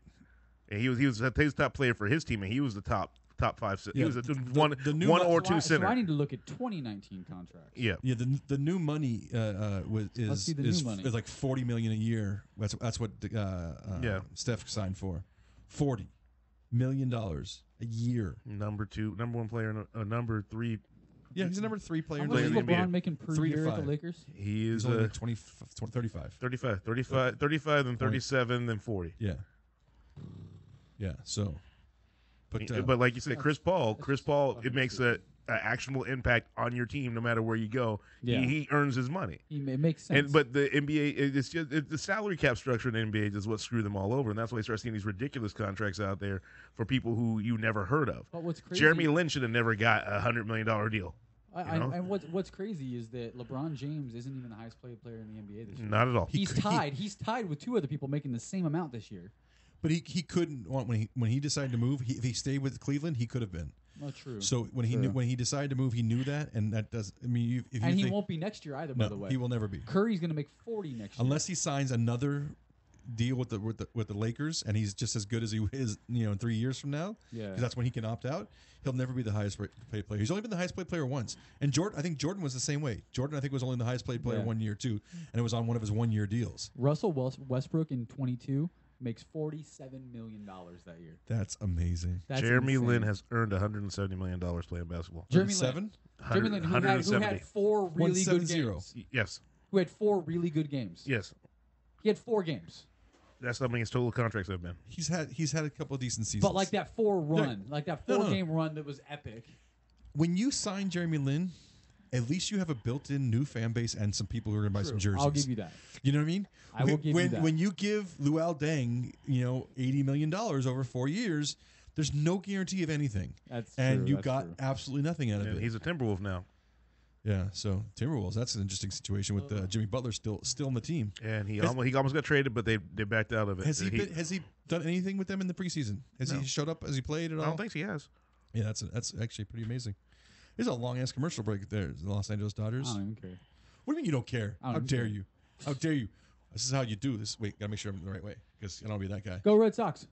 And he was his top player for his team, and he was the top 5. He Yeah, was the new one mo- or two So center. I need to look at 2019 contracts. Yeah. Yeah, the new money Let's see the new money. is like $40 million a year. That's what Yeah. Steph signed for, $40 million a year. Number 1 player, and number 3. Yeah, he's a number 3 player How in much the is in the league. NBA. LeBron making per 3 to year at 5. the Lakers? He is He's only 35. 35, then 37, then 40. Yeah. Yeah. So, but But like you said, Chris Paul, just it makes a actionable impact on your team no matter where you go. Yeah. He earns his money. It makes sense. But the NBA, it's just the salary cap structure in the NBA is what screwed them all over, and that's why you start seeing these ridiculous contracts out there for people who you never heard of. But what's crazy? Jeremy Lin should have never got a $100 million deal. And what's crazy is that LeBron James isn't even the highest paid player in the NBA this year. Not at all. He's tied with 2 other people making the same amount this year. But he couldn't when he decided to move. If he stayed with Cleveland, he could have been. Well, true. So when he decided to move, he knew that, and that does. I mean, if you And he think, won't be next year either. no, By the way, he will never be Curry's going to make 40 next year. unless he signs another deal with the Lakers, and he's just as good as he is, in 3 years from now. Yeah. Because that's when he can opt out. He'll never be the highest paid player. He's only been the highest paid player once. And I think Jordan was the same way. Jordan, I think, was only the highest paid player Yeah. 1 year too, and it was on one of his 1 year deals. Russell Westbrook in 22 makes $47 million that year. That's amazing. That's Jeremy insane. Lin has earned $170 million playing basketball. Jeremy Lin. 7? Jeremy Lin, who had 4 really good 170. games. Yes. Who had 4 really good games. Yes. He had 4 games. That's how many his total contracts have been. He's had a couple of decent seasons. But like that 4 run, like that 4 No. game run that was epic. When you sign Jeremy Lin, at least you have a built-in new fan base and some people who are going to buy some jerseys. I'll give you that. You know what I mean? I will give you that. When you give Luol Deng, $80 million over 4 years, there's no guarantee of anything. That's and true, you that's got true. absolutely nothing out of And it. he's a Timberwolf now. Yeah, so Timberwolves, that's an interesting situation with Jimmy Butler still in the team. And he almost got traded, but they backed out of it. Has he done anything with them in the preseason? Has No. he showed up? Has he played at all? I don't think he has. Yeah, that's actually pretty amazing. There's a long ass commercial break there. The Los Angeles Dodgers. I don't even care. What do you mean you don't care? I don't How even dare care. you? How dare you? This is how you do this. Wait, gotta make sure I'm the right way because I don't want to be that guy. Go Red Sox.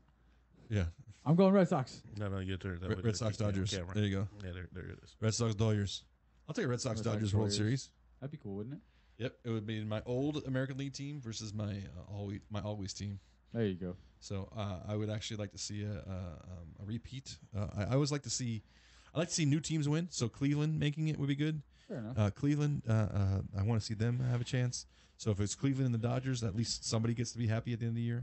Yeah, I'm going Red Sox. No, you turn that way. Red Sox Dodgers. Camera. There you go. Yeah, there it is. Red Sox Dodgers. I'll take a Red Sox Red Sox Dodgers World Dodgers. Series. That'd be cool, wouldn't it? Yep, it would be my old American League team versus my always team. There you go. So I would actually like to see a repeat. I always like to see. I like to see new teams win. So Cleveland making it would be good. Fair enough. Cleveland, I want to see them have a chance. So if it's Cleveland and the Dodgers, at least somebody gets to be happy at the end of the year.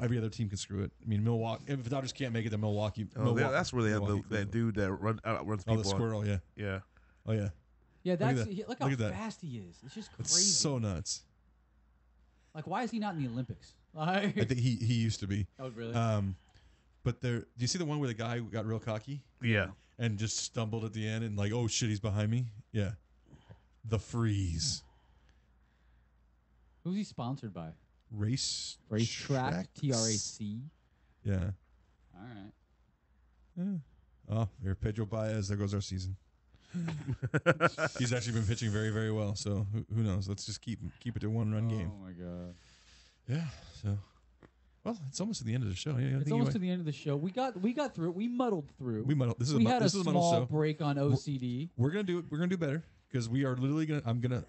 Every other team can screw it. I mean, Milwaukee. If the Dodgers can't make it, then Milwaukee. That's where they have Milwaukee, that dude that runs Oh, people. the squirrel. Yeah. Yeah. Oh yeah. Yeah, Look at that's that. look Look how at that. fast he is. It's just It's crazy. so nuts. Like, why is he not in the Olympics? Like, I think he used to be. oh, really? But do you see the one where the guy got real cocky? Yeah. and just stumbled at the end and like, oh shit, he's behind me. Yeah, the Freeze. Who's he sponsored by? Racetrack. TRAC. Yeah. All right. Yeah. Oh, there, Pedro Baez. There goes our season. He's actually been pitching very, very well. So who knows? Let's just keep it to one-run game. Oh my god. Yeah. So, well, it's almost at the end of the show. Yeah, it's almost to the end of the show. We got through it. We muddled through. We had a small small break on OCD. We're gonna do better because we are literally gonna. I'm gonna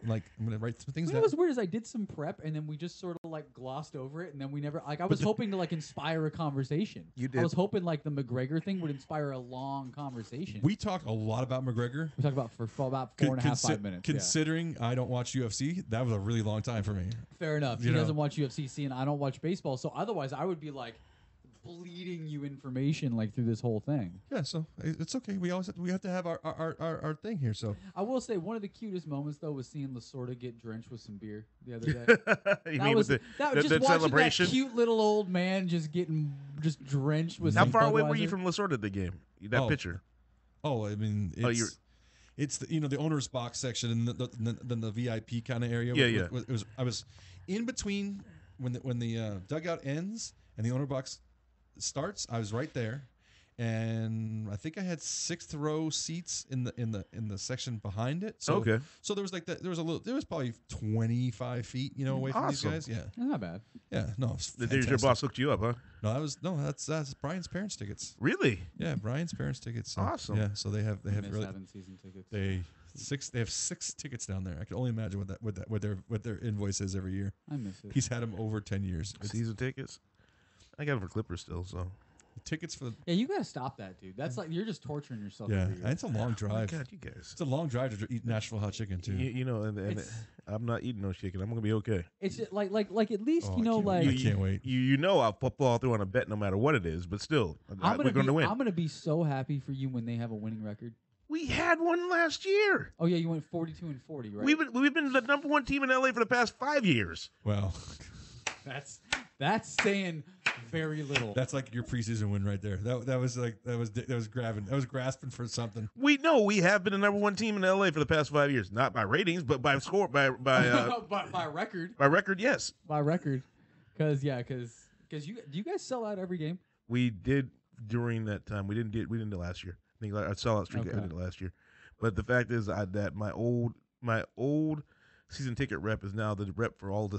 write some things down. What was weird is I did some prep and then we just sort of like glossed over it and then we never like I was hoping to like inspire a conversation. You did. I was hoping like the McGregor thing would inspire a long conversation. We talked a lot about McGregor. We talked about for about 5 minutes. Considering I don't watch UFC, that was a really long time for me. Fair enough. He doesn't watch UFC, and I don't watch baseball, so otherwise I would be like bleeding you information like through this whole thing. Yeah, so it's okay. We have to have our thing here. So I will say one of the cutest moments though was seeing Lasorda get drenched with some beer the other day. That was the celebration. That cute little old man just getting drenched with. How some far away Budweiser. were you from Lasorda the game? That picture. Oh, I mean, it's the the owner's box section and then the VIP kind of area. Yeah. I was in between when the dugout ends and the owner box starts. I was right there, and I think I had 6th row seats in the section behind it. So, okay. So there was like there was probably 25 feet, away from these guys. Yeah, that's not bad. Yeah, no. Did your boss hooked you up, huh? No, that's Brian's parents' tickets. Really? Yeah, Brian's parents' tickets. So, awesome. Yeah, so they have really having season tickets. They have 6 tickets down there. I can only imagine what their invoice is every year. I miss it. He's had them over 10 years. Season tickets. I got them for Clippers still, so. Tickets for yeah, you gotta stop that, dude. That's like you're just torturing yourself. Yeah, it's a long drive. Oh my God, you guys! It's a long drive to eat Nashville hot chicken too. And I'm not eating no chicken. I'm gonna be okay. It's just like at least I can't wait. I'll fall through on a bet no matter what it is, but still, we're gonna win. I'm gonna be so happy for you when they have a winning record. We had one last year. Oh yeah, you went 42-40, right? We've been the number 1 team in LA for the past 5 years. Well, that's saying very little. That's like your preseason win right there. That was grasping for something. We know we have been the number 1 team in LA for the past 5 years, not by ratings, but by score, by record. By record, yes. By record, because do you guys sell out every game? We did during that time. We didn't do it last year. I think I saw that streak. I did it last year, but the fact is that my old season ticket rep is now the rep for all the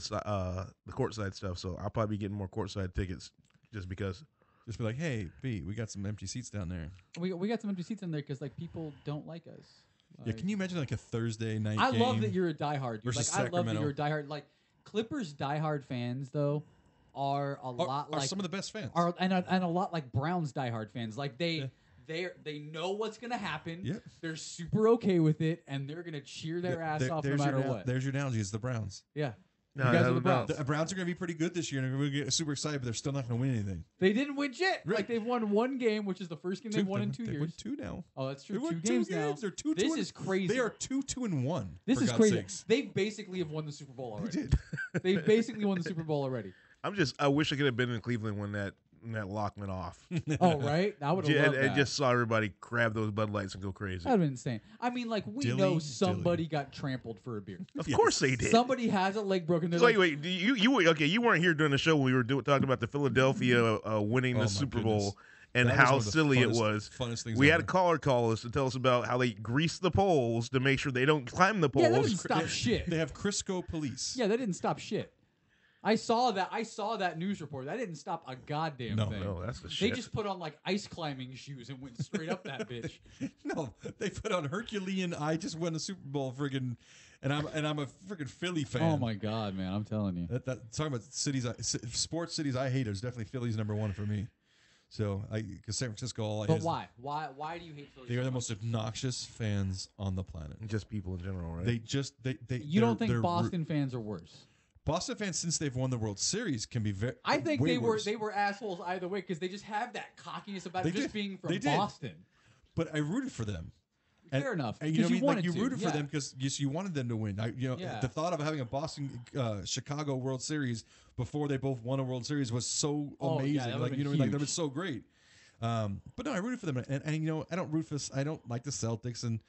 courtside stuff. So I'll probably be getting more courtside tickets just because. Just be like, hey, B, we got some empty seats down there. We got some empty seats in there because like people don't like us. Yeah, can you imagine like a Thursday night I game love that you're a diehard. Dude. Versus I love that you're a diehard. Like Clippers diehard fans though are some of the best fans. And a lot like Browns diehard fans. Like they know what's gonna happen. Yep. They're super okay with it, and they're gonna cheer their ass off no matter what. There's your analogy. It's the Browns. Yeah. No, you guys are the Browns. The Browns are going to be pretty good this year, and we're going to get super excited, but they're still not going to win anything. They didn't win shit. Right. Like they've won 1 game, which is the first game they've won in 2 years. They won 2 now. Oh, that's true. They won 2 games now. They're 2-2. This is crazy. They are 2-2-1. This for is God's crazy. sakes. They basically have won the Super Bowl already. They did. They basically won the Super Bowl already. I wish I could have been in Cleveland when that lock went off. Oh, right? I would have loved that. And just saw everybody grab those Bud Lights and go crazy. That would have been insane. I mean, like, we know somebody got trampled for a beer. Of course they did. Somebody has a leg broken. Wait, you weren't here during the show when we were talking about the Philadelphia winning the Super Bowl and how silly it was. We had a caller call us to tell us about how they grease the poles to make sure they don't climb the poles. Yeah, that didn't stop shit. They have Crisco police. Yeah, that didn't stop shit. I saw that news report. That didn't stop a goddamn thing. No, that's the shit. They just put on like ice climbing shoes and went straight up that bitch. No, they put on Herculean. I just won a Super Bowl, friggin', and I'm a friggin' Philly fan. Oh my god, man! I'm telling you. Talking about sports cities I hate. Is definitely Philly's number 1 for me. So because San Francisco. But why? Why do you hate Philly? They are the most obnoxious fans on the planet. Just people in general, right? You don't think Boston fans are worse? Boston fans, since they've won the World Series, can be very. I think they worse. were assholes either way because they just have that cockiness about being from Boston. Boston. But I rooted for them. Fair enough. And you rooted for them because you wanted them to win. The thought of having a Boston Chicago World Series before they both won a World Series was so amazing. Yeah, that was so great. But no, I rooted for them, and you know, I don't root for. I don't like the Celtics, and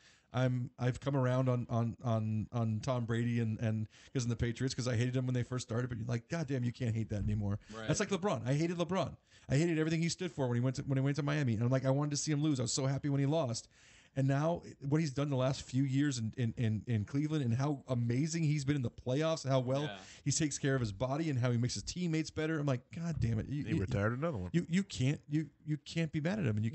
I've come around on Tom Brady and because in the Patriots because I hated them when they first started. But you're like, God damn, you can't hate that anymore. Right. That's like LeBron. I hated LeBron. I hated everything he stood for when he went to Miami, and I'm like, I wanted to see him lose. I was so happy when he lost. And now, what he's done the last few years in Cleveland, and how amazing he's been in the playoffs, and how well he takes care of his body, and how he makes his teammates better. I'm like, God damn it! He retired another one. You can't be mad at him, and he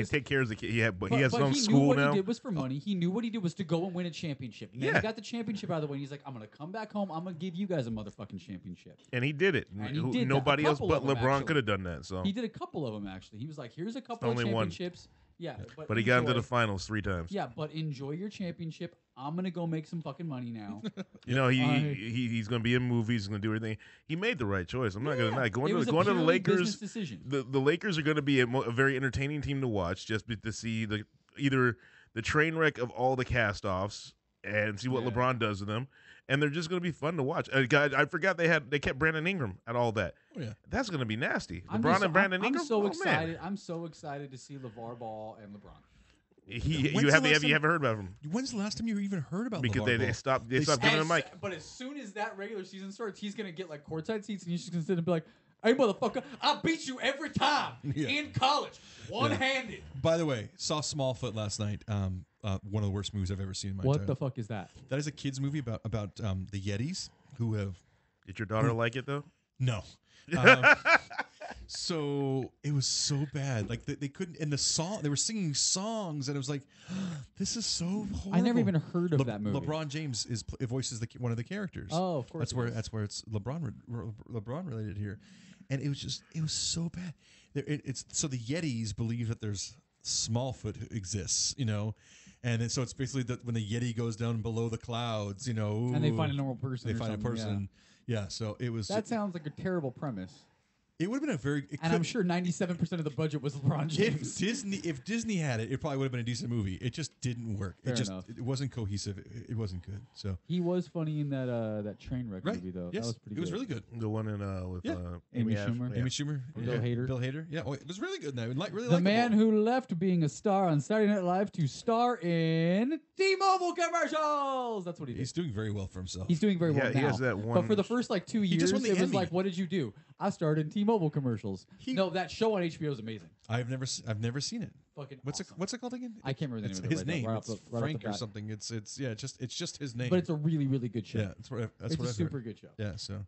take care of the kid. He has his own school now. He knew what he did was for money. He knew what he did was to go and win a championship. And then he got the championship out of the way. And he's like, I'm gonna come back home. I'm gonna give you guys a motherfucking championship. And he did it. Nobody else but LeBron could have done that. So he did a couple of them actually. He was like, here's a couple of championships. Yeah, but he got into the finals 3 times. Yeah, but enjoy your championship. I'm gonna go make some fucking money now. You know, he's gonna be in movies. He's gonna do everything. He made the right choice. I'm not gonna lie. Going to the Lakers. The Lakers are gonna be a very entertaining team to watch, just to see either the train wreck of all the cast-offs and see what LeBron does to them. And they're just going to be fun to watch. I forgot they kept Brandon Ingram at all that. Oh yeah, that's going to be nasty. LeBron and Brandon Ingram. I'm so excited. I'm so excited to see LeVar Ball and LeBron. You haven't heard about him. When's the last time you even heard about? Because LeVar they stopped giving him a mic. But as soon as that regular season starts, he's going to get like courtside seats, and he's just going to sit and be like, "Hey, motherfucker, I beat you every time in college, one-handed." By the way, saw Smallfoot last night. One of the worst movies I've ever seen in my What entire the fuck is that? That is a kids movie about the Yetis who have. Did your daughter like it though? No. So it was so bad. Like they couldn't. In the song, they were singing songs, and it was like, this is so horrible. I never even heard of that movie. LeBron James voices one of the characters. Oh, of course. That's where it's LeBron related here, and it was so bad. It's so the Yetis believe that there's Smallfoot exists, you know. And then, so it's basically that when the Yeti goes down below the clouds, you know, and they find a normal person. They find a person. Yeah. So it was. That sounds like a terrible premise. It would have been a very. I'm sure 97% of the budget was LeBron James. If Disney had it, it probably would have been a decent movie. It just didn't work. Fair enough. It wasn't cohesive. It wasn't good. So he was funny in that train wreck movie though. Yes, that was pretty. It was really good. The one in with Amy Schumer. Amy Schumer. Bill Hader. Bill Hader. Yeah, it was really good. Really the man who left being a star on Saturday Night Live to star in T-Mobile commercials. That's what he did. He's doing very well for himself. He's doing very well now. He has that one. But for the first 2 years, it was like, what did you do? I starred in T-Mobile commercials. No, that show on HBO is amazing. I've never seen it. Fucking what's it called again? I can't remember the name of it. His name. It's Frank or something. It's just his name. But it's a really, really good show. Yeah, that's a super good show. Yeah, so.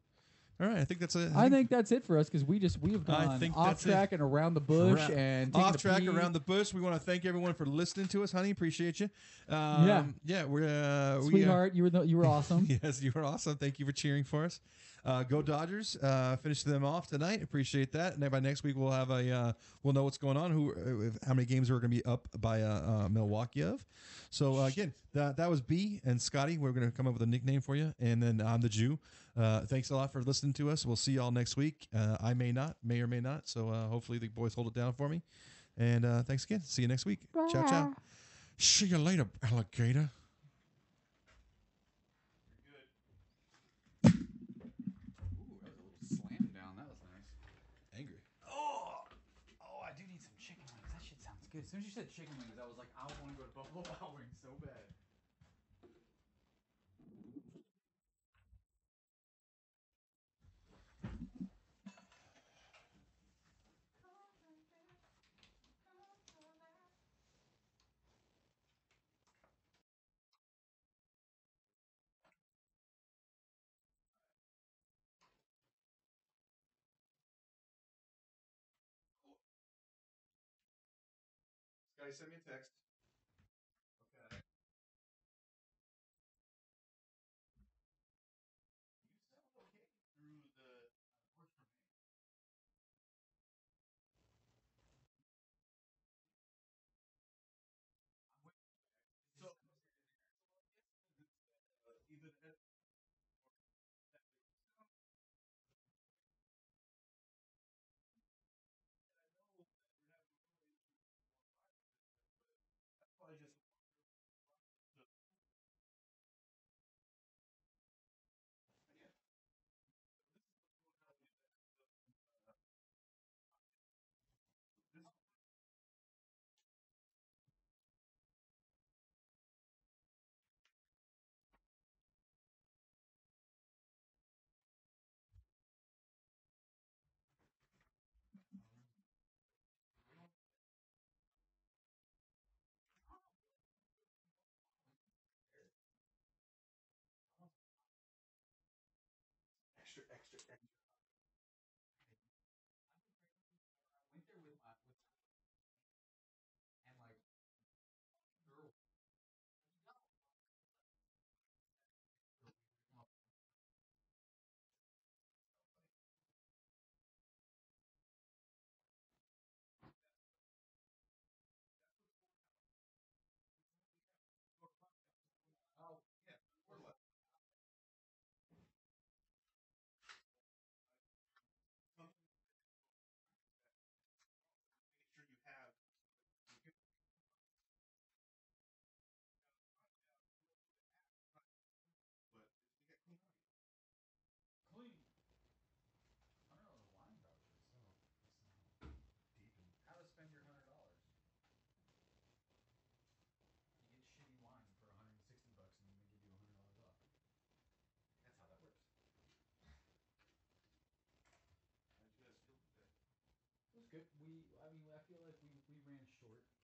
All right, I think that's it. I think that's it for us because we've gone off track and around the bush and off track around the bush. We want to thank everyone for listening to us, honey. Appreciate you. We're sweetheart. You were awesome. Yes, you were awesome. Thank you for cheering for us. Go Dodgers! Finish them off tonight. Appreciate that. And by next week we'll have we'll know what's going on. How many games we're going to be up by Milwaukee of. So again, that was B and Scotty. We're going to come up with a nickname for you, and then I'm the Jew. Thanks a lot for listening to us. We'll see y'all next week. I may or may not. So hopefully the boys hold it down for me. And thanks again. See you next week. Bye. Ciao, ciao. See you later, alligator. As soon as you said chicken wings, I was like, I want to go to Buffalo Wild Wings so bad. Send me a text. I mean, I feel like we ran short